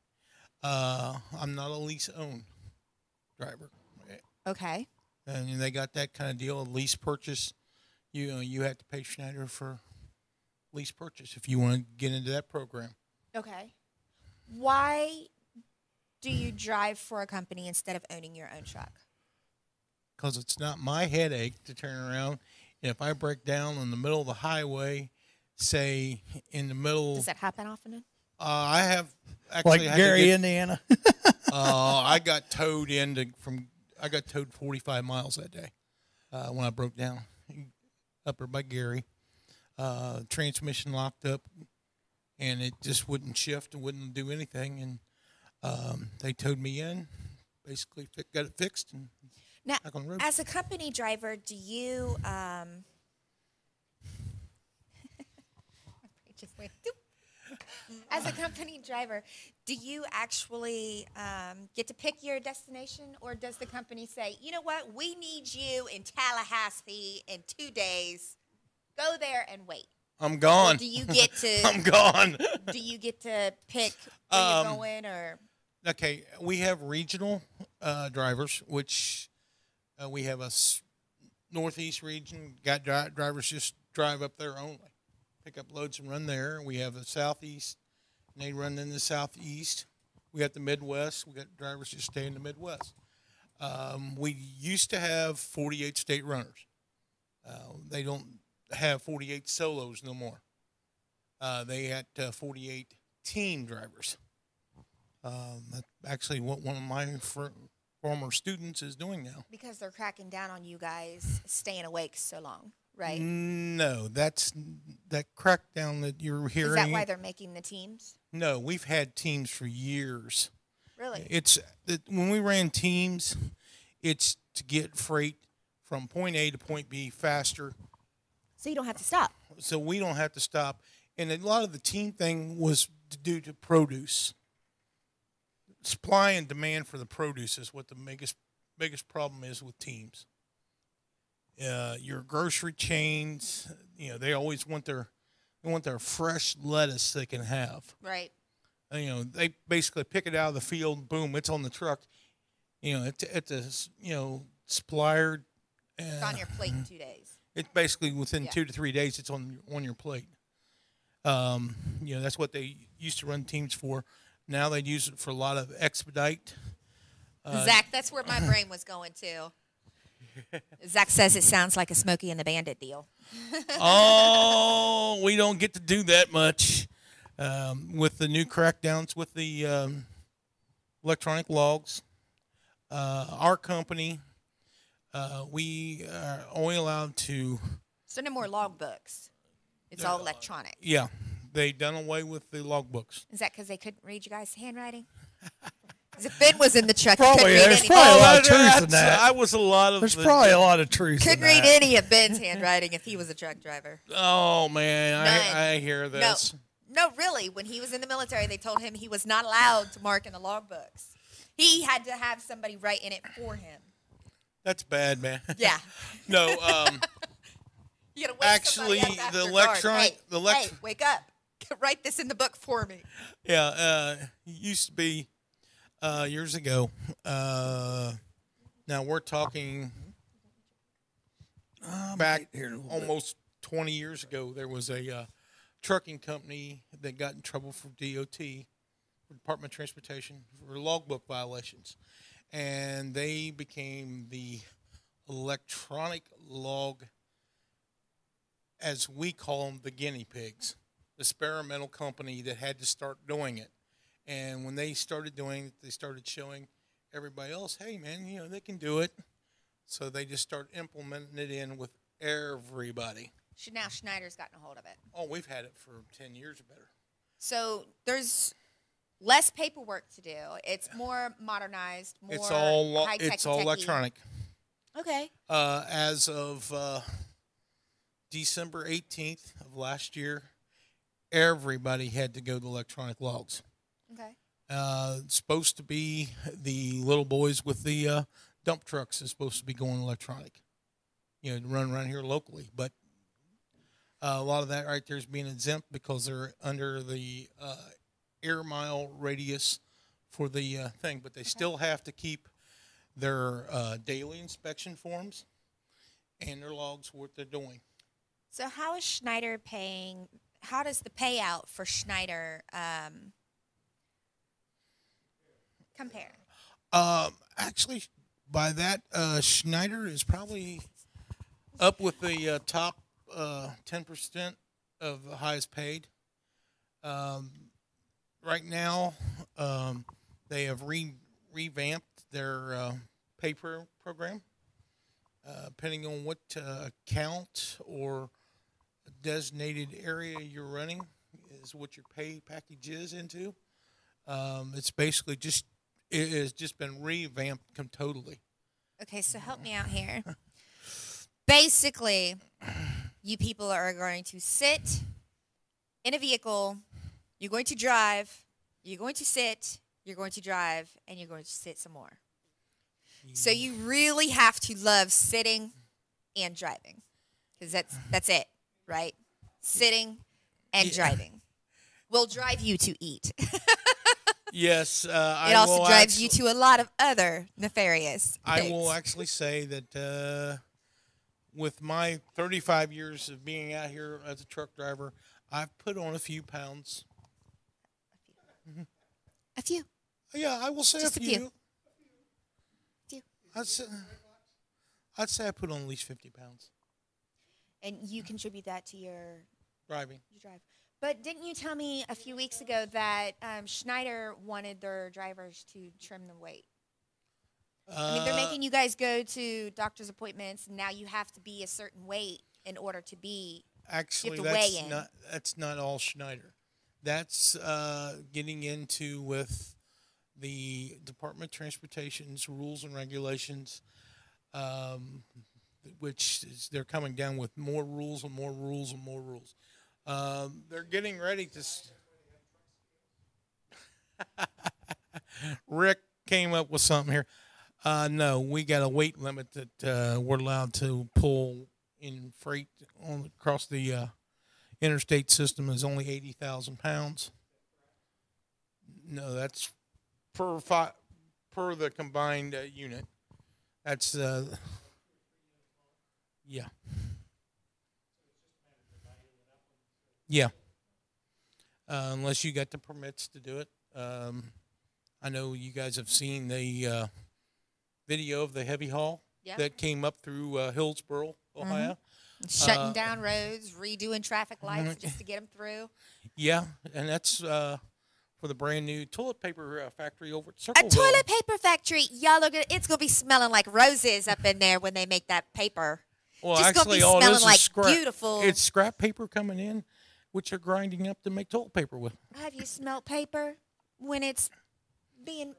[SPEAKER 1] I'm not a lease-owned driver.
[SPEAKER 3] Okay.
[SPEAKER 1] And they got that kind of deal, a lease purchase. You have to pay Schneider for lease purchase if you want to get into that program.
[SPEAKER 3] Okay. Why do you drive for a company instead of owning your own truck?
[SPEAKER 1] Because it's not my headache to turn around. And if I break down in the middle of the highway, say in the middle,
[SPEAKER 3] Does that happen often?
[SPEAKER 1] I have actually
[SPEAKER 2] Like
[SPEAKER 1] had
[SPEAKER 2] Gary,
[SPEAKER 1] to get,
[SPEAKER 2] Indiana.
[SPEAKER 1] I got towed 45 miles that day when I broke down up there by Gary. Transmission locked up, and it just wouldn't shift and wouldn't do anything. And they towed me in, basically got it fixed. And
[SPEAKER 3] Now,
[SPEAKER 1] back on the road.
[SPEAKER 3] as a company driver, do you just went, doop. As a company driver, do you actually get to pick your destination, or does the company say, you know what, we need you in Tallahassee in 2 days, go there and wait?
[SPEAKER 1] I'm gone.
[SPEAKER 3] Or do you get to
[SPEAKER 1] I'm gone.
[SPEAKER 3] do you get to pick where you're going, or
[SPEAKER 1] Okay, we have regional drivers, which we have a northeast region. Got drivers just drive up there only, pick up loads and run there. We have a southeast, and they run in the southeast. We got the Midwest. We got drivers just stay in the Midwest. We used to have 48 state runners. They don't have 48 solos no more. They had 48 team drivers. That's actually what one of my former students is doing now.
[SPEAKER 3] because they're cracking down on you guys staying awake so long, right?
[SPEAKER 1] No, that's that crackdown that you're hearing.
[SPEAKER 3] Is that why they're making the teams?
[SPEAKER 1] No, we've had teams for years.
[SPEAKER 3] Really?
[SPEAKER 1] It's when we ran teams, it's to get freight from point A to point B faster,
[SPEAKER 3] So you don't have to stop.
[SPEAKER 1] so we don't have to stop. And a lot of the team thing was due to produce. Supply and demand for the produce is what the biggest problem is with teams. Your grocery chains, they always want their fresh lettuce they can have.
[SPEAKER 3] Right.
[SPEAKER 1] They basically pick it out of the field, boom, it's on the truck. It's a supplier.
[SPEAKER 3] It's on your plate in 2 days.
[SPEAKER 1] It's basically within
[SPEAKER 3] Yeah.
[SPEAKER 1] 2 to 3 days, it's on your plate. That's what they used to run teams for. Now they use it for a lot of expedite.
[SPEAKER 3] Zach, that's where my brain was going to. Zach says it sounds like a Smokey and the Bandit deal.
[SPEAKER 1] Oh, we don't get to do that much with the new crackdowns with the electronic logs. Our company, we are only allowed to.
[SPEAKER 3] So no more log books. It's all electronic.
[SPEAKER 1] Yeah, they done away with the logbooks.
[SPEAKER 3] Is that because they couldn't read you guys' handwriting? 'Cause if Ben was in the truck, he
[SPEAKER 2] Probably,
[SPEAKER 3] couldn't read
[SPEAKER 2] there's
[SPEAKER 3] anything.
[SPEAKER 2] probably a lot of truth in
[SPEAKER 1] That's-
[SPEAKER 2] that.
[SPEAKER 1] I was a lot of.
[SPEAKER 2] There's probably a lot of truth in
[SPEAKER 3] Couldn't
[SPEAKER 2] that.
[SPEAKER 3] read any of Ben's handwriting if he was a truck driver.
[SPEAKER 1] Oh man,
[SPEAKER 3] None.
[SPEAKER 1] I hear this.
[SPEAKER 3] No, really. When he was in the military, they told him he was not allowed to mark in the log books. He had to have somebody write in it for him.
[SPEAKER 1] That's bad, man.
[SPEAKER 3] Yeah.
[SPEAKER 1] No,
[SPEAKER 3] You gotta wake
[SPEAKER 1] Actually,
[SPEAKER 3] somebody up
[SPEAKER 1] the
[SPEAKER 3] after
[SPEAKER 1] electronic-
[SPEAKER 3] dark. Hey, wake up. Write this in the book for me.
[SPEAKER 1] yeah, used to be years ago. Now we're talking back almost 20 years ago. There was a trucking company that got in trouble for DOT, for Department of Transportation, for logbook violations, and they became the electronic log, as we call them, the guinea pigs, the experimental company that had to start doing it. And when they started doing it, they started showing everybody else, hey, man, they can do it. So they just start implementing it in with everybody.
[SPEAKER 3] Now Schneider's gotten a hold of it.
[SPEAKER 1] Oh, we've had it for 10 years or better.
[SPEAKER 3] So there's less paperwork to do. It's more modernized, more high-tech.
[SPEAKER 1] It's all electronic.
[SPEAKER 3] Okay.
[SPEAKER 1] As of December 18th of last year, everybody had to go to electronic logs.
[SPEAKER 3] Okay.
[SPEAKER 1] It's supposed to be the little boys with the dump trucks is supposed to be going electronic, to run around here locally. But a lot of that right there is being exempt because they're under the air mile radius for the thing. But they still have to keep their daily inspection forms and their logs, what they're doing.
[SPEAKER 3] So how is Schneider paying? How does the payout for Schneider compare?
[SPEAKER 1] Actually, by that, Schneider is probably up with the top 10% of the highest paid. Right now, they have revamped their pay program. Depending on what account or designated area you're running is what your pay package is into. It's basically it has just been revamped totally.
[SPEAKER 3] Okay, so help me out here. Basically, you people are going to sit in a vehicle, you're going to drive, you're going to sit, you're going to drive, and you're going to sit some more. So you really have to love sitting and driving, because that's it, right? Sitting and driving will drive you to eat.
[SPEAKER 1] Yes,
[SPEAKER 3] it also drives you to a lot of other nefarious things.
[SPEAKER 1] I will actually say that with my 35 years of being out here as a truck driver, I've put on a few pounds.
[SPEAKER 3] A few.
[SPEAKER 1] Yeah, I will say
[SPEAKER 3] Just
[SPEAKER 1] a few.
[SPEAKER 3] a few.
[SPEAKER 1] I'd say I put on at least 50 pounds.
[SPEAKER 3] And you contribute that to your
[SPEAKER 1] Driving.
[SPEAKER 3] drive. But didn't you tell me a few weeks ago that Schneider wanted their drivers to trim the weight? I mean, they're making you guys go to doctor's appointments, and now you have to be a certain weight in order to be.
[SPEAKER 1] Actually,
[SPEAKER 3] you have to weigh in.
[SPEAKER 1] that's not all Schneider. That's getting into with the Department of Transportation's rules and regulations, which is, they're coming down with more rules and more rules and more rules. They're getting ready to. Rick came up with something here. No, we got a weight limit that we're allowed to pull in freight across the interstate system is only 80,000 pounds. No, that's per the combined unit. That's yeah. Yeah. unless you got the permits to do it. I know you guys have seen the video of the heavy haul
[SPEAKER 3] Yeah.
[SPEAKER 1] that came up through Hillsboro, Ohio.
[SPEAKER 3] Shutting down roads, redoing traffic lights just to get them through.
[SPEAKER 1] Yeah, and that's for the brand new toilet paper factory over at
[SPEAKER 3] A
[SPEAKER 1] Circleville.
[SPEAKER 3] toilet paper factory, y'all are gonna. It's gonna be smelling like roses up in there when they make that paper.
[SPEAKER 1] Well,
[SPEAKER 3] Just gonna
[SPEAKER 1] actually,
[SPEAKER 3] be
[SPEAKER 1] all
[SPEAKER 3] smelling
[SPEAKER 1] this is
[SPEAKER 3] like
[SPEAKER 1] scrap.
[SPEAKER 3] beautiful.
[SPEAKER 1] It's scrap paper coming in, which they're grinding up to make toilet paper with.
[SPEAKER 3] Have you smelled paper when it's being?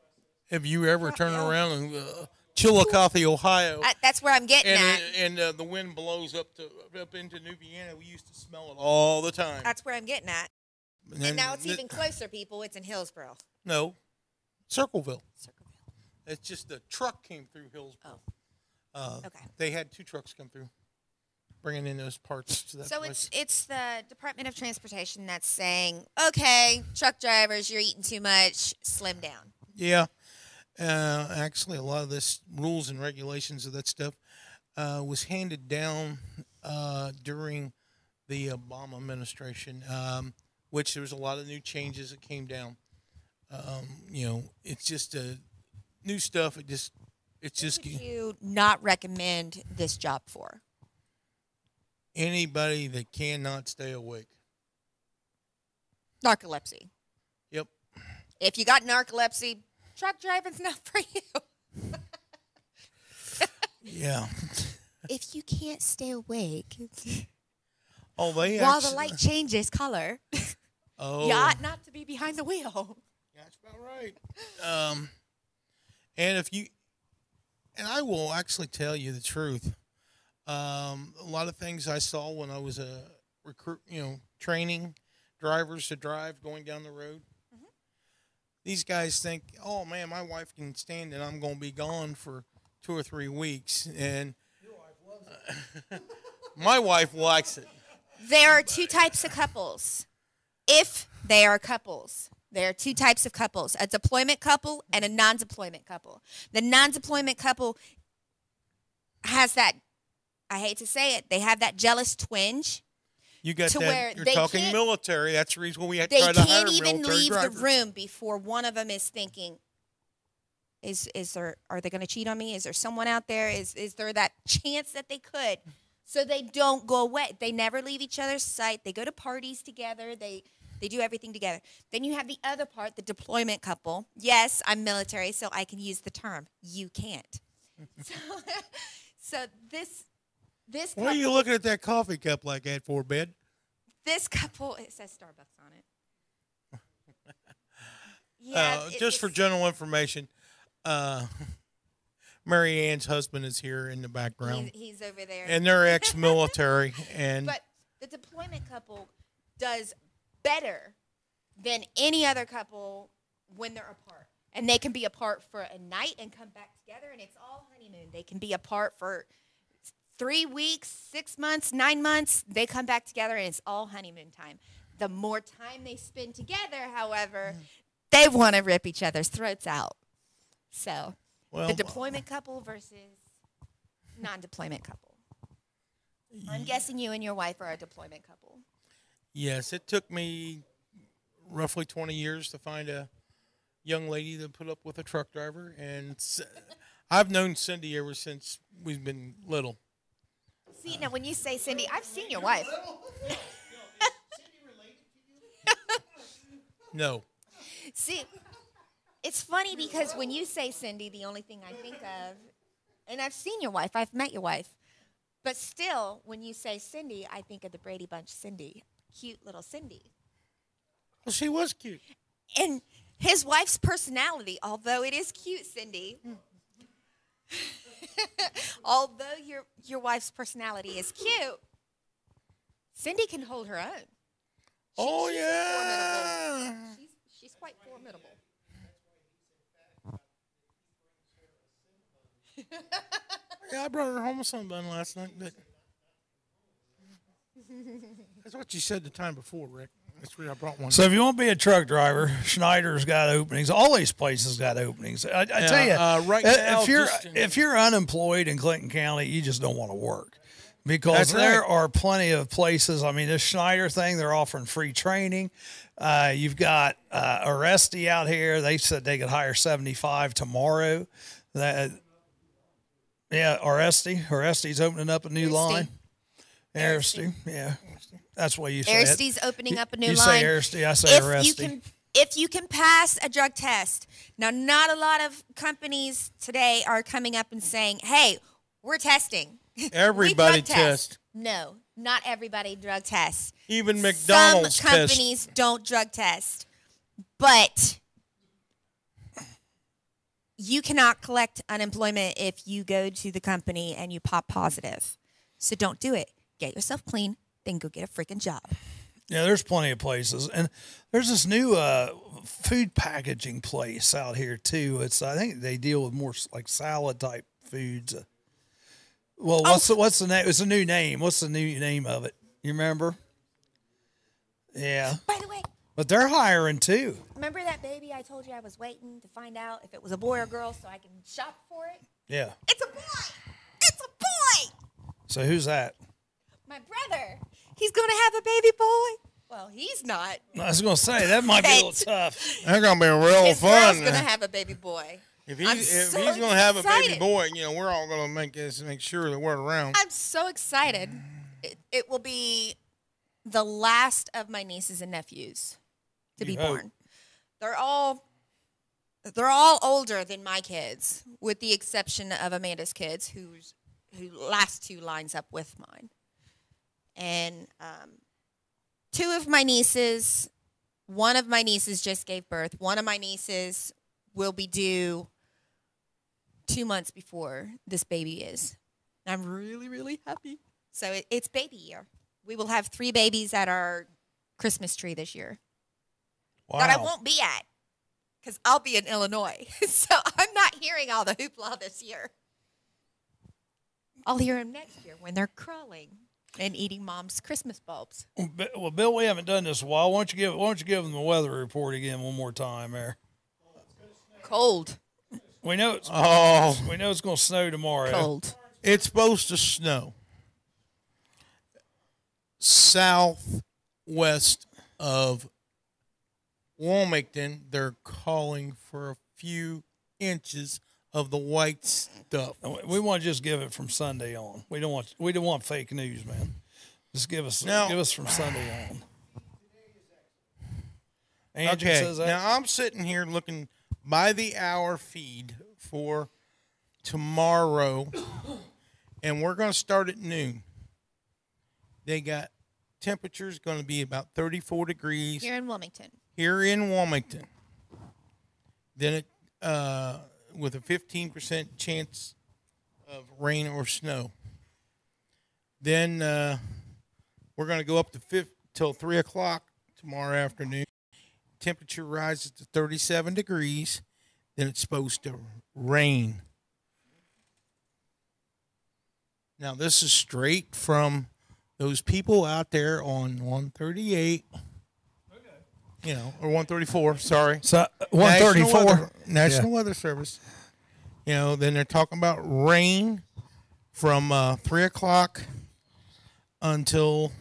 [SPEAKER 1] Have you ever turned around in Chillicothe, Ohio,
[SPEAKER 3] That's where I'm getting at.
[SPEAKER 1] and the wind blows up into New Vienna? We used to smell it all the time.
[SPEAKER 3] That's where I'm getting at.
[SPEAKER 1] And
[SPEAKER 3] And now it's even closer, people. It's in Hillsboro.
[SPEAKER 1] No, Circleville.
[SPEAKER 3] Circleville.
[SPEAKER 1] It's just the truck came through Hillsboro.
[SPEAKER 3] Okay.
[SPEAKER 1] They had 2 trucks come through, bringing in those parts to that
[SPEAKER 3] So
[SPEAKER 1] place.
[SPEAKER 3] it's the Department of Transportation that's saying, okay, truck drivers, you're eating too much. Slim down.
[SPEAKER 1] Yeah. Actually, a lot of this rules and regulations of that stuff was handed down during the Obama administration, which there was a lot of new changes that came down. It's just new stuff. It's just
[SPEAKER 3] Would you not recommend this job for?
[SPEAKER 1] anybody that cannot stay awake.
[SPEAKER 3] Narcolepsy.
[SPEAKER 1] Yep.
[SPEAKER 3] If you got narcolepsy, truck driving's not for you.
[SPEAKER 1] Yeah.
[SPEAKER 3] If you can't stay awake
[SPEAKER 1] Oh, they
[SPEAKER 3] while
[SPEAKER 1] actually,
[SPEAKER 3] the light changes color,
[SPEAKER 1] Oh,
[SPEAKER 3] you ought not to be behind the wheel.
[SPEAKER 1] that's about right. And I will actually tell you the truth. A lot of things I saw when I was a recruit, training drivers to drive going down the road.
[SPEAKER 3] Mm-hmm.
[SPEAKER 1] These guys think, oh man, my wife can stand it. I'm going to be gone for 2 or 3 weeks, and my wife likes it.
[SPEAKER 3] There are 2 types of couples. If they are couples, there are 2 types of couples: a deployment couple and a non-deployment couple. The non-deployment couple has that, I hate to say it, they have that jealous twinge.
[SPEAKER 1] You got
[SPEAKER 3] To
[SPEAKER 1] that.
[SPEAKER 3] where
[SPEAKER 1] You're
[SPEAKER 3] they
[SPEAKER 1] talking
[SPEAKER 3] can't-
[SPEAKER 1] military. That's the reason why we had to
[SPEAKER 3] They
[SPEAKER 1] try to hire
[SPEAKER 3] can't even
[SPEAKER 1] military
[SPEAKER 3] leave
[SPEAKER 1] drivers.
[SPEAKER 3] the room before one of them is thinking, are they going to cheat on me? Is there someone out there? Is there that chance that they could? So they don't go away. They never leave each other's sight. They go to parties together. They do everything together. Then you have the other part, the deployment couple. Yes, I'm military, so I can use the term. You can't. So this
[SPEAKER 1] Why are
[SPEAKER 3] couple,
[SPEAKER 1] you looking at that coffee cup like that for, bed?
[SPEAKER 3] this couple, it says Starbucks on it. Yeah,
[SPEAKER 1] Just for general information, Mary Ann's husband is here in the background,
[SPEAKER 3] he's over there.
[SPEAKER 1] and they're ex-military. And
[SPEAKER 3] But the deployment couple does better than any other couple when they're apart. And they can be apart for a night and come back together, and it's all honeymoon. They can be apart for 3 weeks, 6 months, 9 months. They come back together, and it's all honeymoon time. The more time they spend together, however, they want to rip each other's throats out. So
[SPEAKER 1] well,
[SPEAKER 3] the deployment couple versus non-deployment couple. I'm guessing you and your wife are a deployment couple.
[SPEAKER 1] yes, it took me roughly 20 years to find a young lady to put up with a truck driver, and I've known Cindy ever since we've been little.
[SPEAKER 3] See, now when you say Cindy, I've seen your wife.
[SPEAKER 1] No.
[SPEAKER 3] See, it's funny because when you say Cindy, the only thing I think of, and I've seen your wife, I've met your wife, but still, when you say Cindy, I think of the Brady Bunch Cindy, cute little Cindy.
[SPEAKER 1] Well, she was cute.
[SPEAKER 3] And his wife's personality, although it is cute, Cindy, although your wife's personality is cute, Cindy can hold her own.
[SPEAKER 1] Oh,
[SPEAKER 3] she's
[SPEAKER 1] yeah.
[SPEAKER 3] formidable. She's quite formidable.
[SPEAKER 1] Yeah, I brought her home a sunbun last night, but that's what you said the time before, Rick. That's where I brought one.
[SPEAKER 2] So if you want to be a truck driver, Schneider's got openings. All these places got openings. I tell you,
[SPEAKER 1] right now,
[SPEAKER 2] if you're unemployed in Clinton County, you just don't want to work because
[SPEAKER 1] That's
[SPEAKER 2] there
[SPEAKER 1] right.
[SPEAKER 2] are plenty of places. I mean, this Schneider thing, they're offering free training. You've got Oresti out here. They said they could hire 75 tomorrow. Oresti's opening up a new line. Aristi, yeah. That's what you say.
[SPEAKER 3] Aristi's opening up a new
[SPEAKER 2] you
[SPEAKER 3] line.
[SPEAKER 2] You say Aristi, I say Oresti.
[SPEAKER 3] If you can pass a drug test. Now, not a lot of companies today are coming up and saying, hey, we're testing.
[SPEAKER 1] Everybody tests.
[SPEAKER 3] No, not everybody drug tests.
[SPEAKER 1] Even McDonald's
[SPEAKER 3] Some companies don't drug test. But you cannot collect unemployment if you go to the company and you pop positive. So don't do it. Get yourself clean, then go get a freaking job.
[SPEAKER 2] Yeah, there's plenty of places, and there's this new food packaging place out here too. I think they deal with more like salad type foods. Well, what's the name? It's a new name. What's the new name of it? You remember? Yeah.
[SPEAKER 3] By the way,
[SPEAKER 2] but they're hiring too.
[SPEAKER 3] Remember that baby I told you I was waiting to find out if it was a boy or girl so I can shop for it?
[SPEAKER 2] Yeah.
[SPEAKER 3] It's a boy. It's a boy.
[SPEAKER 2] So who's that?
[SPEAKER 3] My brother. He's going to have a baby boy. Well, he's not.
[SPEAKER 2] I was going to say, that might be a little tough.
[SPEAKER 1] That's going to be real
[SPEAKER 3] His
[SPEAKER 1] fun.
[SPEAKER 3] His girl's going to have a baby boy.
[SPEAKER 1] If he's going to have a baby boy, we're all going to make sure that we're around.
[SPEAKER 3] I'm so excited. It will be the last of my nieces and nephews to be born. They're all older than my kids, with the exception of Amanda's kids, who last two lines up with mine. And two of my nieces, one of my nieces just gave birth. One of my nieces will be due 2 months before this baby is. I'm really, really happy. So it's baby year. We will have 3 babies at our Christmas tree this year.
[SPEAKER 2] Wow.
[SPEAKER 3] That I won't be at because I'll be in Illinois. So I'm not hearing all the hoopla this year. I'll hear them next year when they're crawling and eating Mom's Christmas bulbs.
[SPEAKER 2] Well, Bill, we haven't done this in a while. Why don't you give them the weather report again one more time there?
[SPEAKER 3] Cold.
[SPEAKER 2] We know it's going to snow tomorrow.
[SPEAKER 3] Cold.
[SPEAKER 1] It's supposed to snow southwest of Wilmington. They're calling for a few inches of the white stuff.
[SPEAKER 2] We want to just give it from Sunday on. We don't want fake news, man. Just give us from Sunday on. Angie says that.
[SPEAKER 1] Now I'm sitting here looking by the hour feed for tomorrow, and we're going to start at noon. They got temperatures going to be about 34 degrees
[SPEAKER 3] Here in Wilmington.
[SPEAKER 1] Then it with a 15% chance of rain or snow. Then we're going to go up to till 3 o'clock tomorrow afternoon. Temperature rises to 37 degrees. Then it's supposed to rain. Now, this is straight from those people out there on 138. Or 134, sorry.
[SPEAKER 2] So 134.
[SPEAKER 1] National Weather Service. Then they're talking about rain from 3 o'clock until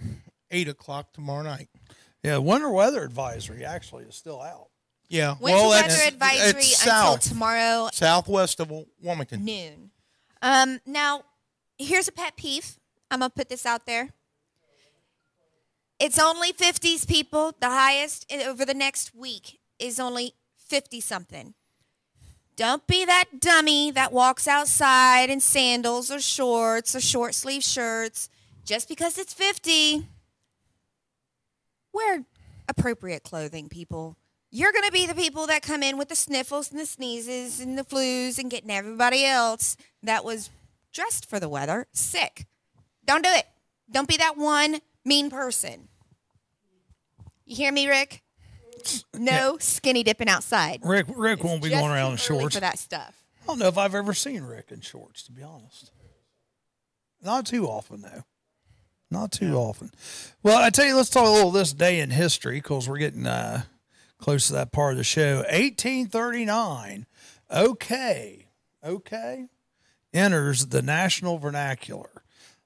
[SPEAKER 1] 8 o'clock tomorrow night.
[SPEAKER 2] Yeah, winter weather advisory actually is still out.
[SPEAKER 1] Yeah.
[SPEAKER 3] Winter weather advisory until tomorrow.
[SPEAKER 1] Southwest of Wilmington.
[SPEAKER 3] Noon. Now, here's a pet peeve. I'm going to put this out there. It's only 50s, people. The highest over the next week is only 50-something. Don't be that dummy that walks outside in sandals or shorts or short-sleeve shirts just because it's 50. Wear appropriate clothing, people. You're going to be the people that come in with the sniffles and the sneezes and the flus and getting everybody else that was dressed for the weather sick. Don't do it. Don't be that one mean person. You hear me, Rick? No skinny dipping outside.
[SPEAKER 2] Rick won't be going around in shorts
[SPEAKER 3] for that stuff.
[SPEAKER 2] I don't know if I've ever seen Rick in shorts, to be honest. Not too often, though. Not too often. Well, I tell you, let's talk a little this day in history because we're getting close to that part of the show. 1839. Okay. Enters the national vernacular.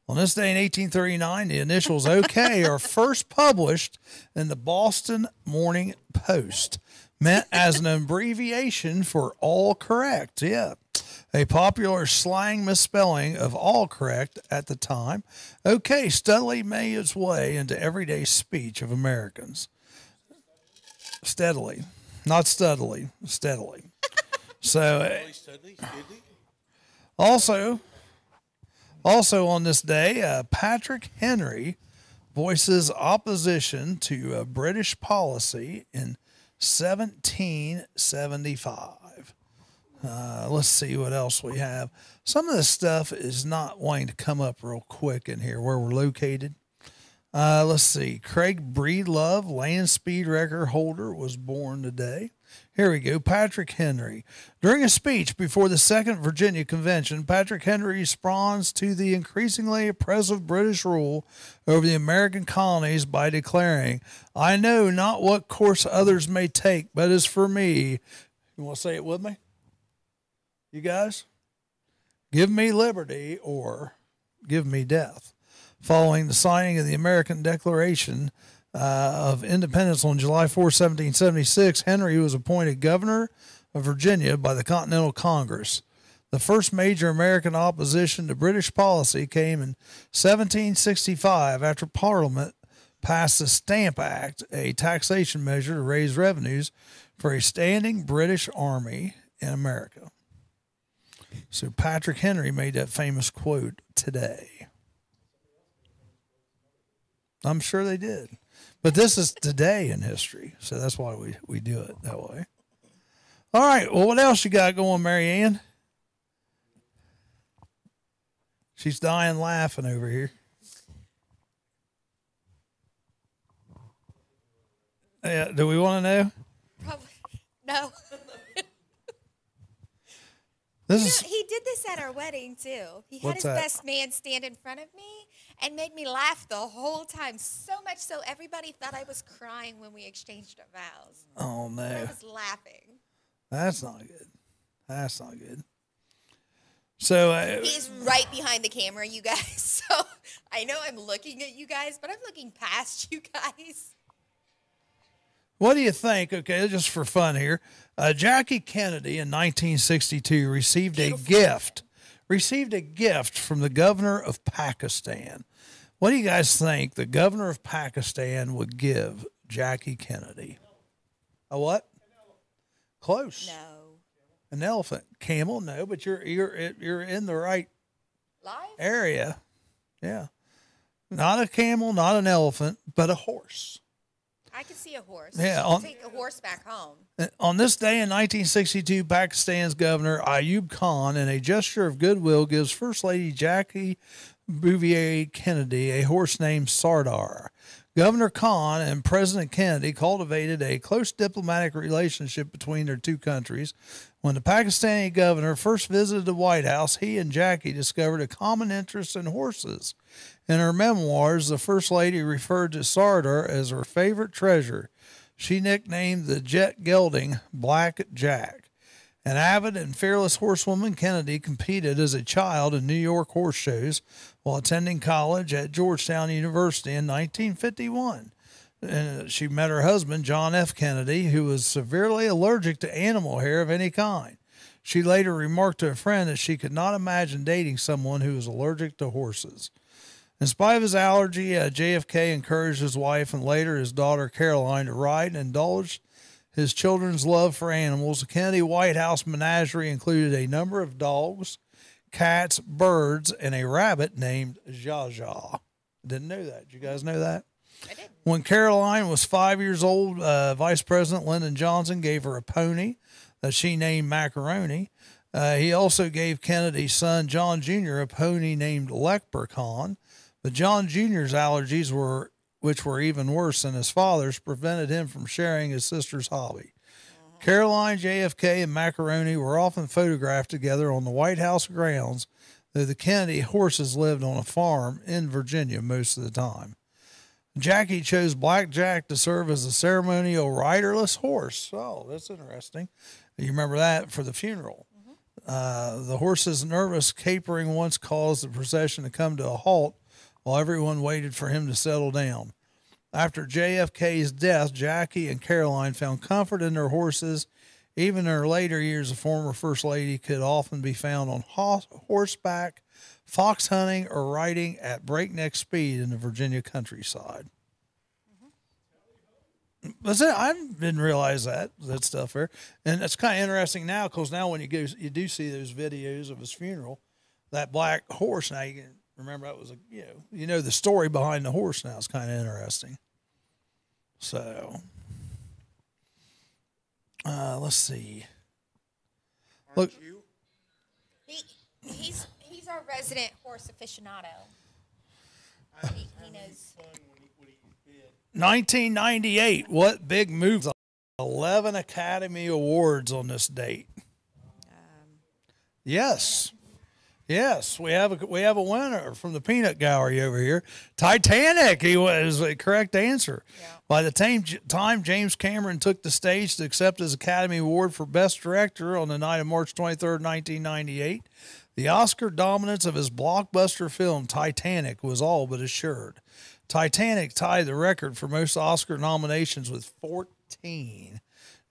[SPEAKER 2] On this day in 1839, the initials OK are first published in the Boston Morning Post, meant as an abbreviation for all correct. Yeah. A popular slang misspelling of all correct at the time. OK steadily made its way into everyday speech of Americans. Steadily. Not steadily, steadily. So, also on this day, Patrick Henry voices opposition to British policy in 1775. Let's see what else we have. Some of this stuff is not wanting to come up real quick in here where we're located. Let's see. Craig Breedlove, land speed record holder, was born today. Here we go. Patrick Henry. During a speech before the Second Virginia Convention, Patrick Henry responds to the increasingly oppressive British rule over the American colonies by declaring, "I know not what course others may take, but as for me," you want to say it with me? You guys? "Give me liberty or give me death." Following the signing of the American Declaration of Independence on July 4, 1776, Henry was appointed governor of Virginia by the Continental Congress. The first major American opposition to British policy came in 1765 after Parliament passed the Stamp Act, a taxation measure to raise revenues for a standing British army in America. So Patrick Henry made that famous quote today. I'm sure they did. But this is today in history, so that's why we do it that way. All right, well, what else you got going, Mary Ann? She's dying laughing over here. Yeah, do we want to know?
[SPEAKER 3] Probably no.
[SPEAKER 5] He did this at our wedding too. He had
[SPEAKER 2] What's
[SPEAKER 5] his
[SPEAKER 2] that?
[SPEAKER 5] best man stand in front of me and made me laugh the whole time, so much so everybody thought I was crying when we exchanged our vows.
[SPEAKER 2] Oh,
[SPEAKER 5] I
[SPEAKER 2] no.
[SPEAKER 5] was laughing.
[SPEAKER 2] That's not good. That's not good. So,
[SPEAKER 3] He's right behind the camera, you guys. So I know I'm looking at you guys, but I'm looking past you guys.
[SPEAKER 2] what do you think? Okay, just for fun here. Jackie Kennedy in 1962 received a gift from the governor of Pakistan. What do you guys think the governor of Pakistan would give Jackie Kennedy? A what? Close.
[SPEAKER 3] No.
[SPEAKER 2] An elephant. Camel? No, but you're in the right
[SPEAKER 3] Live?
[SPEAKER 2] area. Yeah. Not a camel, not an elephant, but a horse.
[SPEAKER 3] I can see a horse.
[SPEAKER 2] Yeah,
[SPEAKER 3] Take a horse back home.
[SPEAKER 2] On this day in 1962, Pakistan's governor Ayub Khan, in a gesture of goodwill, gives First Lady Jackie Bouvier Kennedy a horse named Sardar. Governor Khan and President Kennedy cultivated a close diplomatic relationship between their two countries. When the Pakistani governor first visited the White House, he and Jackie discovered a common interest in horses. In her memoirs, the First Lady referred to Sardar as her favorite treasure. She nicknamed the jet gelding Black Jack. An avid and fearless horsewoman, Kennedy competed as a child in New York horse shows while attending college at Georgetown University in 1951. And she met her husband, John F. Kennedy, who was severely allergic to animal hair of any kind. She later remarked to a friend that she could not imagine dating someone who was allergic to horses. In spite of his allergy, JFK encouraged his wife and later his daughter Caroline to ride and indulged his children's love for animals. The Kennedy White House menagerie included a number of dogs, cats, birds, and a rabbit named Jaja. Didn't know that. Did you guys know that?
[SPEAKER 3] I did.
[SPEAKER 2] When Caroline was 5 years old, Vice President Lyndon Johnson gave her a pony that she named Macaroni. He also gave Kennedy's son, John Jr., a pony named Leprechaun. But John Jr.'s allergies which were even worse than his father's, prevented him from sharing his sister's hobby. Caroline, JFK, and Macaroni were often photographed together on the White House grounds, though the Kennedy horses lived on a farm in Virginia most of the time. Jackie chose Black Jack to serve as a ceremonial riderless horse. Oh, that's interesting. You remember that for the funeral. The horse's nervous capering once caused the procession to come to a halt while everyone waited for him to settle down. After JFK's death, Jackie and Caroline found comfort in their horses. Even in her later years, the former First Lady could often be found on horseback, fox hunting, or riding at breakneck speed in the Virginia countryside. But I didn't realize that stuff there, and it's kind of interesting now because now when you do see those videos of his funeral, that black horse. Now you can remember that was the story behind the horse. Now it's kind of interesting. So, let's see. Look,
[SPEAKER 3] He's our resident horse aficionado. He knows.
[SPEAKER 2] 1998. What big moves? 11 Academy Awards on this date. Yes, we have a winner from the Peanut Gallery over here. Titanic. He was the correct answer. Yeah. By the time James Cameron took the stage to accept his Academy Award for Best Director on the night of March 23rd, 1998, the Oscar dominance of his blockbuster film Titanic was all but assured. Titanic tied the record for most Oscar nominations with 14,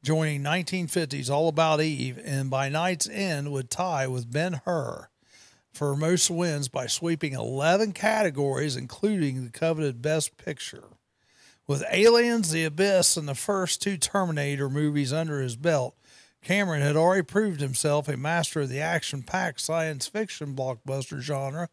[SPEAKER 2] joining 1950's All About Eve, and by night's end would tie with Ben-Hur for most wins by sweeping 11 categories, including the coveted Best Picture. With Aliens, The Abyss, and the first two Terminator movies under his belt, Cameron had already proved himself a master of the action-packed science fiction blockbuster genre.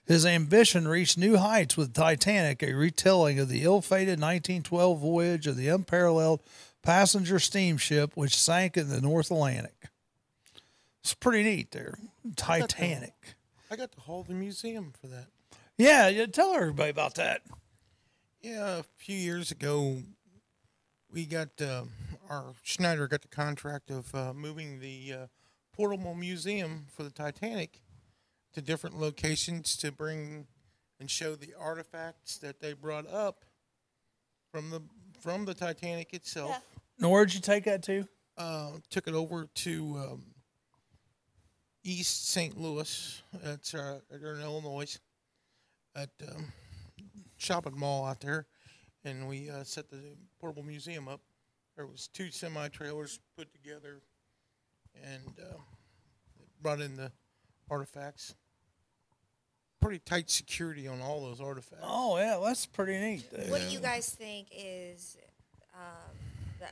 [SPEAKER 2] His ambition reached new heights with Titanic, a retelling of the ill-fated 1912 voyage of the unparalleled passenger steamship which sank in the North Atlantic. It's pretty neat there. Titanic.
[SPEAKER 1] I got to hold the museum for that.
[SPEAKER 2] Yeah, tell everybody about that.
[SPEAKER 1] Yeah, a few years ago, we got our Schneider got the contract of moving the portable museum for the Titanic to different locations to bring and show the artifacts that they brought up from the Titanic itself.
[SPEAKER 3] Yeah.
[SPEAKER 2] Now, where'd you take that to?
[SPEAKER 1] Took it over to East St. Louis. It's they're in Illinois at shopping mall out there, and we set the portable museum up. There was 2 semi-trailers put together, and brought in the artifacts. Pretty tight security on all those artifacts.
[SPEAKER 2] Oh, yeah, that's pretty neat.
[SPEAKER 3] What do you guys think is the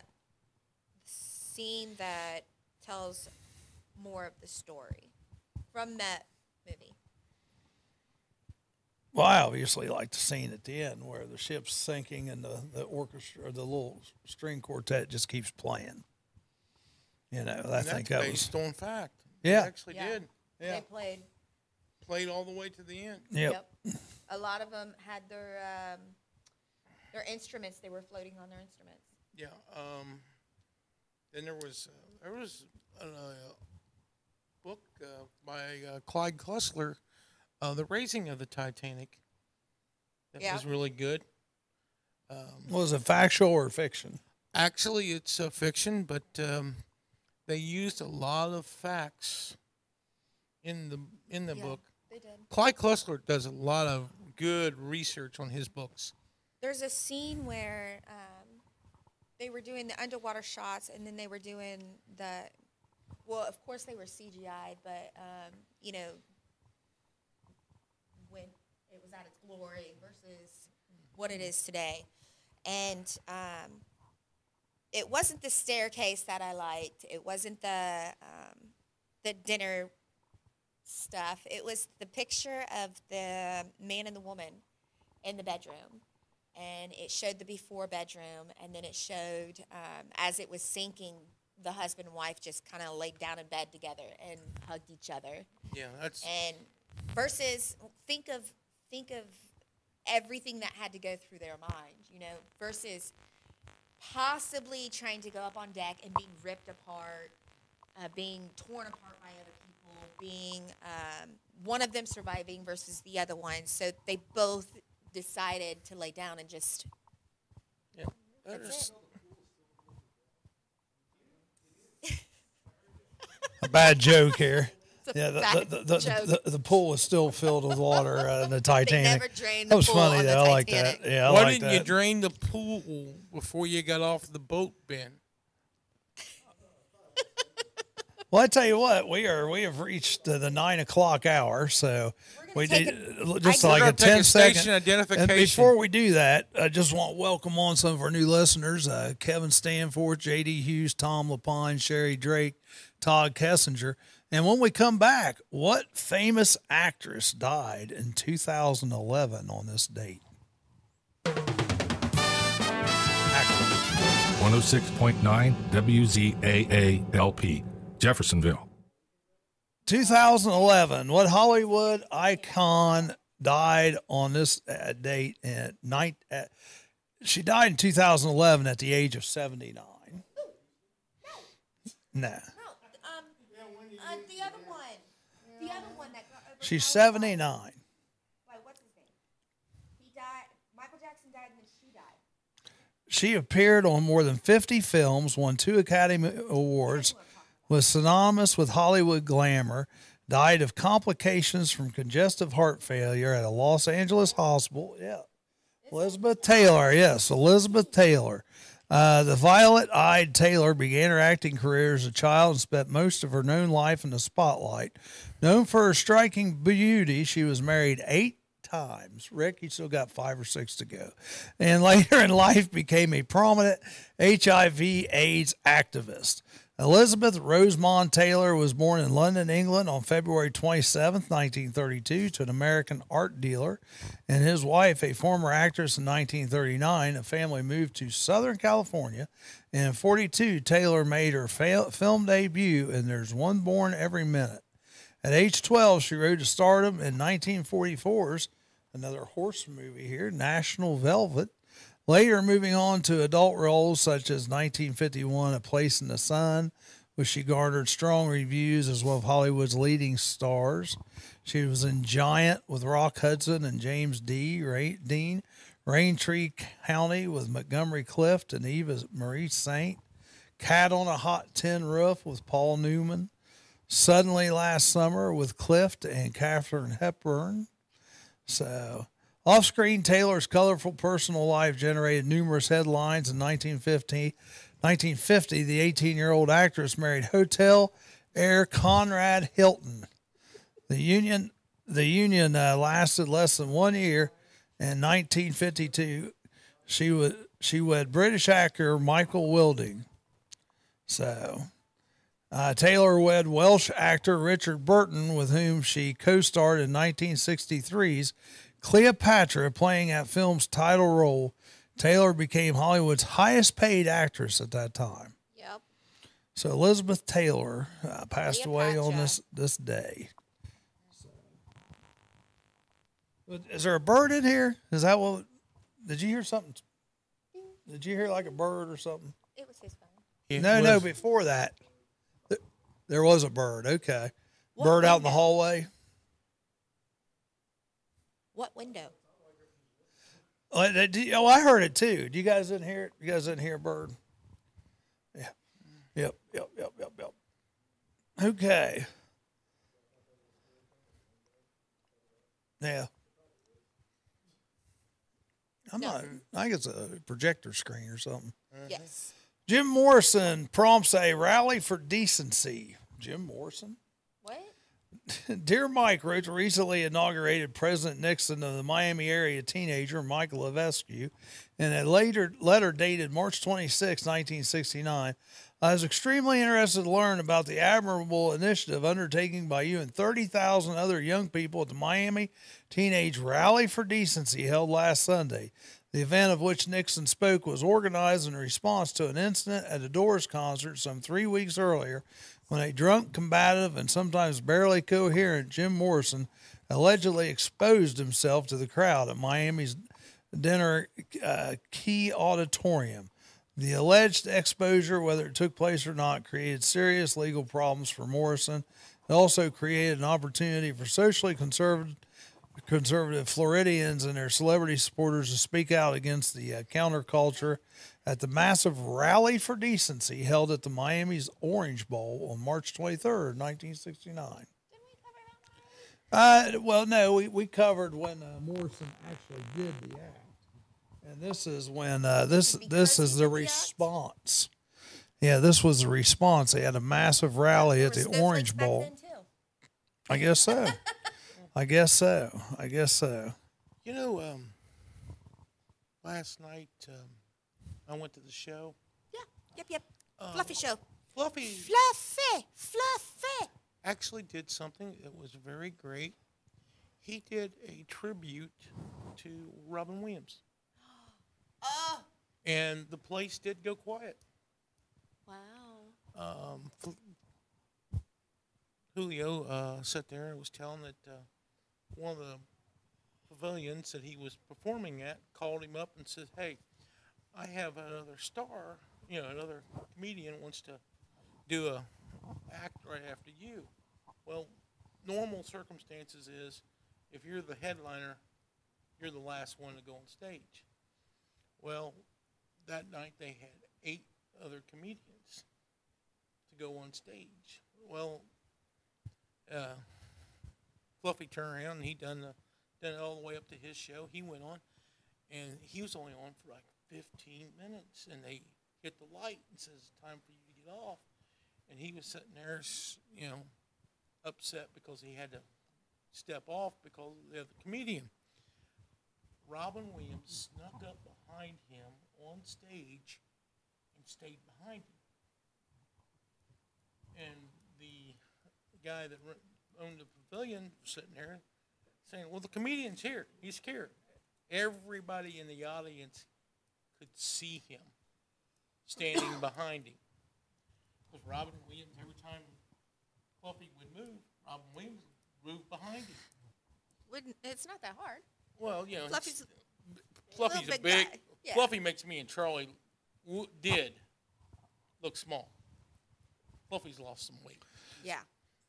[SPEAKER 3] scene that tells more of the story from that movie?
[SPEAKER 2] Well, I obviously like the scene at the end where the ship's sinking and the orchestra, or the little string quartet, just keeps playing. I think that was
[SPEAKER 1] based on fact.
[SPEAKER 2] Yeah.
[SPEAKER 1] They actually did.
[SPEAKER 2] Yeah.
[SPEAKER 3] They
[SPEAKER 1] Played all the way to the end.
[SPEAKER 2] Yep.
[SPEAKER 3] A lot of them had their instruments. They were floating on their instruments.
[SPEAKER 1] Yeah. Then there was a book by Clyde Klussler, The Raising of the Titanic. That was really good.
[SPEAKER 2] Was it factual or fiction?
[SPEAKER 1] Actually, it's fiction, but they used a lot of facts in the book.
[SPEAKER 3] They did.
[SPEAKER 1] Clyde Klussler does a lot of good research on his books.
[SPEAKER 3] There's a scene where they were doing the underwater shots, and then they were doing well, of course they were CGI'd, but, when it was at its glory versus what it is today. And it wasn't the staircase that I liked. It wasn't the dinner stuff. It was the picture of the man and the woman in the bedroom, and it showed the before bedroom, and then it showed as it was sinking, the husband and wife just kind of laid down in bed together and hugged each other.
[SPEAKER 1] Yeah, that's
[SPEAKER 3] and versus think of everything that had to go through their mind, versus possibly trying to go up on deck and being ripped apart, being torn apart by other people, being one of them surviving versus the other one. So they both decided to lay down and just.
[SPEAKER 1] yeah.
[SPEAKER 3] That's it.
[SPEAKER 2] a bad joke here.
[SPEAKER 3] It's a
[SPEAKER 2] Yeah,
[SPEAKER 3] bad joke.
[SPEAKER 2] the pool was still filled with water in the Titanic.
[SPEAKER 3] never drained the
[SPEAKER 2] That was
[SPEAKER 3] pool
[SPEAKER 2] funny
[SPEAKER 3] on the
[SPEAKER 2] though. I like that.
[SPEAKER 3] Titanic.
[SPEAKER 2] Yeah, I
[SPEAKER 1] Why
[SPEAKER 2] like
[SPEAKER 1] didn't you
[SPEAKER 2] that.
[SPEAKER 1] drain the pool before you got off the boat, Ben?
[SPEAKER 2] Well, I tell you what, we have reached the 9 o'clock hour, so we
[SPEAKER 3] take
[SPEAKER 2] need just
[SPEAKER 3] We're
[SPEAKER 2] like
[SPEAKER 1] gonna
[SPEAKER 2] a
[SPEAKER 1] take a
[SPEAKER 2] 10
[SPEAKER 1] station
[SPEAKER 2] second
[SPEAKER 1] identification.
[SPEAKER 2] And before we do that, I just want to welcome on some of our new listeners: Kevin Stanforth, J.D. Hughes, Tom Lapine, Sherry Drake, Todd Kessinger. And when we come back, what famous actress died in 2011 on this date?
[SPEAKER 6] 106.9 WZAA LP, Jeffersonville.
[SPEAKER 2] 2011. What Hollywood icon died on this date? She died in 2011 at the age of 79. Nah.
[SPEAKER 3] The other one. The other one that got over.
[SPEAKER 2] She's 79.
[SPEAKER 3] Wait, what's his name? He died. Michael Jackson died and then she died.
[SPEAKER 2] She appeared on more than 50 films, won 2 Academy Awards, was synonymous with Hollywood glamour, died of complications from congestive heart failure at a Los Angeles hospital. Yeah. Elizabeth Taylor. Yes, Elizabeth Taylor. The violet-eyed Taylor began her acting career as a child and spent most of her known life in the spotlight. Known for her striking beauty, she was married 8 times. Rick, you still got 5 or 6 to go. And later in life became a prominent HIV/AIDS activist. Elizabeth Rosamond Taylor was born in London, England on February 27, 1932 to an American art dealer and his wife, a former actress. In 1939, the family moved to Southern California. And in 1942, Taylor made her film debut in There's One Born Every Minute. At age 12, she rose to stardom in 1944's, another horse movie here, National Velvet. Later, moving on to adult roles such as 1951, A Place in the Sun, which she garnered strong reviews as one of Hollywood's leading stars. She was in Giant with Rock Hudson and James Dean, Raintree County with Montgomery Clift and Eva Marie Saint, Cat on a Hot Tin Roof with Paul Newman, Suddenly Last Summer with Clift and Katharine Hepburn. So, off-screen, Taylor's colorful personal life generated numerous headlines. In 1950, the 18-year-old actress married hotel heir Conrad Hilton. The union lasted less than 1 year. In 1952, she wed British actor Michael Wilding. So, Taylor wed Welsh actor Richard Burton, with whom she co-starred in 1963's Cleopatra, playing that film's title role. Taylor became Hollywood's highest paid actress at that time.
[SPEAKER 3] Yep.
[SPEAKER 2] So Elizabeth Taylor passed away on this day. Is there a bird in here? Is that what? Did you hear something? Did you hear like a bird or something?
[SPEAKER 3] It was his phone.
[SPEAKER 2] No, before that. There was a bird. Okay.
[SPEAKER 3] What
[SPEAKER 2] bird out in the
[SPEAKER 3] window?
[SPEAKER 2] hallway.
[SPEAKER 3] What window?
[SPEAKER 2] Oh, I heard it too. You guys didn't hear it? You guys didn't hear a bird? Yeah. Yep. Okay. Yeah. I think it's a projector screen or something.
[SPEAKER 3] Yes.
[SPEAKER 2] Jim Morrison prompts a rally for decency. Jim Morrison?
[SPEAKER 3] What?
[SPEAKER 2] Dear Mike wrote to recently inaugurated President Nixon of the Miami area teenager Mike Levesque in a letter dated March 26, 1969. I was extremely interested to learn about the admirable initiative undertaken by you and 30,000 other young people at the Miami Teenage Rally for Decency held last Sunday. The event of which Nixon spoke was organized in response to an incident at a Doors concert some 3 weeks earlier when a drunk, combative, and sometimes barely coherent Jim Morrison allegedly exposed himself to the crowd at Miami's Dinner Key Auditorium. The alleged exposure, whether it took place or not, created serious legal problems for Morrison. It also created an opportunity for socially conservative Floridians and their celebrity supporters to speak out against the counterculture at the massive Rally for Decency held at the Miami's Orange Bowl on March 23rd, 1969. Well, no, we covered when Morrison actually did the act. And this is when this is the response. Yeah, this was the response. They had a massive rally at the Orange Bowl. I guess so. I guess so.
[SPEAKER 1] You know, last night I went to the show.
[SPEAKER 3] Yeah. Yep. Fluffy show.
[SPEAKER 1] Fluffy
[SPEAKER 3] Fluffy.
[SPEAKER 1] actually did something that was very great. He did a tribute to Robin Williams.
[SPEAKER 3] Oh.
[SPEAKER 1] And the place did go quiet.
[SPEAKER 3] Wow.
[SPEAKER 1] Julio sat there and was telling that one of the pavilions that he was performing at called him up and said, "Hey, I have another star, another comedian wants to do a act right after you." Well, normal circumstances is if you're the headliner, you're the last one to go on stage. Well, that night they had 8 other comedians to go on stage. Well, Fluffy turned around and he done it all the way up to his show. He went on, and he was only on for like 15 minutes, and they hit the light and says, "Time for you to get off." And he was sitting there, upset because he had to step off because of the other comedian. Robin Williams snuck up behind him on stage and stayed behind him. And the guy that owned the pavilion was sitting there saying, "Well, the comedian's here. He's scared." Everybody in the audience could see him standing behind him. Because Robin Williams, every time Fluffy would move, Robin Williams would move behind him.
[SPEAKER 3] It's not that hard.
[SPEAKER 1] Well,
[SPEAKER 3] Fluffy's
[SPEAKER 1] a
[SPEAKER 3] big
[SPEAKER 1] big.
[SPEAKER 3] guy. Yeah.
[SPEAKER 1] Fluffy makes me and Charlie did look small. Fluffy's lost some weight.
[SPEAKER 3] Yeah.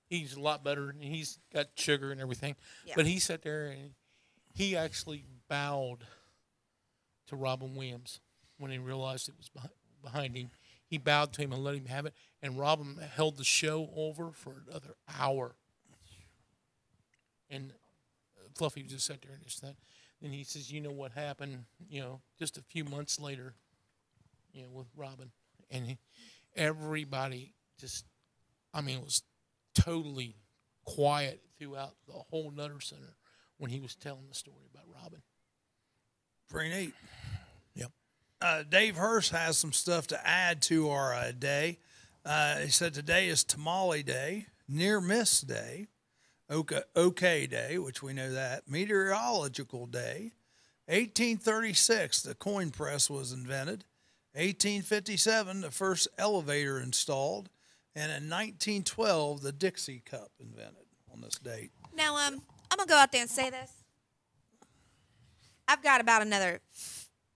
[SPEAKER 1] He's a lot better, and he's got sugar and everything.
[SPEAKER 3] Yeah.
[SPEAKER 1] But he sat there and he actually bowed to Robin Williams when he realized it was behind him. He bowed to him and let him have it, and Robin held the show over for another hour. And Fluffy just sat there and just that. Then he says, "You know what happened? Just a few months later, with Robin, and everybody just, it was totally quiet throughout the whole Nutter Center when he was telling the story about Robin."
[SPEAKER 2] Pretty neat.
[SPEAKER 1] Yep.
[SPEAKER 2] Dave Hurst has some stuff to add to our day. He said today is Tamale Day, Near Miss Day, OK Day, which we know that, Meteorological Day. 1836, the coin press was invented. 1857, the first elevator installed. And in 1912, the Dixie Cup invented on this date.
[SPEAKER 3] Now, I'm going to go out there and say this. I've got about another,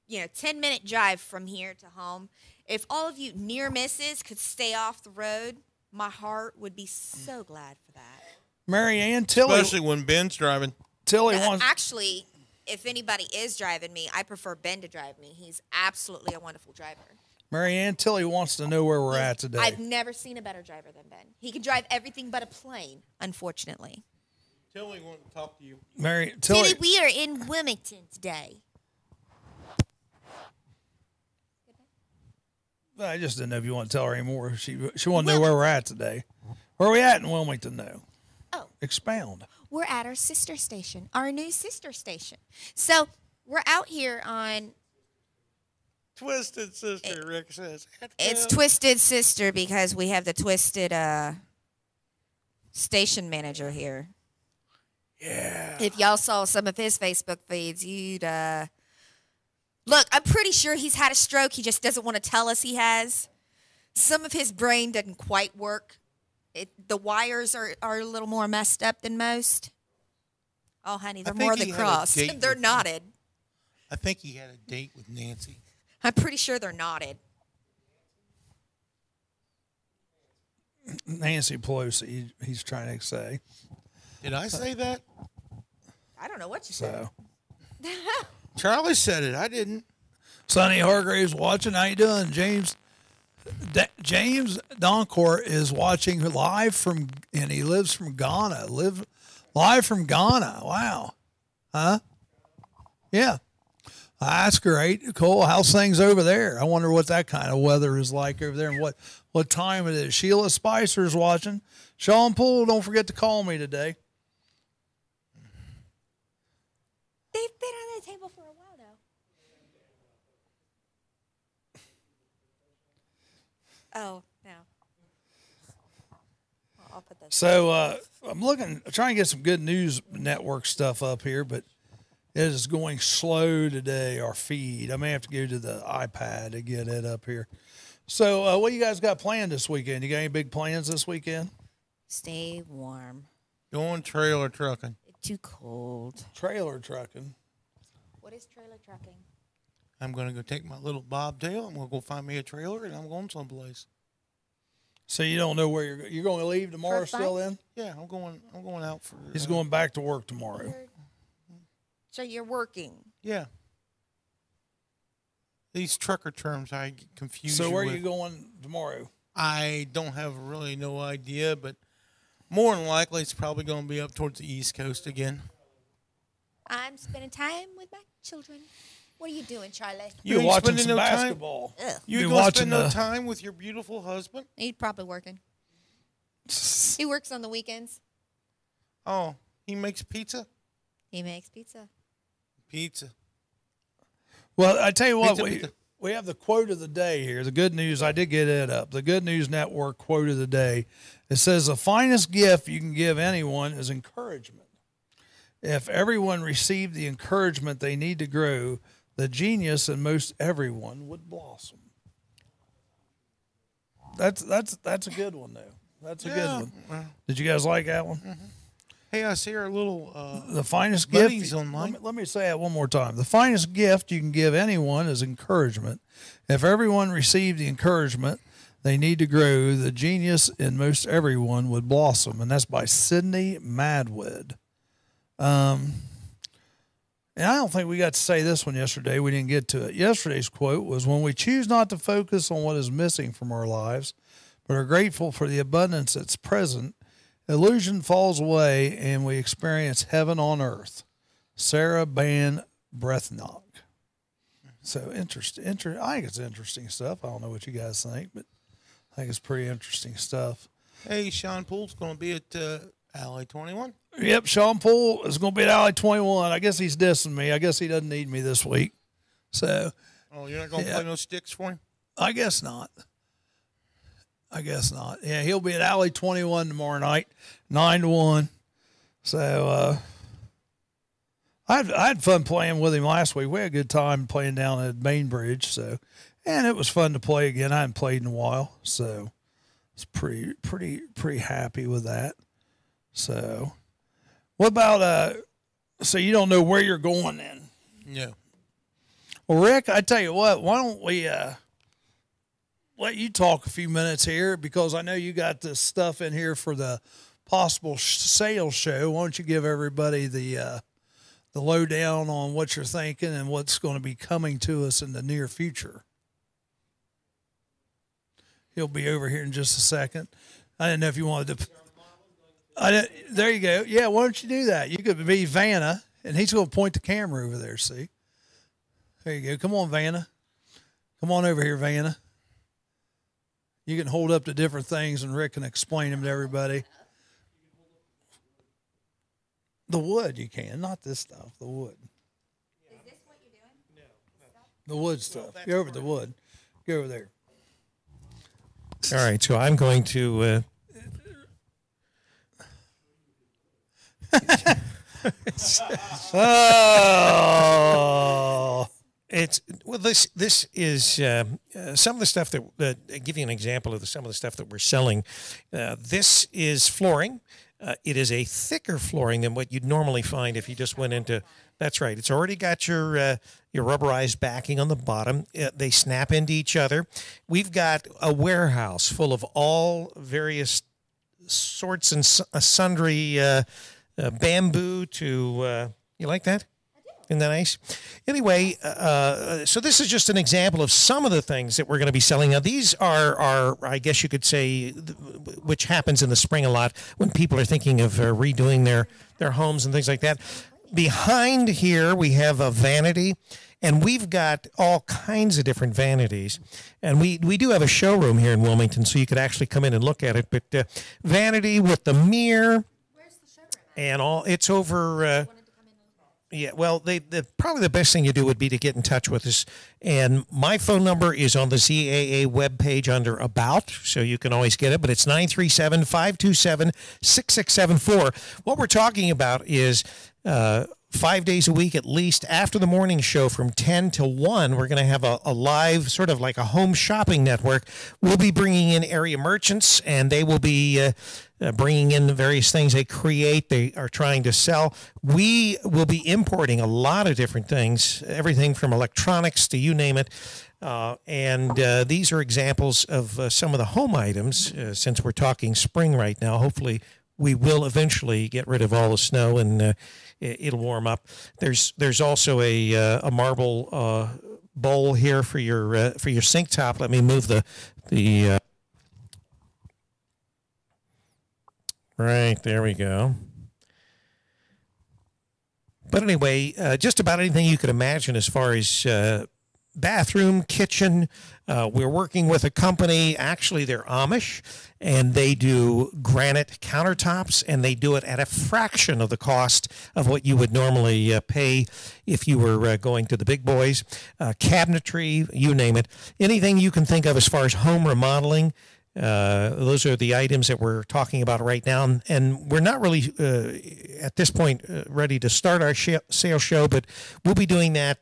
[SPEAKER 3] 10-minute drive from here to home. If all of you near misses could stay off the road, my heart would be so glad for that.
[SPEAKER 2] Mary Ann, Tilly.
[SPEAKER 1] Especially when Ben's driving.
[SPEAKER 2] Tilly
[SPEAKER 3] Now,
[SPEAKER 2] wants.
[SPEAKER 3] actually, if anybody is driving me, I prefer Ben to drive me. He's absolutely a wonderful driver.
[SPEAKER 2] Mary Ann, Tilly wants to know where we're at today.
[SPEAKER 3] I've never seen a better driver than Ben. He can drive everything but a plane, unfortunately.
[SPEAKER 1] Tilly wanted to talk to you.
[SPEAKER 2] Tilly,
[SPEAKER 3] We are in Wilmington today.
[SPEAKER 2] I just didn't know if you want to tell her anymore. She wanted to know where we're at today. Where are we at in Wilmington, though?
[SPEAKER 3] Oh.
[SPEAKER 2] Expound.
[SPEAKER 3] We're at our sister station, our new sister station. So we're out here on...
[SPEAKER 1] Twisted Sister, Rick says.
[SPEAKER 3] It's Twisted Sister because we have the twisted station manager here.
[SPEAKER 2] Yeah.
[SPEAKER 3] If y'all saw some of his Facebook feeds, you'd... Look, I'm pretty sure he's had a stroke. He just doesn't want to tell us he has. Some of his brain doesn't quite work. The wires are a little more messed up than most. Oh, honey, they're more than crossed. They're knotted.
[SPEAKER 1] I think he had a date with Nancy.
[SPEAKER 3] I'm pretty sure they're knotted.
[SPEAKER 2] Nancy Pelosi, he's trying to say.
[SPEAKER 1] Did I say that?
[SPEAKER 3] I don't know what you said.
[SPEAKER 2] So,
[SPEAKER 1] Charlie said it. I didn't.
[SPEAKER 2] Sonny Hargrave's watching. How you doing, James? James Doncourt is watching live from, and he lives from Ghana. Live from Ghana. Wow. Huh? Yeah. That's great. Cool. How's things over there? I wonder what that kind of weather is like over there and what time it is. Sheila Spicer's watching. Sean Poole, don't forget to call me today.
[SPEAKER 3] They've been on the table for a while now. Oh, no. Well, I'll put that.
[SPEAKER 2] So I'm trying to get some good news network stuff up here, but it is going slow today, our feed. I may have to go to the iPad to get it up here. So what you guys got planned this weekend? You got any big plans this weekend?
[SPEAKER 3] Stay warm.
[SPEAKER 1] Going trailer trucking.
[SPEAKER 3] It's too cold.
[SPEAKER 2] Trailer trucking.
[SPEAKER 3] What is trailer trucking?
[SPEAKER 1] I'm going to go take my little bobtail. I'm going to go find me a trailer, and I'm going someplace.
[SPEAKER 2] So you don't know where you're going to leave tomorrow
[SPEAKER 3] For fun?
[SPEAKER 2] still then?
[SPEAKER 1] Yeah, I'm going out for.
[SPEAKER 2] He's going back to work tomorrow.
[SPEAKER 3] So you're working.
[SPEAKER 1] Yeah. These trucker terms I get confused.
[SPEAKER 2] So where are
[SPEAKER 1] with.
[SPEAKER 2] you going tomorrow?
[SPEAKER 1] I don't have really no idea, but more than likely it's probably going to be up towards the East Coast again.
[SPEAKER 3] I'm spending time with my children. What are you doing, Charlie?
[SPEAKER 2] You're
[SPEAKER 1] ain't
[SPEAKER 2] watching
[SPEAKER 1] spending
[SPEAKER 2] some
[SPEAKER 1] no time?
[SPEAKER 2] basketball.
[SPEAKER 3] Ugh.
[SPEAKER 1] You
[SPEAKER 2] Been
[SPEAKER 1] going to
[SPEAKER 2] watching
[SPEAKER 1] spend no
[SPEAKER 2] the-
[SPEAKER 1] time with your beautiful husband?
[SPEAKER 3] He's probably working. He works on the weekends.
[SPEAKER 1] Oh, he makes pizza?
[SPEAKER 3] He makes pizza.
[SPEAKER 1] Pizza.
[SPEAKER 2] Well, I tell you what,
[SPEAKER 1] Pizza.
[SPEAKER 2] we have the quote of the day here. The good news, I did get it up. The Good News Network quote of the day. It says, the finest gift you can give anyone is encouragement. If everyone received the encouragement they need to grow, the genius in most everyone would blossom. That's a good one, though. That's a good one. Did you guys like that one?
[SPEAKER 1] Mm-hmm. Hey, I see our little
[SPEAKER 2] The finest
[SPEAKER 1] buddies
[SPEAKER 2] gift.
[SPEAKER 1] online.
[SPEAKER 2] Let me say it one more time. The finest gift you can give anyone is encouragement. If everyone received the encouragement they need to grow, the genius in most everyone would blossom. And that's by Sidney Madwood. And I don't think we got to say this one yesterday. We didn't get to it. Yesterday's quote was, when we choose not to focus on what is missing from our lives, but are grateful for the abundance that's present, illusion falls away and we experience heaven on earth. Sarah Ban Brethnock. So interesting. I think it's interesting stuff. I don't know what you guys think, but I think it's pretty interesting stuff.
[SPEAKER 1] Hey, Sean Poole's going to be at Alley 21.
[SPEAKER 2] Yep, Sean Poole is going to be at Alley 21. I guess he's dissing me. I guess he doesn't need me this week. So,
[SPEAKER 1] Oh, you're not going to play no sticks for him?
[SPEAKER 2] I guess not. Yeah, he'll be at Alley 21 tomorrow night, 9 to 1. So, I had fun playing with him last week. We had a good time playing down at Bainbridge. So, and it was fun to play again. I hadn't played in a while, so it's pretty happy with that. So, what about so you don't know where you're going then?
[SPEAKER 1] No.
[SPEAKER 2] Well, Rick, I tell you what, why don't we let you talk a few minutes here, because I know you got this stuff in here for the possible sales show. Why don't you give everybody the lowdown on what you're thinking and what's going to be coming to us in the near future? He'll be over here in just a second. I didn't know if you wanted to. There you go. Yeah, why don't you do that? You could be Vanna, and he's going to point the camera over there, see? There you go. Come on, Vanna. Come on over here, Vanna. You can hold up to different things, and Rick can explain them to everybody. The wood, you can. Not this stuff, the wood.
[SPEAKER 3] Is this what you're doing?
[SPEAKER 2] The wood stuff. Go over the wood. Go over there.
[SPEAKER 4] All right, so I'm going to.
[SPEAKER 2] Oh.
[SPEAKER 4] This is some of the stuff that give you an example of some of the stuff that we're selling. This is flooring. It is a thicker flooring than what you'd normally find if you just went into. That's right. It's already got your rubberized backing on the bottom. They snap into each other. We've got a warehouse full of all various sorts and sundry bamboo to You like that? Isn't that nice? Anyway, so this is just an example of some of the things that we're going to be selling. Now, these are, I guess you could say, which happens in the spring a lot when people are thinking of redoing their homes and things like that. Behind here, we have a vanity, and we've got all kinds of different vanities. And we do have a showroom here in Wilmington, so you could actually come in and look at it. But vanity with the mirror and all, it's over... Yeah, well, probably the best thing you do would be to get in touch with us. And my phone number is on the ZAA webpage under About, so you can always get it. But it's 937-527-6674. What we're talking about is 5 days a week at least after the morning show from 10 to 1. We're going to have a live, sort of like a home shopping network. We'll be bringing in area merchants, and they will be... bringing in the various things they create, they are trying to sell. We will be importing a lot of different things, everything from electronics to you name it. And these are examples of some of the home items, since we're talking spring right now. Hopefully we will eventually get rid of all the snow and it'll warm up. There's also a marble bowl here for your sink top. Let me move the right, there we go. But anyway, just about anything you could imagine as far as bathroom, kitchen. We're working with a company, actually they're Amish, and they do granite countertops, and they do it at a fraction of the cost of what you would normally pay if you were going to the big boys. Cabinetry, you name it. Anything you can think of as far as home remodeling. Those are the items that we're talking about right now, and we're not really at this point ready to start our sales show, but we'll be doing that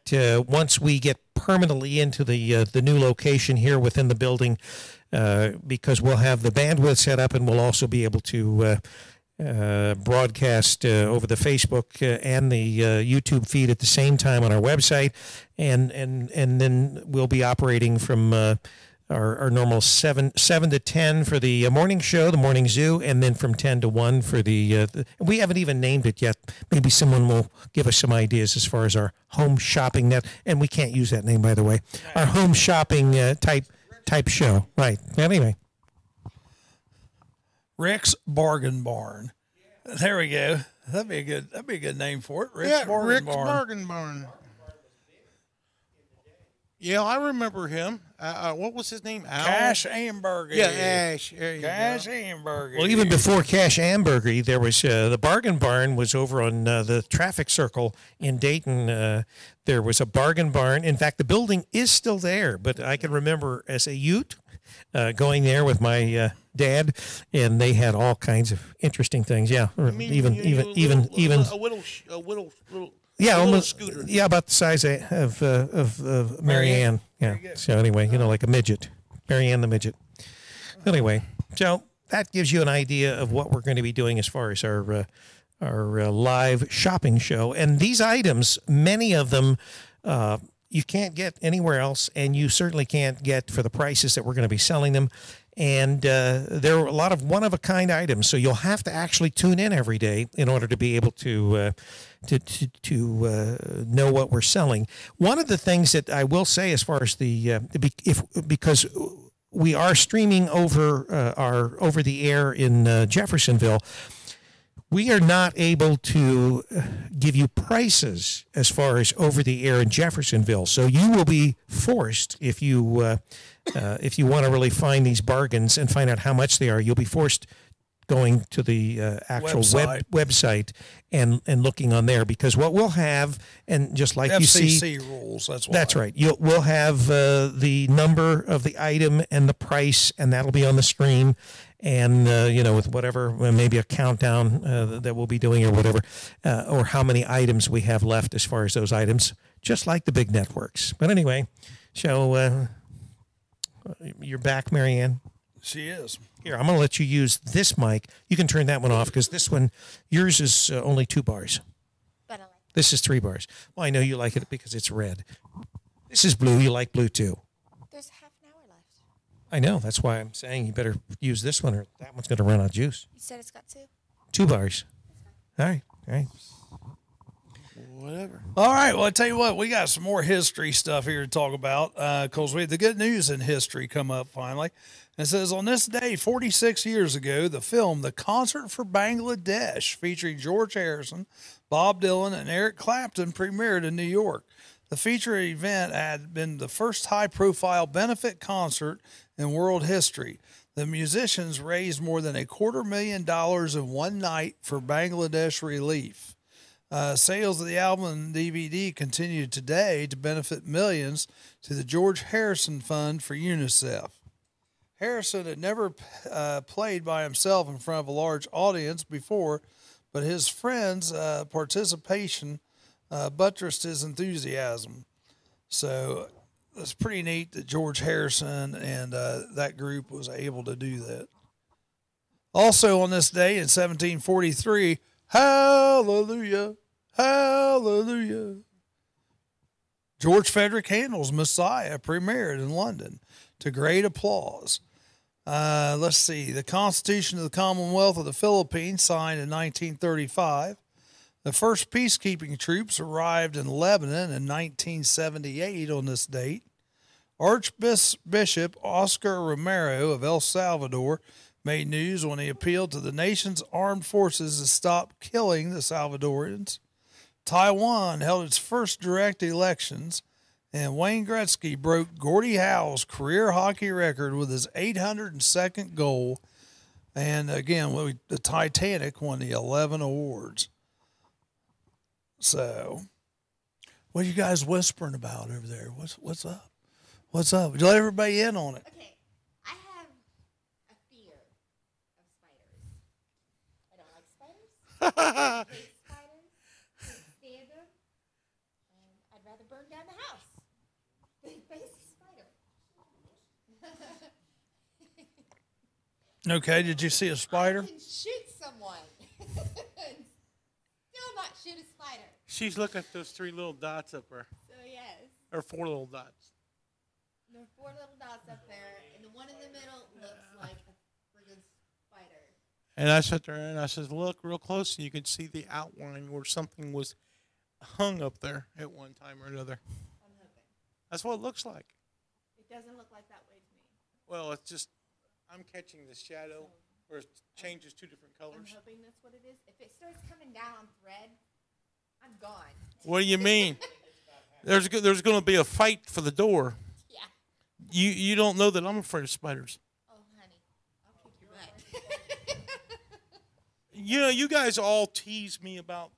[SPEAKER 4] once we get permanently into the new location here within the building, because we'll have the bandwidth set up, and we'll also be able to broadcast over the Facebook and the YouTube feed at the same time on our website, and then we'll be operating from our normal 7 to 10 for the morning show, the morning zoo, and then from 10 to 1 for the we haven't even named it yet. Maybe someone will give us some ideas as far as our home shopping net, and we can't use that name, by the way. Our home shopping type show, right? Anyway,
[SPEAKER 2] Rick's Bargain Barn. There we go. That'd be a good name for it. Rick's Bargain Barn.
[SPEAKER 1] Bargain Barn. Yeah, I remember him. What was his name? Al?
[SPEAKER 2] Cash Hamburger.
[SPEAKER 1] Yeah, Ash. There you
[SPEAKER 2] Cash
[SPEAKER 1] go.
[SPEAKER 2] Hamburger.
[SPEAKER 4] well, even before Cash Hamburger, there was the Bargain Barn was over on the traffic circle in Dayton. There was a Bargain Barn. In fact, the building is still there, but I can remember as a youth going there with my dad, and they had all kinds of interesting things. Yeah, or even
[SPEAKER 1] a little
[SPEAKER 4] yeah, almost
[SPEAKER 1] scooter.
[SPEAKER 4] Yeah, about the size of Marianne. Yeah. So anyway, like a midget, Marianne the midget. Anyway, so that gives you an idea of what we're going to be doing as far as our live shopping show. And these items, many of them, you can't get anywhere else, and you certainly can't get for the prices that we're going to be selling them. And there are a lot of one-of-a-kind items, so you'll have to actually tune in every day in order to be able to know what we're selling. One of the things that I will say, as far as because we are streaming over the air in Jeffersonville, we are not able to give you prices as far as over the air in Jeffersonville. So you will be forced, if you want to really find these bargains and find out how much they are, you'll be forced going to the actual website and looking on there, because what we'll have, and just like you see,
[SPEAKER 2] FCC rules.
[SPEAKER 4] That's right. We'll have the number of the item and the price, and that'll be on the screen. And, with whatever, maybe a countdown that we'll be doing or whatever, or how many items we have left as far as those items, just like the big networks. But anyway, so you're back, Marianne?
[SPEAKER 2] She is.
[SPEAKER 4] Here, I'm going to let you use this mic. You can turn that one off, because this one, yours is only 2 bars.
[SPEAKER 3] But I like
[SPEAKER 4] This is 3 bars. Well, I know you like it because it's red. This is blue. You like blue, too.
[SPEAKER 3] There's half an hour left.
[SPEAKER 4] I know. That's why I'm saying you better use this one, or that one's going to run out of juice.
[SPEAKER 3] You said it's got 2?
[SPEAKER 4] 2 bars. All right.
[SPEAKER 1] whatever.
[SPEAKER 2] All right. Well, I tell you what, we got some more history stuff here to talk about because we had the good news in history come up finally. It says, on this day, 46 years ago, the film The Concert for Bangladesh, featuring George Harrison, Bob Dylan, and Eric Clapton, premiered in New York. The feature event had been the first high-profile benefit concert in world history. The musicians raised more than $250,000 in one night for Bangladesh relief. Sales of the album and DVD continue today to benefit millions to the George Harrison Fund for UNICEF. Harrison had never played by himself in front of a large audience before, but his friends' participation buttressed his enthusiasm. So it's pretty neat that George Harrison and that group was able to do that. Also on this day in 1743, hallelujah, hallelujah, George Frederick Handel's Messiah premiered in London to great applause. Let's see. The Constitution of the Commonwealth of the Philippines, signed in 1935. The first peacekeeping troops arrived in Lebanon in 1978 on this date. Archbishop Oscar Romero of El Salvador made news when he appealed to the nation's armed forces to stop killing the Salvadorians. Taiwan held its first direct elections, and Wayne Gretzky broke Gordie Howe's career hockey record with his 802nd goal. And again, the Titanic won the 11 awards. So, what are you guys whispering about over there? What's up? What's up? Let everybody in on it.
[SPEAKER 5] Okay, I have a fear of spiders. I don't like spiders. I hate spiders. Can't stand them. I'd rather burn down the house than face a spider.
[SPEAKER 2] Okay, did you see a spider?
[SPEAKER 5] I can shoot someone. Still not shoot a spider.
[SPEAKER 1] She's looking at those 3 little dots up there,
[SPEAKER 5] So yes,
[SPEAKER 1] or 4 little dots.
[SPEAKER 5] there are 4 little dots up there, and the one in the middle looks like a friggin' spider.
[SPEAKER 1] And I sat there and I said, look real close, and you could see the outline where something was hung up there at one time or another.
[SPEAKER 5] I'm hoping.
[SPEAKER 1] That's what it looks like.
[SPEAKER 5] It doesn't look like that way to me.
[SPEAKER 1] Well, it's just, I'm catching the shadow where it changes 2 different
[SPEAKER 5] I'm
[SPEAKER 1] colors.
[SPEAKER 5] hoping that's what it is. If it starts coming down on thread, I'm gone.
[SPEAKER 1] What do you mean? There's going to be a fight for the door.
[SPEAKER 5] Yeah.
[SPEAKER 1] You don't know that I'm afraid of spiders.
[SPEAKER 5] Oh, honey, I'll kick your butt.
[SPEAKER 1] You know, you guys all tease me about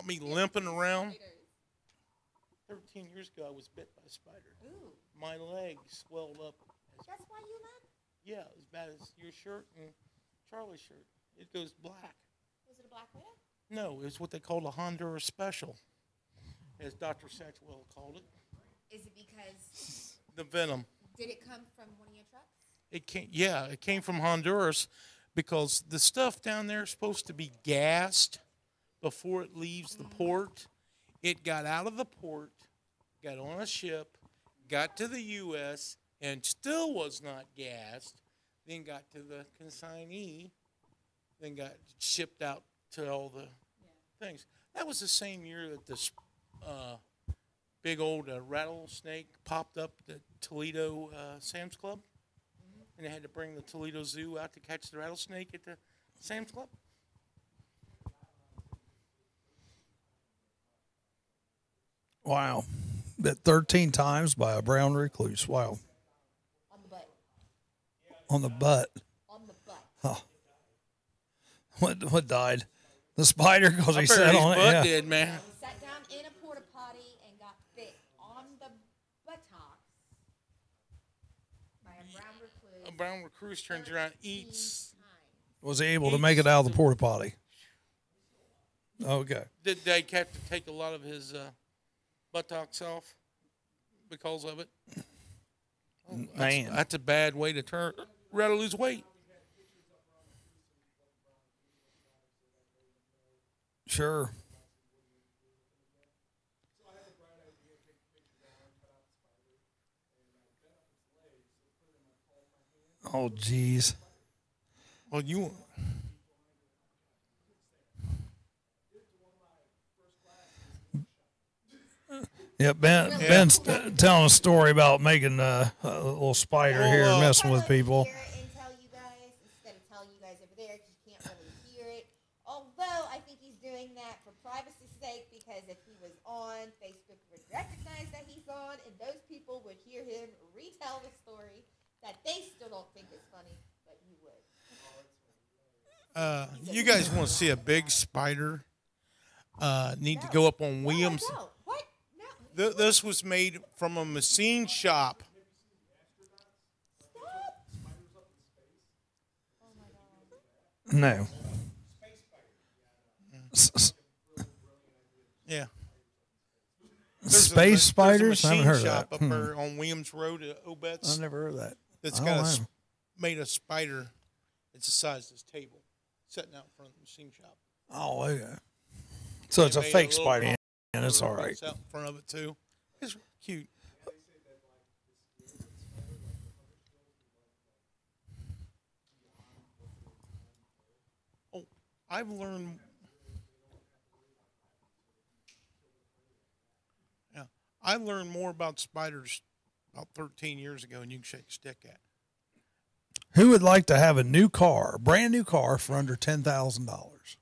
[SPEAKER 1] me limping around. 13 years ago, I was bit by a spider.
[SPEAKER 5] Ooh,
[SPEAKER 1] My leg swelled up.
[SPEAKER 5] that's why you left?
[SPEAKER 1] Yeah, as bad as your shirt and Charlie's shirt. It goes black.
[SPEAKER 5] Was it a black widow?
[SPEAKER 1] No, it's what they call a Honduras special, as Dr. Satchwell called it.
[SPEAKER 5] Is it because,
[SPEAKER 1] The venom.
[SPEAKER 5] did it come from one of your trucks?
[SPEAKER 1] It came from Honduras because the stuff down there is supposed to be gassed before it leaves the port. It got out of the port, got on a ship, got to the U.S., and still was not gassed, then got to the consignee, then got shipped out to all the things. That was the same year that this big old rattlesnake popped up at Toledo Sam's Club, and they had to bring the Toledo Zoo out to catch the rattlesnake at the Sam's Club.
[SPEAKER 2] Wow. Bit 13 times by a brown recluse. Wow.
[SPEAKER 5] On the butt.
[SPEAKER 2] On the butt.
[SPEAKER 5] On the butt.
[SPEAKER 2] Huh. What died? The spider because he
[SPEAKER 1] I
[SPEAKER 2] sat
[SPEAKER 1] bet his
[SPEAKER 2] on it.
[SPEAKER 1] butt
[SPEAKER 2] Yeah.
[SPEAKER 1] did, man.
[SPEAKER 5] He sat down in a porta potty and got bit on the buttocks by a brown recluse.
[SPEAKER 1] A brown recluse turns around, eats.
[SPEAKER 2] Was he able to make it out of the porta potty? Okay.
[SPEAKER 1] Did they have to take a lot of his buttocks off because of it? Oh,
[SPEAKER 2] Man.
[SPEAKER 1] that's a bad way to rather lose weight.
[SPEAKER 2] Sure. Oh, geez.
[SPEAKER 1] Well, you.
[SPEAKER 2] Yeah, Ben's telling a story about making a little spider here and messing with people.
[SPEAKER 5] Hear it and tell you guys instead of telling you guys over there, 'cause you can't really hear it. Although I think he's doing that for privacy's sake, because if he was on, Facebook would recognize that he's on, and those people would hear him retell the story that they still don't think is funny, but you would.
[SPEAKER 1] You guys want to see a big spider? Need to go up on Williams.
[SPEAKER 5] No, what? No.
[SPEAKER 1] This was made from a machine shop.
[SPEAKER 2] No.
[SPEAKER 1] Yeah.
[SPEAKER 2] Space spiders?
[SPEAKER 1] There's a
[SPEAKER 2] I haven't
[SPEAKER 1] machine
[SPEAKER 2] heard of
[SPEAKER 1] shop
[SPEAKER 2] that.
[SPEAKER 1] up there on Williams Road at Obet's.
[SPEAKER 2] I've never heard of that.
[SPEAKER 1] That's
[SPEAKER 2] I
[SPEAKER 1] got
[SPEAKER 2] don't know.
[SPEAKER 1] made a spider. It's the size of this table, sitting out in front of the machine shop.
[SPEAKER 2] Oh, okay. So it's a
[SPEAKER 1] They made
[SPEAKER 2] fake
[SPEAKER 1] little
[SPEAKER 2] spider, and it's all right.
[SPEAKER 1] It's out in front of it too. It's cute. Oh, I've learned. Yeah, I learned more about spiders about 13 years ago than you can shake a stick at.
[SPEAKER 2] Who would like to have a new car, a brand new car, for under $10,000?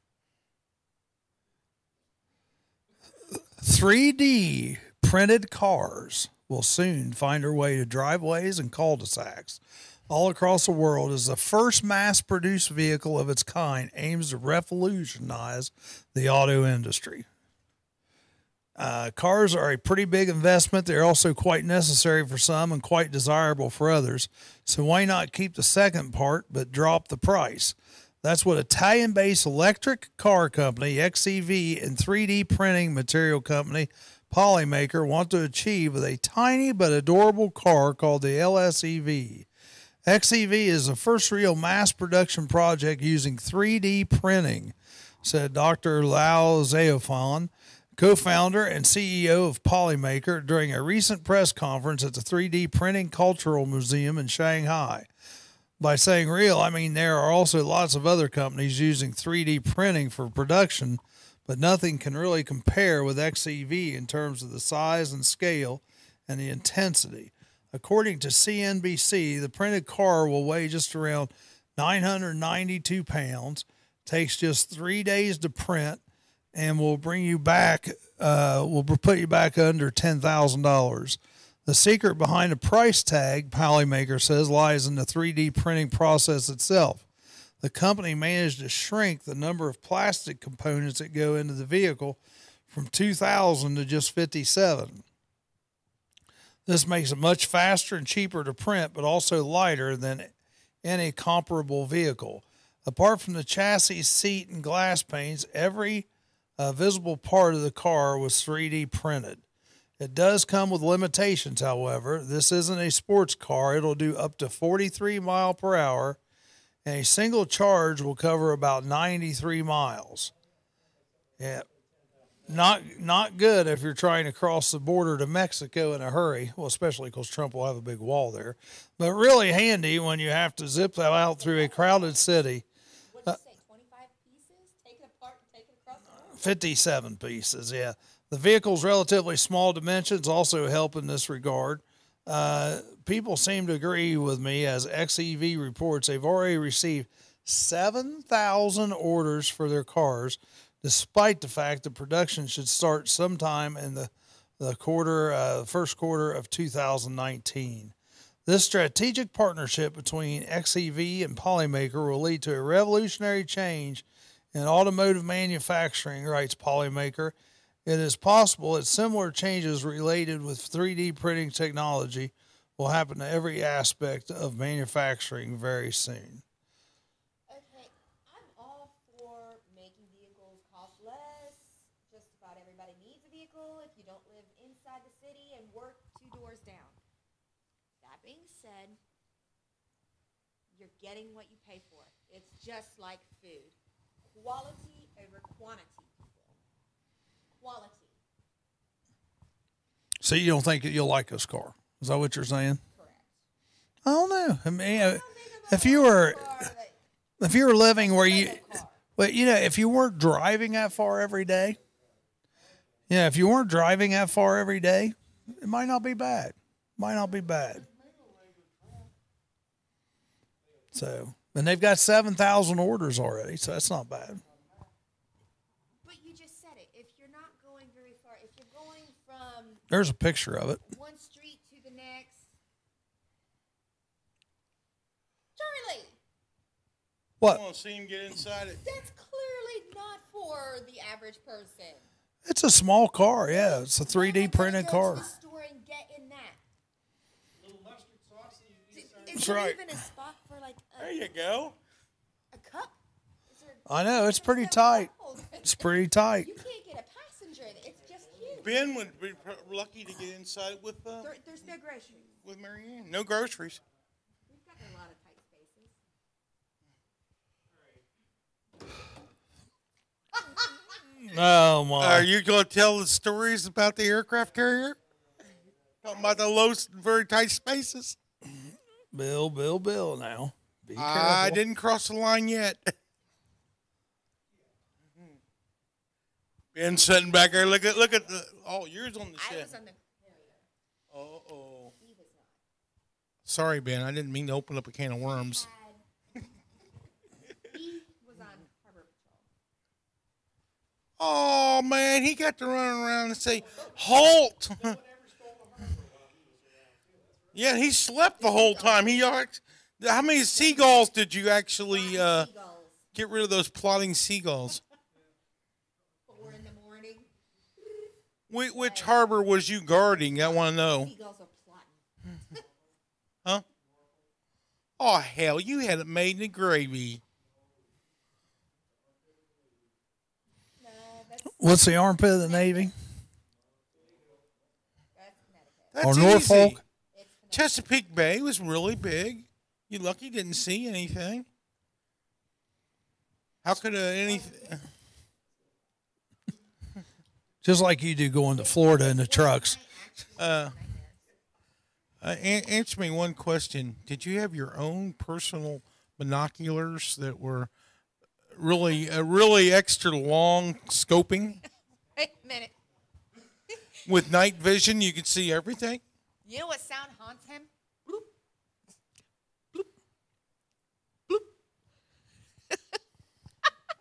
[SPEAKER 2] 3D printed cars will soon find their way to driveways and cul-de-sacs all across the world as the first mass-produced vehicle of its kind aims to revolutionize the auto industry. Cars are a pretty big investment. They're also quite necessary for some and quite desirable for others. So why not keep the second part but drop the price? That's what Italian-based electric car company XEV and 3D printing material company Polymaker want to achieve with a tiny but adorable car called the LSEV. XEV is the first real mass production project using 3D printing, said Dr. Lao Zhaofan, co-founder and CEO of Polymaker, during a recent press conference at the 3D Printing Cultural Museum in Shanghai. By saying real, I mean there are also lots of other companies using 3D printing for production, but nothing can really compare with XEV in terms of the size and scale and the intensity. According to CNBC, the printed car will weigh just around 992 pounds, takes just 3 days to print, and will bring you back, will put you back under $10,000. The secret behind the price tag, Polymaker says, lies in the 3D printing process itself. The company managed to shrink the number of plastic components that go into the vehicle from 2,000 to just 57. This makes it much faster and cheaper to print, but also lighter than any comparable vehicle. Apart from the chassis, seat, and glass panes, every visible part of the car was 3D printed. It does come with limitations, however. This isn't a sports car. It'll do up to 43 miles per hour, and a single charge will cover about 93 miles. Yeah, not good if you're trying to cross the border to Mexico in a hurry, well, especially because Trump will have a big wall there, but really handy when you have to zip that out through a crowded city.
[SPEAKER 5] What did you say, 25 pieces? Take it apart and take it across the road?
[SPEAKER 2] 57 pieces, yeah. The vehicle's relatively small dimensions also help in this regard. People seem to agree with me, as XEV reports they've already received 7,000 orders for their cars, despite the fact that production should start sometime in the first quarter of 2019. This strategic partnership between XEV and Polymaker will lead to a revolutionary change in automotive manufacturing, writes Polymaker. It is possible that similar changes related with 3D printing technology will happen to every aspect of manufacturing very soon.
[SPEAKER 5] Okay, I'm all for making vehicles cost less. Just about everybody needs a vehicle if you don't live inside the city and work 2 doors down. That being said, you're getting what you pay for. It's just like food. Quality over quantity. Quality.
[SPEAKER 2] So you don't think that you'll like this car? Is that what you're saying?
[SPEAKER 5] Correct.
[SPEAKER 2] I don't know. I mean,
[SPEAKER 5] I don't think I'm
[SPEAKER 2] if
[SPEAKER 5] gonna
[SPEAKER 2] you
[SPEAKER 5] buy a
[SPEAKER 2] were
[SPEAKER 5] car that-
[SPEAKER 2] if you were living where you,
[SPEAKER 5] car.
[SPEAKER 2] well, if you weren't driving that far every day, Yeah, if you weren't driving that far every day, it might not be bad. Might not be bad. So, and they've got 7,000 orders already, so that's not bad.
[SPEAKER 5] But you just said it. If you're not going very far, if you're going from
[SPEAKER 2] There's a picture of it.
[SPEAKER 5] one street to the next, Charlie,
[SPEAKER 1] I
[SPEAKER 2] What?
[SPEAKER 1] want to see him get inside it.
[SPEAKER 5] that's clearly not for the average person.
[SPEAKER 2] It's a small car, yeah. It's a 3D printed
[SPEAKER 5] Go
[SPEAKER 2] car.
[SPEAKER 5] to the store and get in that. Is
[SPEAKER 2] That's
[SPEAKER 5] there
[SPEAKER 2] right.
[SPEAKER 5] even a spot for like
[SPEAKER 1] There you go.
[SPEAKER 5] a cup? Is there,
[SPEAKER 2] I know, it's pretty
[SPEAKER 5] there's
[SPEAKER 2] tight.
[SPEAKER 5] no holes.
[SPEAKER 2] It's pretty tight.
[SPEAKER 5] You can't get a passenger in it. It's just huge.
[SPEAKER 1] Ben would be lucky to get inside with
[SPEAKER 5] There's no groceries.
[SPEAKER 1] Marianne. No groceries.
[SPEAKER 5] We've got a lot of tight spaces.
[SPEAKER 2] Oh, my.
[SPEAKER 1] Are you going to tell the stories about the aircraft carrier? Talking about the low, very tight spaces.
[SPEAKER 2] Bill now. Be careful.
[SPEAKER 1] I didn't cross the line yet. Ben sitting back there. Look at the. Oh, yours on the
[SPEAKER 5] I
[SPEAKER 1] shed.
[SPEAKER 5] was on the.
[SPEAKER 1] Oh. Sorry, Ben. I didn't mean to open up a can of worms.
[SPEAKER 5] He was on Harbor Patrol.
[SPEAKER 1] Oh man, he got to run around and say, "Halt!" Yeah, he slept the whole time. How many seagulls did you actually get rid of? Those plotting seagulls.
[SPEAKER 5] 4 in the morning.
[SPEAKER 1] Which harbor was you guarding? I want to know.
[SPEAKER 5] Seagulls are plotting.
[SPEAKER 1] Huh? Oh hell, you had it made in the gravy.
[SPEAKER 5] No, that's
[SPEAKER 2] What's the armpit of the Navy?
[SPEAKER 5] Connecticut.
[SPEAKER 1] That's
[SPEAKER 2] Or
[SPEAKER 1] easy.
[SPEAKER 2] Norfolk?
[SPEAKER 5] It's Connecticut.
[SPEAKER 1] Chesapeake Bay was really big. You lucky didn't see anything. How could anything?
[SPEAKER 2] Just like you do going to Florida in the trucks.
[SPEAKER 1] Answer me one question. Did you have your own personal binoculars that were really extra long scoping?
[SPEAKER 5] Wait a minute.
[SPEAKER 1] With night vision, you could see everything?
[SPEAKER 5] You know what sound haunts him?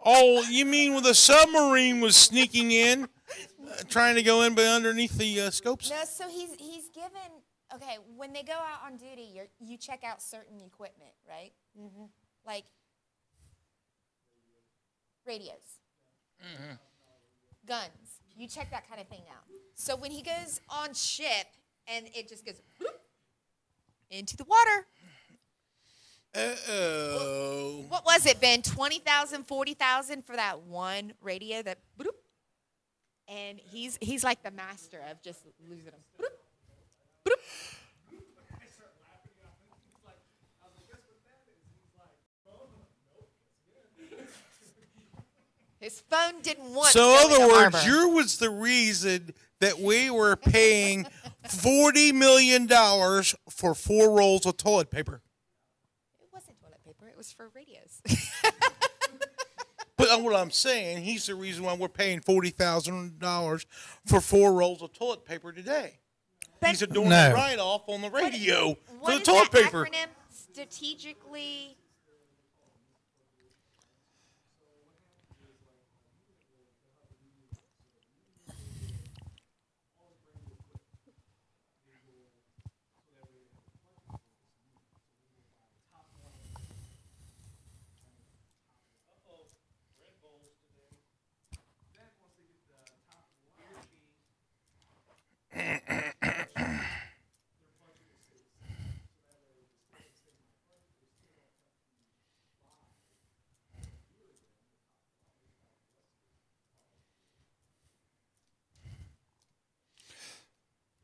[SPEAKER 1] Oh, you mean when the submarine was sneaking in, trying to go in but underneath the scopes?
[SPEAKER 5] No, so he's given. Okay, when they go out on duty, you check out certain equipment, right? Mm-hmm. Like radios, guns. You check that kind of thing out. So when he goes on ship and it just goes bloop, into the water.
[SPEAKER 1] Uh-oh.
[SPEAKER 5] What was it, Ben? 20,000, 40,000 for that one radio that bloop. And he's like the master of just losing them. Bloop, bloop. His phone didn't want.
[SPEAKER 1] So,
[SPEAKER 5] to
[SPEAKER 1] in
[SPEAKER 5] go
[SPEAKER 1] other
[SPEAKER 5] the
[SPEAKER 1] words,
[SPEAKER 5] harbor.
[SPEAKER 1] you was the reason that we were paying $40 million for 4 rolls of toilet paper.
[SPEAKER 5] It wasn't toilet paper. It was for radios.
[SPEAKER 1] But what I'm saying, he's the reason why we're paying $40,000 for 4 rolls of toilet paper today. He's doing
[SPEAKER 2] No.
[SPEAKER 1] a write-off on the radio
[SPEAKER 5] What
[SPEAKER 1] for the
[SPEAKER 5] is
[SPEAKER 1] toilet
[SPEAKER 5] that
[SPEAKER 1] paper.
[SPEAKER 5] acronym? Strategically.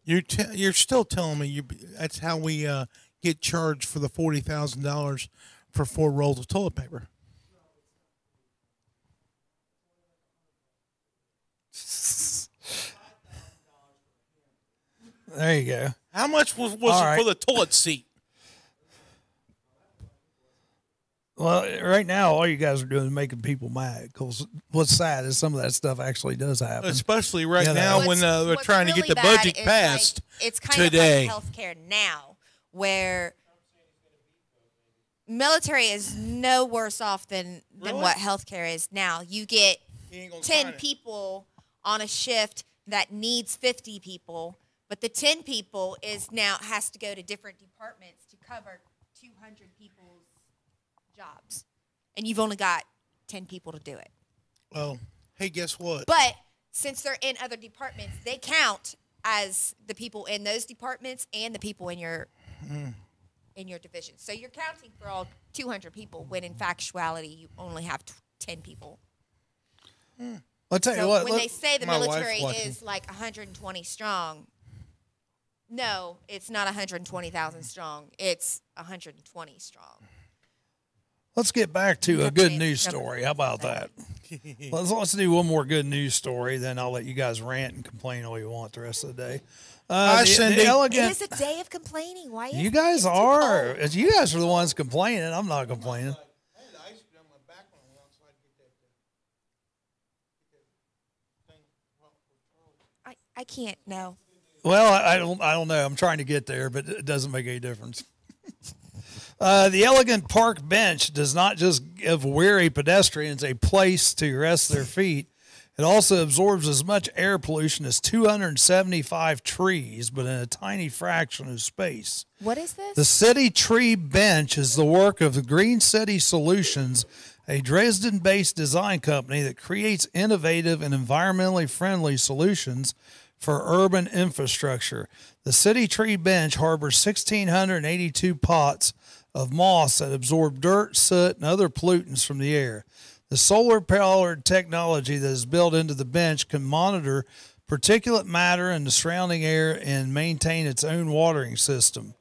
[SPEAKER 1] You're still telling me that's how we get charged for the $40,000 for 4 rolls of toilet paper.
[SPEAKER 2] There you go.
[SPEAKER 1] How much was
[SPEAKER 2] All
[SPEAKER 1] it
[SPEAKER 2] right.
[SPEAKER 1] for the toilet seat?
[SPEAKER 2] Well, right now, all you guys are doing is making people mad. Because what's sad is some of that stuff actually does happen.
[SPEAKER 1] Especially right
[SPEAKER 2] Yeah,
[SPEAKER 1] now when they're
[SPEAKER 3] What's
[SPEAKER 1] trying to
[SPEAKER 3] really
[SPEAKER 1] get the
[SPEAKER 3] bad
[SPEAKER 1] budget
[SPEAKER 3] is,
[SPEAKER 1] passed
[SPEAKER 3] like, it's kind
[SPEAKER 1] today.
[SPEAKER 3] of like healthcare now, where military is no worse off than
[SPEAKER 1] Really?
[SPEAKER 3] what healthcare is now. You get
[SPEAKER 1] He ain't gonna
[SPEAKER 3] 10
[SPEAKER 1] sign it.
[SPEAKER 3] people on a shift that needs 50 people, but the 10 people has to go to different departments to cover 200 people's jobs, and you've only got 10 people to do it.
[SPEAKER 1] Well, hey, guess what?
[SPEAKER 3] But since they're in other departments, they count as the people in those departments and the people in your division. So you're counting for all 200 people when in factuality you only have 10 people.
[SPEAKER 2] I'll tell you
[SPEAKER 3] So
[SPEAKER 2] what.
[SPEAKER 3] when they say the
[SPEAKER 1] My wife's
[SPEAKER 3] military
[SPEAKER 1] watching.
[SPEAKER 3] is like 120 strong, no, it's not 120,000 strong. It's 120 strong.
[SPEAKER 2] Let's get back to a
[SPEAKER 3] Number
[SPEAKER 2] good
[SPEAKER 3] name-
[SPEAKER 2] news
[SPEAKER 3] number-
[SPEAKER 2] story. How about that? Let's do one more good news story, then I'll let you guys rant and complain all you want the rest of the day.
[SPEAKER 1] Hi,
[SPEAKER 2] The
[SPEAKER 1] Cindy.
[SPEAKER 3] It
[SPEAKER 2] elegant.
[SPEAKER 3] is a day of complaining. Why is
[SPEAKER 2] You guys
[SPEAKER 3] it's too
[SPEAKER 2] are.
[SPEAKER 3] cold.
[SPEAKER 2] It's you guys are the ones complaining. I'm not complaining.
[SPEAKER 1] I had ice down my back when I went outside to get that thing.
[SPEAKER 3] I can't. No.
[SPEAKER 2] Well, I don't know. I'm trying to get there, but it doesn't make any difference. The elegant park bench does not just give weary pedestrians a place to rest their feet. It also absorbs as much air pollution as 275 trees, but in a tiny fraction of space.
[SPEAKER 3] What is this?
[SPEAKER 2] The City Tree Bench is the work of Green City Solutions, a Dresden-based design company that creates innovative and environmentally friendly solutions for urban infrastructure. The City Tree Bench harbors 1,682 pots of moss that absorb dirt, soot, and other pollutants from the air. The solar-powered technology that is built into the bench can monitor particulate matter in the surrounding air and maintain its own watering system.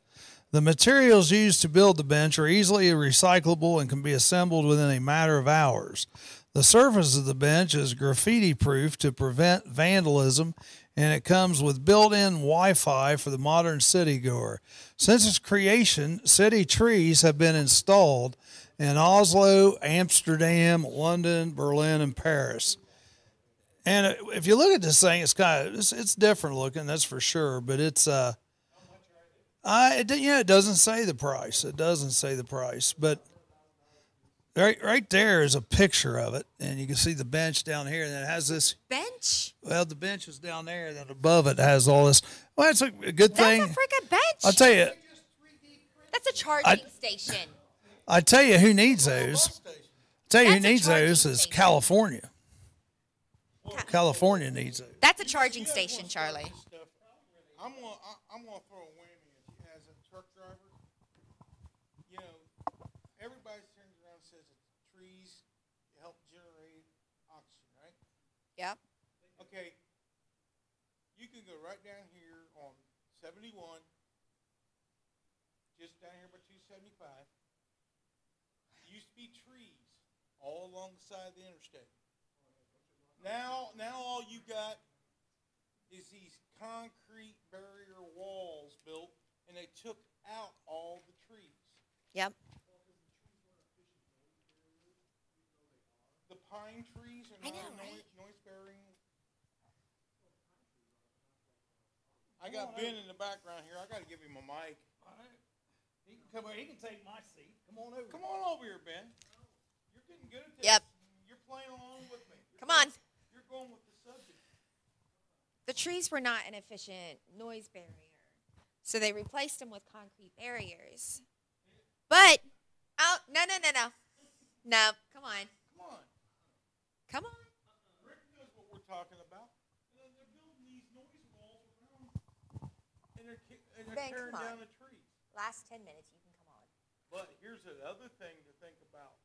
[SPEAKER 2] The materials used to build the bench are easily recyclable and can be assembled within a matter of hours. The surface of the bench is graffiti-proof to prevent vandalism, and it comes with built-in Wi-Fi for the modern city-goer. Since its creation, city trees have been installed in Oslo, Amsterdam, London, Berlin, and Paris. And if you look at this thing, it's it's different looking, that's for sure. But it doesn't say the price. It doesn't say the price, but right there is a picture of it, and you can see the bench down here, and it has this.
[SPEAKER 3] bench?
[SPEAKER 2] Well, the bench is down there, and then above it has all this. Well, that's a good
[SPEAKER 3] That's
[SPEAKER 2] thing.
[SPEAKER 3] a freaking bench.
[SPEAKER 2] I'll tell you.
[SPEAKER 3] That's a charging station.
[SPEAKER 2] I tell you who needs those. Tell you who
[SPEAKER 3] That's a
[SPEAKER 2] needs
[SPEAKER 3] charging
[SPEAKER 2] those is
[SPEAKER 3] station.
[SPEAKER 2] California. California needs those.
[SPEAKER 3] That's a charging station, Charlie.
[SPEAKER 1] I'm gonna throw a whammy at you as a truck driver. You know, everybody turns around and says that trees help generate oxygen, right?
[SPEAKER 3] Yep.
[SPEAKER 1] Okay. You can go right down here on 71, just down here by 275. Used to be trees all along the side of the interstate. Now all you got is these concrete barrier walls built, and they took out all the trees.
[SPEAKER 3] Yep.
[SPEAKER 1] The pine trees are
[SPEAKER 3] I
[SPEAKER 1] not
[SPEAKER 3] know, right?
[SPEAKER 1] noise bearing. I got Ben in the background here. I got to give him a mic.
[SPEAKER 2] He can come over. He can take my seat. Come on over.
[SPEAKER 1] Come on over here, Ben. You're getting good at this.
[SPEAKER 3] Yep.
[SPEAKER 1] You're playing along with me.
[SPEAKER 3] Come on.
[SPEAKER 1] You're going with the subject.
[SPEAKER 3] The trees were not an efficient noise barrier, so they replaced them with concrete barriers. But no, come on,
[SPEAKER 1] Come on. Rick knows what we're talking about. They're building these noise walls around, and they're
[SPEAKER 3] Ben,
[SPEAKER 1] tearing
[SPEAKER 3] come on.
[SPEAKER 1] down the trees.
[SPEAKER 3] Last 10 minutes, you can come on.
[SPEAKER 1] But here's another thing to think about.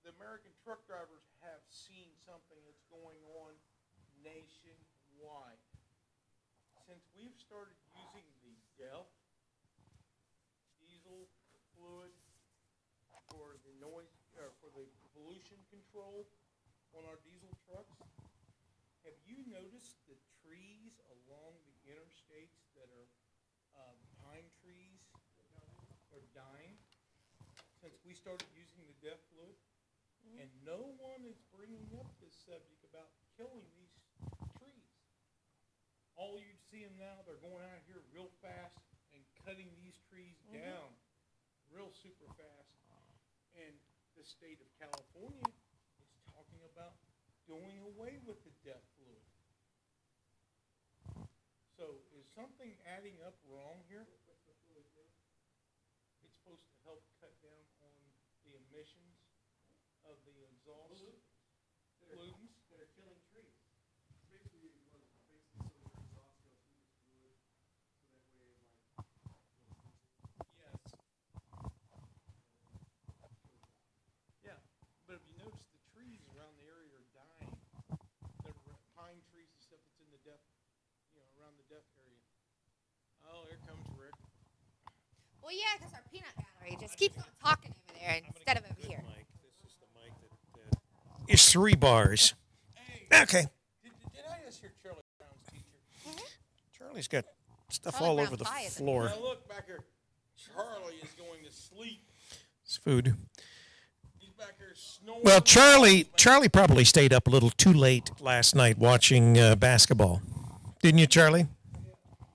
[SPEAKER 1] The American truck drivers have seen something that's going on nationwide. Since we've started using the DEF, diesel fluid, for the noise, for the pollution control on our diesel trucks, have you noticed the trees along the interstates that are pine trees are dying? we started using the death fluid, and no one is bringing up this subject about killing these trees. All you see them now, they're going out here real fast and cutting these trees down real super fast. And the state of California is talking about doing away with the death fluid. So is something adding up wrong here? It's supposed to help cut down on the emissions of the exhaust pollutants that are killing trees. Yes. Yeah, but if you notice, the trees around the area are dying. The pine trees and stuff that's in the death, around the death area. Oh, here comes Rick.
[SPEAKER 3] Well, yeah, because our peanut gallery just keeps on talking over there instead of over here.
[SPEAKER 4] This is the mic that is 3 bars.
[SPEAKER 1] Hey,
[SPEAKER 4] Okay.
[SPEAKER 1] Did I just hear Charlie Brown's teacher?
[SPEAKER 4] Charlie's got stuff
[SPEAKER 3] Charlie
[SPEAKER 4] all
[SPEAKER 3] Brown
[SPEAKER 4] over the
[SPEAKER 3] pie is in
[SPEAKER 4] floor.
[SPEAKER 1] Now look back here. Charlie is going to sleep.
[SPEAKER 4] It's food.
[SPEAKER 1] He's back here snoring.
[SPEAKER 4] Well, Charlie probably stayed up a little too late last night watching basketball. Didn't you, Charlie?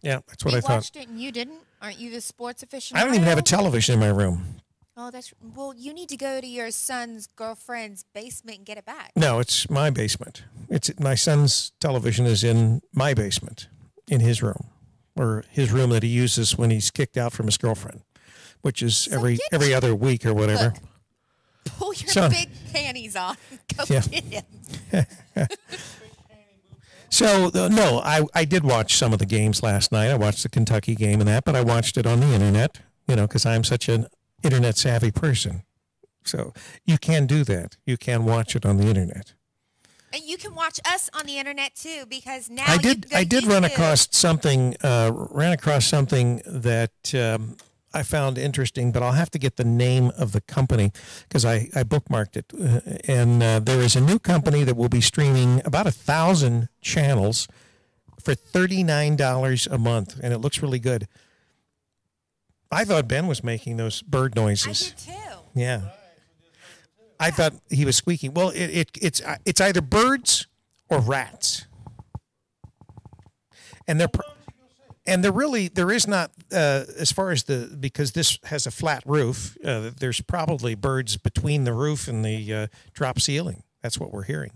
[SPEAKER 4] Yeah, that's what I thought.
[SPEAKER 3] Watched it and you didn't? Aren't you the sports aficionado?
[SPEAKER 4] I don't even have a television in my room.
[SPEAKER 3] Oh, well. You need to go to your son's girlfriend's basement and get it back.
[SPEAKER 4] No, it's my basement. It's my son's television is in my basement, in his room, or his room that he uses when he's kicked out from his girlfriend, which is
[SPEAKER 3] So
[SPEAKER 4] every other week or whatever.
[SPEAKER 3] Look, pull your
[SPEAKER 4] So-
[SPEAKER 3] big panties on. Go
[SPEAKER 4] Yeah.
[SPEAKER 3] get him.
[SPEAKER 4] So, no, I did watch some of the games last night. I watched the Kentucky game and that, but I watched it on the internet, because I'm such an internet savvy person. So you can do that. You can watch it on the internet.
[SPEAKER 3] And you can watch us on the internet too, because now
[SPEAKER 4] I did run across something that I found interesting, but I'll have to get the name of the company because I bookmarked it. And there is a new company that will be streaming about 1,000 channels for $39 a month, and it looks really good. I thought Ben was making those bird noises.
[SPEAKER 3] I did too.
[SPEAKER 4] Yeah. I thought he was squeaking. Well, it's either birds or rats. And there is not as far as because this has a flat roof. There's probably birds between the roof and the drop ceiling. That's what we're hearing.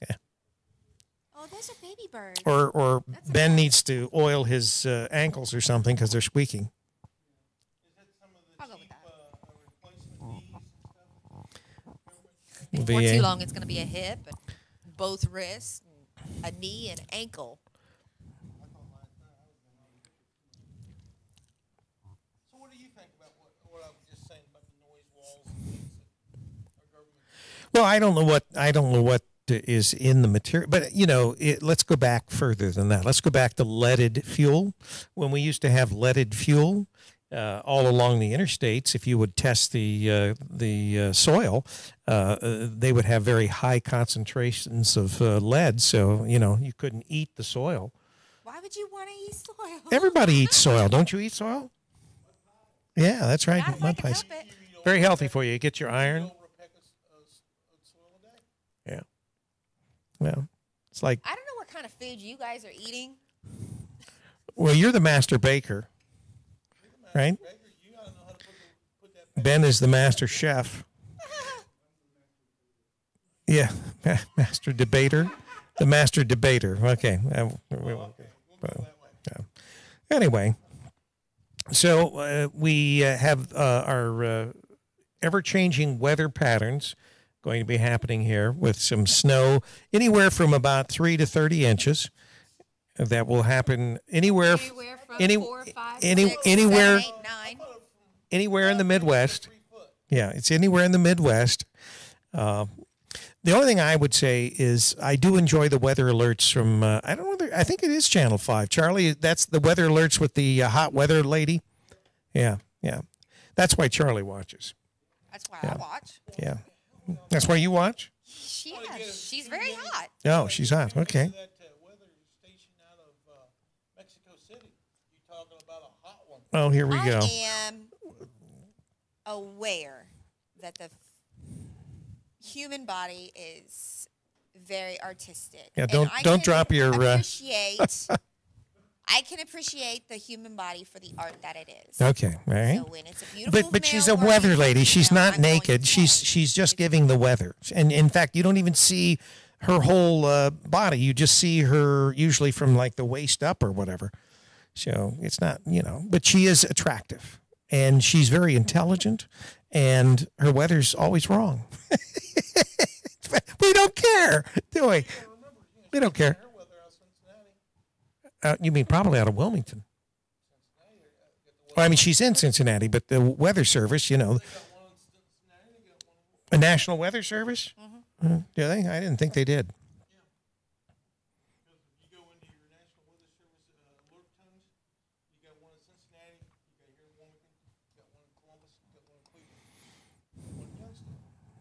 [SPEAKER 4] Yeah.
[SPEAKER 3] Oh, those are baby birds.
[SPEAKER 4] Or Ben needs to oil his ankles or something because they're squeaking.
[SPEAKER 3] I'll go with that.
[SPEAKER 4] VA.
[SPEAKER 3] Before too long, it's going to be a hip, and both wrists, a knee, and ankle.
[SPEAKER 1] So what do you think about what I was just saying about the noise walls and things that our government?
[SPEAKER 4] Well, I don't know what is in the material, but let's go back further than that. Let's go back to leaded fuel. When we used to have leaded fuel all along the interstates, if you would test the soil, they would have very high concentrations of lead. So you couldn't eat the soil.
[SPEAKER 3] Why would you want to eat soil?
[SPEAKER 4] Everybody eats soil. Don't you eat soil? Yeah, that's right.
[SPEAKER 3] Not if I
[SPEAKER 4] Mud
[SPEAKER 3] can
[SPEAKER 4] pies.
[SPEAKER 3] help it.
[SPEAKER 4] Very healthy for you. You get your iron. Yeah. Well, it's like,
[SPEAKER 3] I don't know what kind of food you guys are eating.
[SPEAKER 4] well, you're the master baker, right? Ben is the master chef. Yeah, master debater. The master debater. Okay. Anyway, so we have our ever-changing weather patterns going to be happening here with some snow anywhere from about 3 to 30 inches. That will happen anywhere from
[SPEAKER 3] 4, 5, 6,
[SPEAKER 4] anywhere
[SPEAKER 3] 7, 8, 9.
[SPEAKER 4] anywhere in the Midwest. Yeah, it's anywhere in the Midwest. The only thing I would say is I do enjoy the weather alerts from, I don't know whether, I think it is Channel 5. Charlie, that's the weather alerts with the hot weather lady. Yeah. That's why Charlie watches.
[SPEAKER 3] That's why I watch.
[SPEAKER 4] Yeah. That's why you watch?
[SPEAKER 3] Yeah, she's very hot.
[SPEAKER 4] Oh, she's hot. Okay.
[SPEAKER 1] That weather station out of Mexico City. You talking about a hot one?
[SPEAKER 4] Oh, here we go.
[SPEAKER 3] I am aware that the human body is very artistic.
[SPEAKER 4] Yeah,
[SPEAKER 3] And
[SPEAKER 4] don't-
[SPEAKER 3] I
[SPEAKER 4] don't
[SPEAKER 3] can
[SPEAKER 4] drop your,
[SPEAKER 3] appreciate. I can appreciate the human body for the art that it is.
[SPEAKER 4] Okay, all right.
[SPEAKER 3] So when it's a beautiful
[SPEAKER 4] But she's a
[SPEAKER 3] male or
[SPEAKER 4] weather
[SPEAKER 3] beautiful
[SPEAKER 4] lady. She's
[SPEAKER 3] female,
[SPEAKER 4] not
[SPEAKER 3] I'm going
[SPEAKER 4] naked.
[SPEAKER 3] to
[SPEAKER 4] She's
[SPEAKER 3] say
[SPEAKER 4] just giving the weather. And in fact, you don't even see her whole body. You just see her usually from like the waist up or whatever. So it's not, but she is attractive and she's very intelligent and her weather's always wrong. We don't care, do we? We don't care. You mean probably out of Wilmington? Well, I mean, she's in Cincinnati, but the Weather Service, a National Weather Service? Mm-hmm. Do they? I didn't think they did.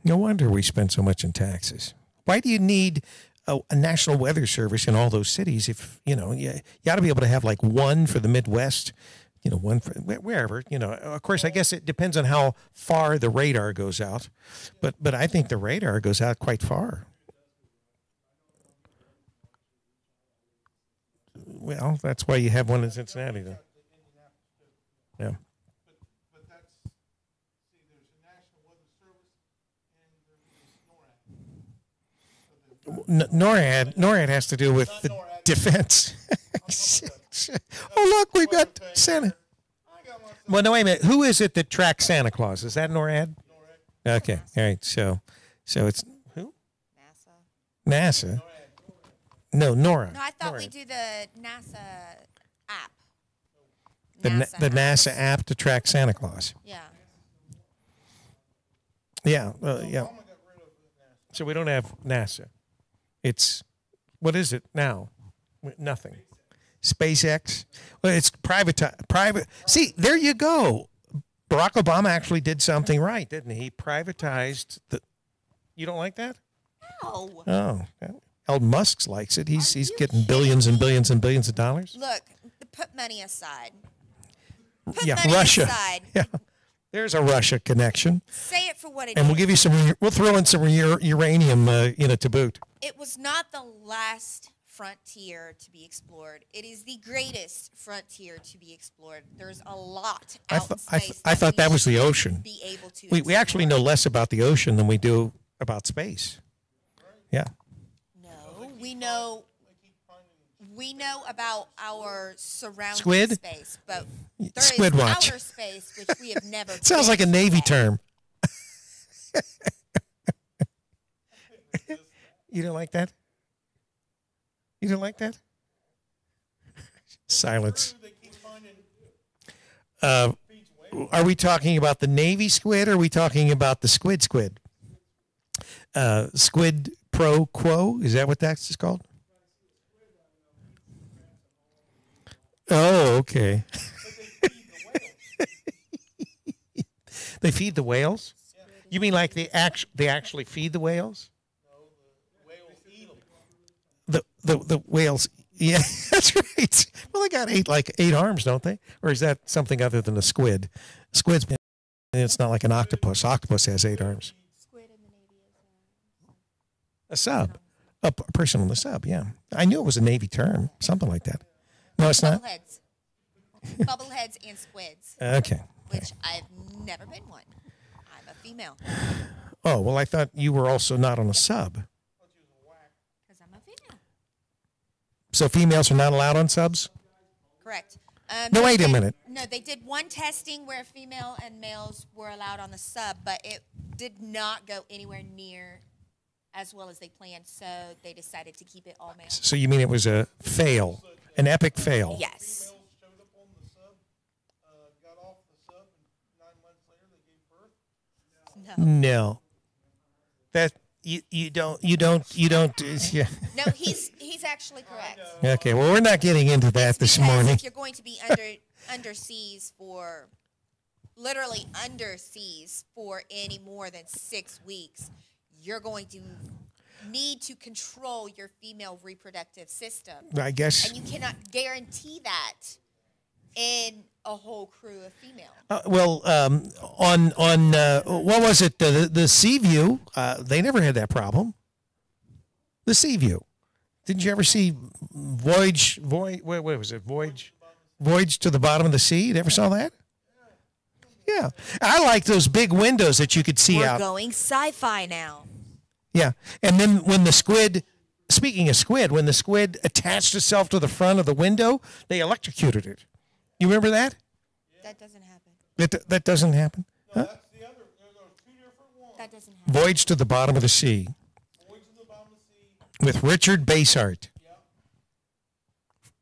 [SPEAKER 4] No wonder we spend so much in taxes. Why do you need a National Weather Service in all those cities? If you ought to be able to have like one for the Midwest, one for wherever. Of course, I guess it depends on how far the radar goes out, but I think the radar goes out quite far. Well, that's why you have one in Cincinnati, then. Yeah. NORAD has to do with the defense. Oh, look, we've got Santa. Well, no, wait a minute. Who is it that tracks Santa Claus? Is that NORAD? Okay, all right. So it's who? NASA. No, NORAD.
[SPEAKER 3] No, I thought we do the NASA app.
[SPEAKER 4] The NASA app to track Santa Claus.
[SPEAKER 3] Yeah.
[SPEAKER 4] Yeah, yeah. So we don't have NASA. It's, what is it now? Nothing. SpaceX. Well, it's private. See, there you go. Barack Obama actually did something right, didn't he? He privatized the. You don't like that?
[SPEAKER 3] No.
[SPEAKER 4] Oh, Elon Musk likes it. He's getting billions and billions and billions of dollars.
[SPEAKER 3] Look, put money aside.
[SPEAKER 4] Yeah,
[SPEAKER 3] money
[SPEAKER 4] Russia.
[SPEAKER 3] aside.
[SPEAKER 4] Yeah, there's a Russia connection.
[SPEAKER 3] Say it for what it
[SPEAKER 4] And
[SPEAKER 3] is.
[SPEAKER 4] we'll give you some. We'll throw in some uranium, to boot.
[SPEAKER 3] It was not the last frontier to be explored. It is the greatest frontier to be explored. There's a lot out in space.
[SPEAKER 4] I thought that was the ocean.
[SPEAKER 3] Be able to.
[SPEAKER 4] We actually know less about the ocean than we do about space. Yeah.
[SPEAKER 3] No, we know about our surrounding
[SPEAKER 4] Squid?
[SPEAKER 3] space, but there
[SPEAKER 4] Squid
[SPEAKER 3] is
[SPEAKER 4] watch.
[SPEAKER 3] outer space which we have never.
[SPEAKER 4] Sounds like a
[SPEAKER 3] been
[SPEAKER 4] Navy
[SPEAKER 3] yet.
[SPEAKER 4] term. You don't like that? You don't like that? Silence. Are we talking about the Navy squid or are we talking about the squid? Squid pro quo? Is that what that's called? Oh, okay. They feed the whales? You mean like they actually feed the whales? The whales, yeah, that's right. Well, they got eight arms, don't they? Or is that something other than a squid? Squid's, it's not like an octopus. Octopus has 8 arms.
[SPEAKER 3] Squid in the Navy is
[SPEAKER 4] A sub, a person on the sub. Yeah, I knew it was a Navy term, something like that. No, it's not.
[SPEAKER 3] Bubbleheads and squids,
[SPEAKER 4] Okay.
[SPEAKER 3] which I've never been one. I'm a female
[SPEAKER 4] Oh well, I thought you were also not on a sub.
[SPEAKER 3] because I'm a female.
[SPEAKER 4] So females are not allowed on subs.
[SPEAKER 3] Correct.
[SPEAKER 4] No,
[SPEAKER 3] they
[SPEAKER 4] wait a
[SPEAKER 3] did-
[SPEAKER 4] minute.
[SPEAKER 3] No, they did one testing where female and males were allowed on the sub, but it did not go anywhere near as well as they planned, so they decided to keep it all male.
[SPEAKER 4] So you mean it was a fail, an epic fail?
[SPEAKER 3] Yes. No.
[SPEAKER 4] No. That you don't. Yeah.
[SPEAKER 3] No, he's actually correct.
[SPEAKER 4] Okay. Well, we're not getting into that this
[SPEAKER 3] Because
[SPEAKER 4] morning.
[SPEAKER 3] if you're going to be underseas for literally underseas for any more than 6 weeks, you're going to need to control your female reproductive system.
[SPEAKER 4] I guess.
[SPEAKER 3] And you cannot guarantee that in a whole crew of female.
[SPEAKER 4] On what was it? The Seaview, they never had that problem. The Seaview. Didn't you ever see Voyage, what was it? Voyage to the Bottom of the Sea? You never saw that? Yeah. I like those big windows that you could see out.
[SPEAKER 3] We're going sci-fi now.
[SPEAKER 4] Yeah. And then when the squid, speaking of squid, when the squid attached itself to the front of the window, they electrocuted it. You remember that?
[SPEAKER 3] That doesn't happen.
[SPEAKER 4] That doesn't happen?
[SPEAKER 1] No,
[SPEAKER 4] Huh?
[SPEAKER 1] that's the other. There's two different ones.
[SPEAKER 3] That doesn't happen.
[SPEAKER 4] Voyage to the Bottom of the Sea
[SPEAKER 1] Voyage to the Bottom of the Sea.
[SPEAKER 4] with Richard Basehart.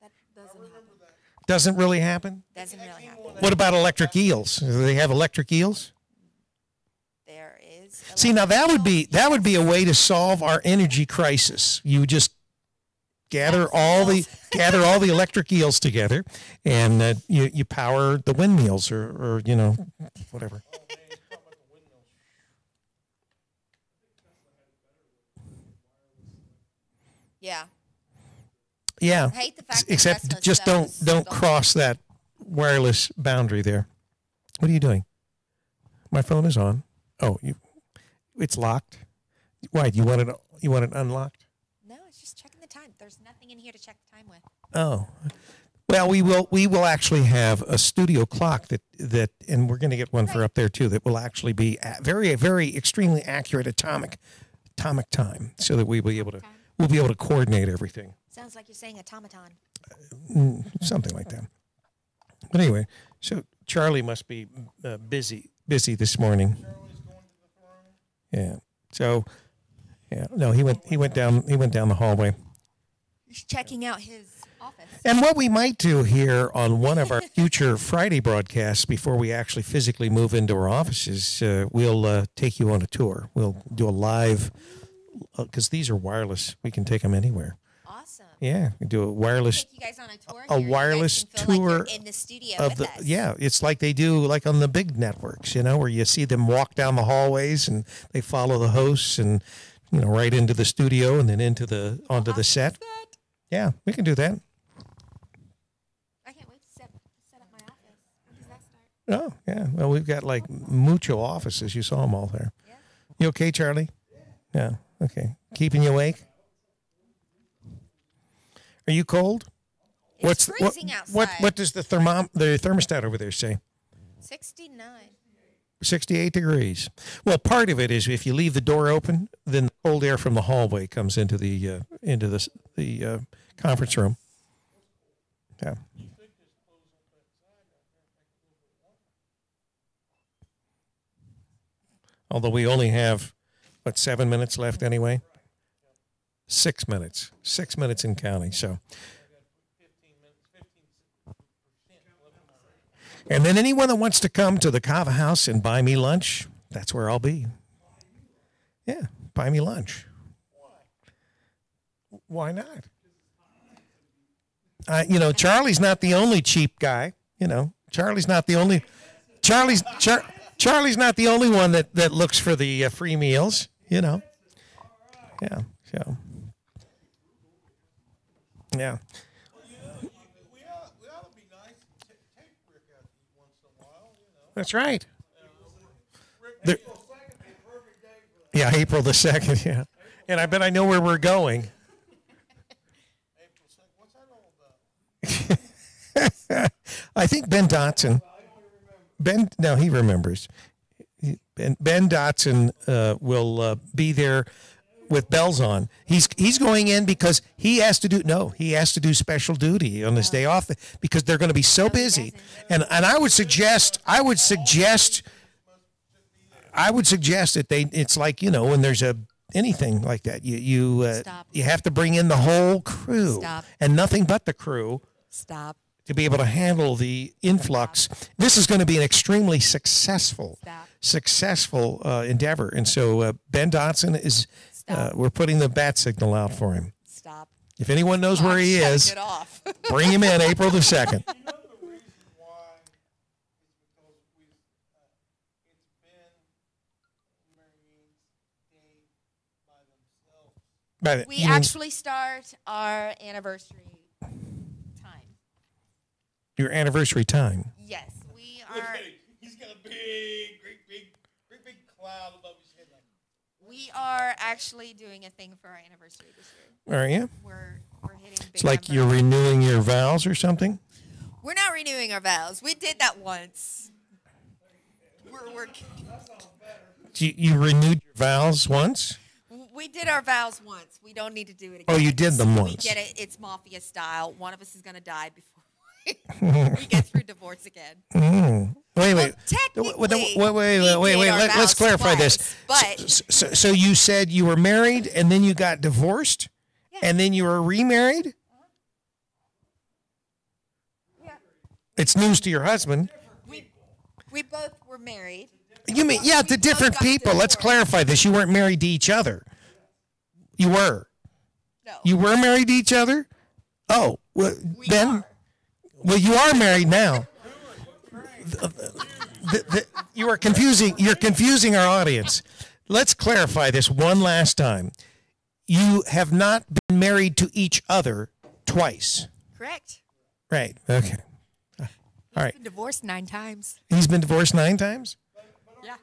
[SPEAKER 3] That doesn't happen.
[SPEAKER 4] Doesn't really happen?
[SPEAKER 3] Doesn't really happen.
[SPEAKER 4] What about electric eels? Do they have electric eels?
[SPEAKER 3] There is.
[SPEAKER 4] See, now that would be a way to solve our energy crisis. You just gather all the electric eels together, and you power the windmills or whatever.
[SPEAKER 3] Yeah.
[SPEAKER 4] Yeah.
[SPEAKER 3] I hate the fact that
[SPEAKER 4] Except
[SPEAKER 3] Tesla
[SPEAKER 4] just
[SPEAKER 3] sells
[SPEAKER 4] don't cross that wireless boundary there. What are you doing? My phone is on. Oh, it's locked. Why? Do you want it unlocked?
[SPEAKER 3] No, it's just checking the time. There's nothing in here to check the time with.
[SPEAKER 4] Oh. Well, we will actually have a studio clock that and we're going to get one for up there too that will actually be very very extremely accurate atomic time so that we'll be able to coordinate everything.
[SPEAKER 3] Sounds like you're saying automaton.
[SPEAKER 4] Something like that. But anyway, so Charlie must be busy this morning.
[SPEAKER 1] Charlie's going to the throne.
[SPEAKER 4] Yeah. So, yeah. No, he went down the hallway.
[SPEAKER 3] He's checking out his office.
[SPEAKER 4] And what we might do here on one of our future Friday broadcasts, before we actually physically move into our offices, we'll take you on a tour. We'll do a live, because these are wireless. We can take them anywhere.
[SPEAKER 3] Awesome.
[SPEAKER 4] Yeah, we do a wireless.
[SPEAKER 3] Take you guys on a tour.
[SPEAKER 4] A
[SPEAKER 3] here.
[SPEAKER 4] wireless
[SPEAKER 3] you guys can feel
[SPEAKER 4] tour
[SPEAKER 3] like you're in the studio
[SPEAKER 4] of
[SPEAKER 3] with
[SPEAKER 4] the
[SPEAKER 3] us.
[SPEAKER 4] yeah, it's like they do like on the big networks, where you see them walk down the hallways and they follow the hosts and right into the studio and then onto the set. Yeah, we can do that.
[SPEAKER 3] I can't wait to set up my office. When does that start?
[SPEAKER 4] Oh, yeah. Well, we've got like mucho offices. You saw them all there.
[SPEAKER 3] Yeah.
[SPEAKER 4] You okay, Charlie? Yeah. Okay. Keeping you awake? Are you cold?
[SPEAKER 3] It's freezing outside.
[SPEAKER 4] What does the thermostat over there say?
[SPEAKER 3] 69.
[SPEAKER 4] 68 degrees. Well, part of it is if you leave the door open, then the cold air from the hallway comes into the conference room. Yeah. Although we only have 7 minutes left anyway. 6 minutes. 6 minutes in counting. So. And then anyone that wants to come to the Kava House and buy me lunch, that's where I'll be. Yeah, buy me lunch. Why not? Charlie's not the only cheap guy. Charlie's not the only one that looks for the free meals. Yeah. So. Yeah. That's right. Yeah, April the 2nd, yeah. And I bet I know where we're going.
[SPEAKER 1] April 2nd. What's that all about?
[SPEAKER 4] I think Ben Dotson. He remembers. Ben Dotson will be there with bells on. He's going in because he has to do special duty on his day off because they're going to be so busy. And I would suggest that it's like, when there's anything like that, you have to bring in the whole crew.
[SPEAKER 3] Stop.
[SPEAKER 4] And nothing but the crew.
[SPEAKER 3] Stop.
[SPEAKER 4] To be able to handle the influx. This is going to be an extremely successful endeavor. And so Ben Dotson is, we're putting the bat signal out for him.
[SPEAKER 3] Stop.
[SPEAKER 4] If anyone knows where he is,
[SPEAKER 3] It off.
[SPEAKER 4] bring him in April the 2nd.
[SPEAKER 1] You know the reason why is because it's been Marines Day by themselves.
[SPEAKER 3] We actually start our anniversary time.
[SPEAKER 4] Your anniversary time.
[SPEAKER 3] Yes, we
[SPEAKER 1] Look
[SPEAKER 3] are.
[SPEAKER 1] at him. He's got a great big cloud above his head.
[SPEAKER 3] We are actually doing a thing for our anniversary this year.
[SPEAKER 4] Are you?
[SPEAKER 3] We're hitting big
[SPEAKER 4] It's like
[SPEAKER 3] numbers.
[SPEAKER 4] you're renewing your vows or something?
[SPEAKER 3] We're not renewing our vows. We did that once. We're
[SPEAKER 4] You renewed your vows once?
[SPEAKER 3] we did our vows once. We don't need to do it again.
[SPEAKER 4] Oh, you did them
[SPEAKER 3] We
[SPEAKER 4] once.
[SPEAKER 3] get it. It's mafia style. One of us is going to die before we get through divorce again.
[SPEAKER 4] Wait.
[SPEAKER 3] Technically,
[SPEAKER 4] Wait. Let's clarify this.
[SPEAKER 3] But
[SPEAKER 4] So you said you were married and then you got divorced?
[SPEAKER 3] Yeah.
[SPEAKER 4] And then you were remarried?
[SPEAKER 3] yeah,
[SPEAKER 4] It's news to your husband.
[SPEAKER 3] we both were married.
[SPEAKER 4] You mean, yeah, to
[SPEAKER 3] both
[SPEAKER 4] different
[SPEAKER 3] got
[SPEAKER 4] people. Let's
[SPEAKER 3] divorced.
[SPEAKER 4] clarify this. You weren't married to each other. You were.
[SPEAKER 3] No,
[SPEAKER 4] You were married to each other? Oh, well,
[SPEAKER 3] we
[SPEAKER 4] then,
[SPEAKER 3] are.
[SPEAKER 4] well, you are married now. You are confusing. You're confusing our audience. Let's clarify this one last time. You have not been married to each other twice.
[SPEAKER 3] Correct.
[SPEAKER 4] Right. Okay. All right.
[SPEAKER 3] Been divorced 9 times.
[SPEAKER 4] He's been divorced 9 times?
[SPEAKER 3] Yeah.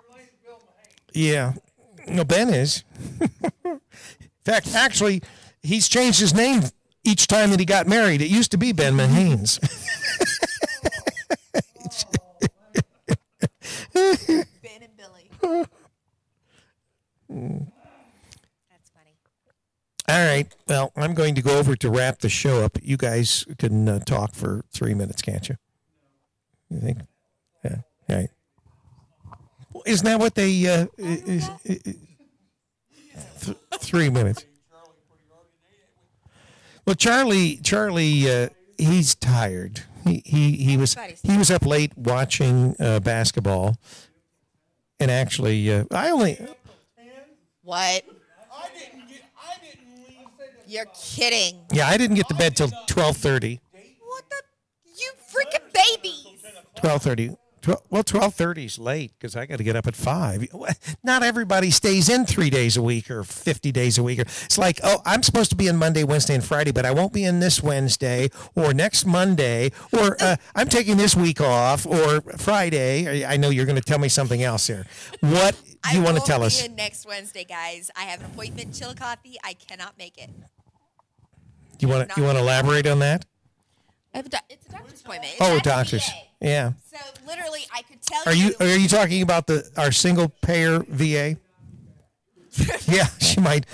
[SPEAKER 4] Yeah. No, Ben is. In fact, actually, he's changed his name each time that he got married. It used to be Ben Mahaynes.
[SPEAKER 3] Ben and Billy. That's funny.
[SPEAKER 4] All right. Well, I'm going to go over to wrap the show up. You guys can talk for 3 minutes, can't you? You think? Yeah. All right. Well, isn't that what they? 3 minutes. Well, Charlie, he's tired. He was up late watching basketball, and actually,
[SPEAKER 3] What?
[SPEAKER 1] I didn't leave.
[SPEAKER 3] You're kidding.
[SPEAKER 4] Yeah, I didn't get to bed till 12:30.
[SPEAKER 3] What the? You freaking babies.
[SPEAKER 4] 12:30. Well, 12:30 is late because I got to get up at 5. Not everybody stays in 3 days a week or 50 days a week. It's like, oh, I'm supposed to be in Monday, Wednesday, and Friday, but I won't be in this Wednesday or next Monday, or I'm taking this week off, or Friday. I know you're going to tell me something else here. What do you want to tell us?
[SPEAKER 3] I won't be in next Wednesday, guys. I have an appointment in Chillicothe. I cannot make it.
[SPEAKER 4] You want to elaborate on that?
[SPEAKER 3] It's a doctor's appointment. It's
[SPEAKER 4] Oh,
[SPEAKER 3] at the
[SPEAKER 4] doctors.
[SPEAKER 3] VA.
[SPEAKER 4] Yeah.
[SPEAKER 3] So literally, I could tell
[SPEAKER 4] Are you talking about our single payer VA? Yeah, she might.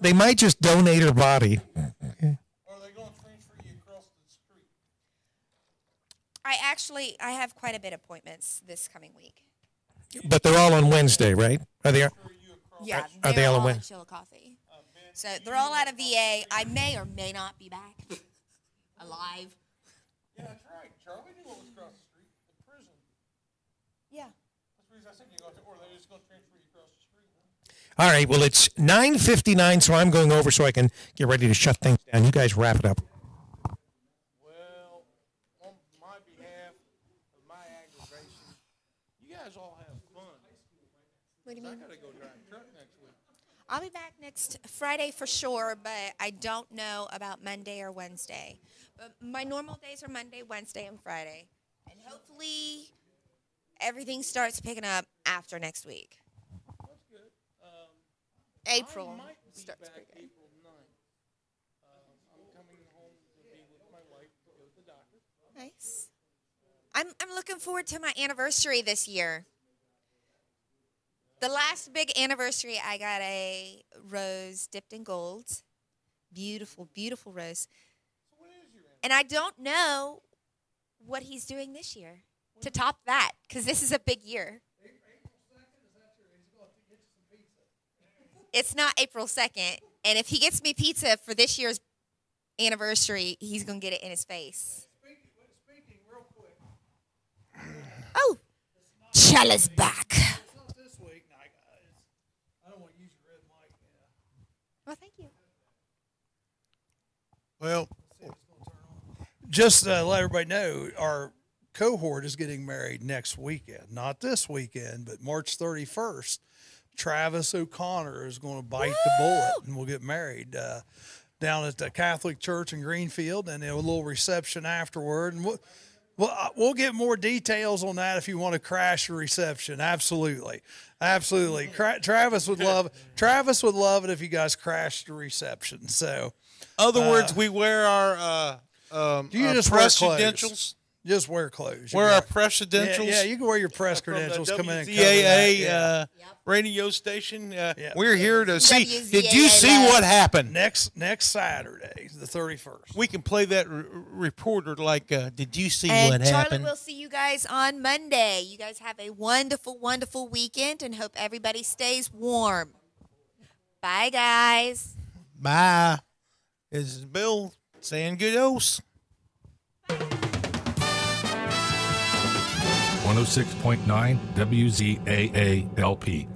[SPEAKER 4] They might just donate her body.
[SPEAKER 1] Or are they going to transfer you across the street?
[SPEAKER 3] I have quite a bit of appointments this coming week.
[SPEAKER 4] But they're all on Wednesday, right? Are they?
[SPEAKER 3] Yeah,
[SPEAKER 4] Are they
[SPEAKER 3] they're
[SPEAKER 4] all
[SPEAKER 3] all
[SPEAKER 4] in
[SPEAKER 3] in
[SPEAKER 4] Wed-
[SPEAKER 3] Chillicothe. So they're all out of VA. I may or may not be back alive.
[SPEAKER 1] Yeah, that's right. Charlie knew what was across the street. The prison.
[SPEAKER 3] Yeah.
[SPEAKER 1] That's the reason I said you got to, or they're just going to transfer you across the street. Huh?
[SPEAKER 4] All right. Well, it's 9:59, so I'm going over so I can get ready to shut things down. You guys wrap it up.
[SPEAKER 1] Well, on my behalf of my aggravation, you guys all have fun.
[SPEAKER 3] What do you
[SPEAKER 1] I
[SPEAKER 3] mean?
[SPEAKER 1] got to go drive a truck next week.
[SPEAKER 3] I'll be back next Friday for sure, but I don't know about Monday or Wednesday. But my normal days are Monday, Wednesday, and Friday. And hopefully everything starts picking up after next week.
[SPEAKER 1] That's good.
[SPEAKER 3] April
[SPEAKER 1] I might be
[SPEAKER 3] starts
[SPEAKER 1] back
[SPEAKER 3] pretty good.
[SPEAKER 1] April 9th. I'm coming home to be with my wife to go to the doctor.
[SPEAKER 3] Nice. I'm looking forward to my anniversary this year. The last big anniversary, I got a rose dipped in gold. Beautiful, beautiful rose. And I don't know what he's doing this year to top that, because this is a big year. It's not April 2nd. And if he gets me pizza for this year's anniversary, he's going to get it in his face.
[SPEAKER 2] Speaking real quick,
[SPEAKER 3] Oh, Chella's back.
[SPEAKER 2] it's not this week. No, I don't want to use your red mic.
[SPEAKER 3] Well, thank you.
[SPEAKER 1] Well,
[SPEAKER 2] Just let everybody know, our cohort is getting married next weekend. Not this weekend, but March 31st. Travis O'Connor is going to bite the bullet, and we'll get married. down at the Catholic Church in Greenfield, and a little reception afterward. And we'll get more details on that if you want to crash the reception. Absolutely. Travis would love it if you guys crashed the reception. So,
[SPEAKER 1] other words, we wear our
[SPEAKER 2] you just
[SPEAKER 1] press
[SPEAKER 2] wear clothes.
[SPEAKER 1] credentials.
[SPEAKER 2] Just wear clothes.
[SPEAKER 1] Wear our press credentials.
[SPEAKER 2] Yeah, you can wear your press
[SPEAKER 1] From the
[SPEAKER 2] credentials. Come in and cover
[SPEAKER 1] WZAA
[SPEAKER 2] that.
[SPEAKER 1] radio station. We're here to see.
[SPEAKER 3] WZAA
[SPEAKER 1] Did you see what happened?
[SPEAKER 2] Next Saturday, the 31st.
[SPEAKER 1] We can play that reporter like, did you see
[SPEAKER 3] And
[SPEAKER 1] what
[SPEAKER 3] Charlie
[SPEAKER 1] happened?
[SPEAKER 3] will see you guys on Monday. You guys have a wonderful, wonderful weekend, and hope everybody stays warm. Bye, guys.
[SPEAKER 1] Bye. This is Bill saying good ose.
[SPEAKER 6] 106.9 WZAA LP.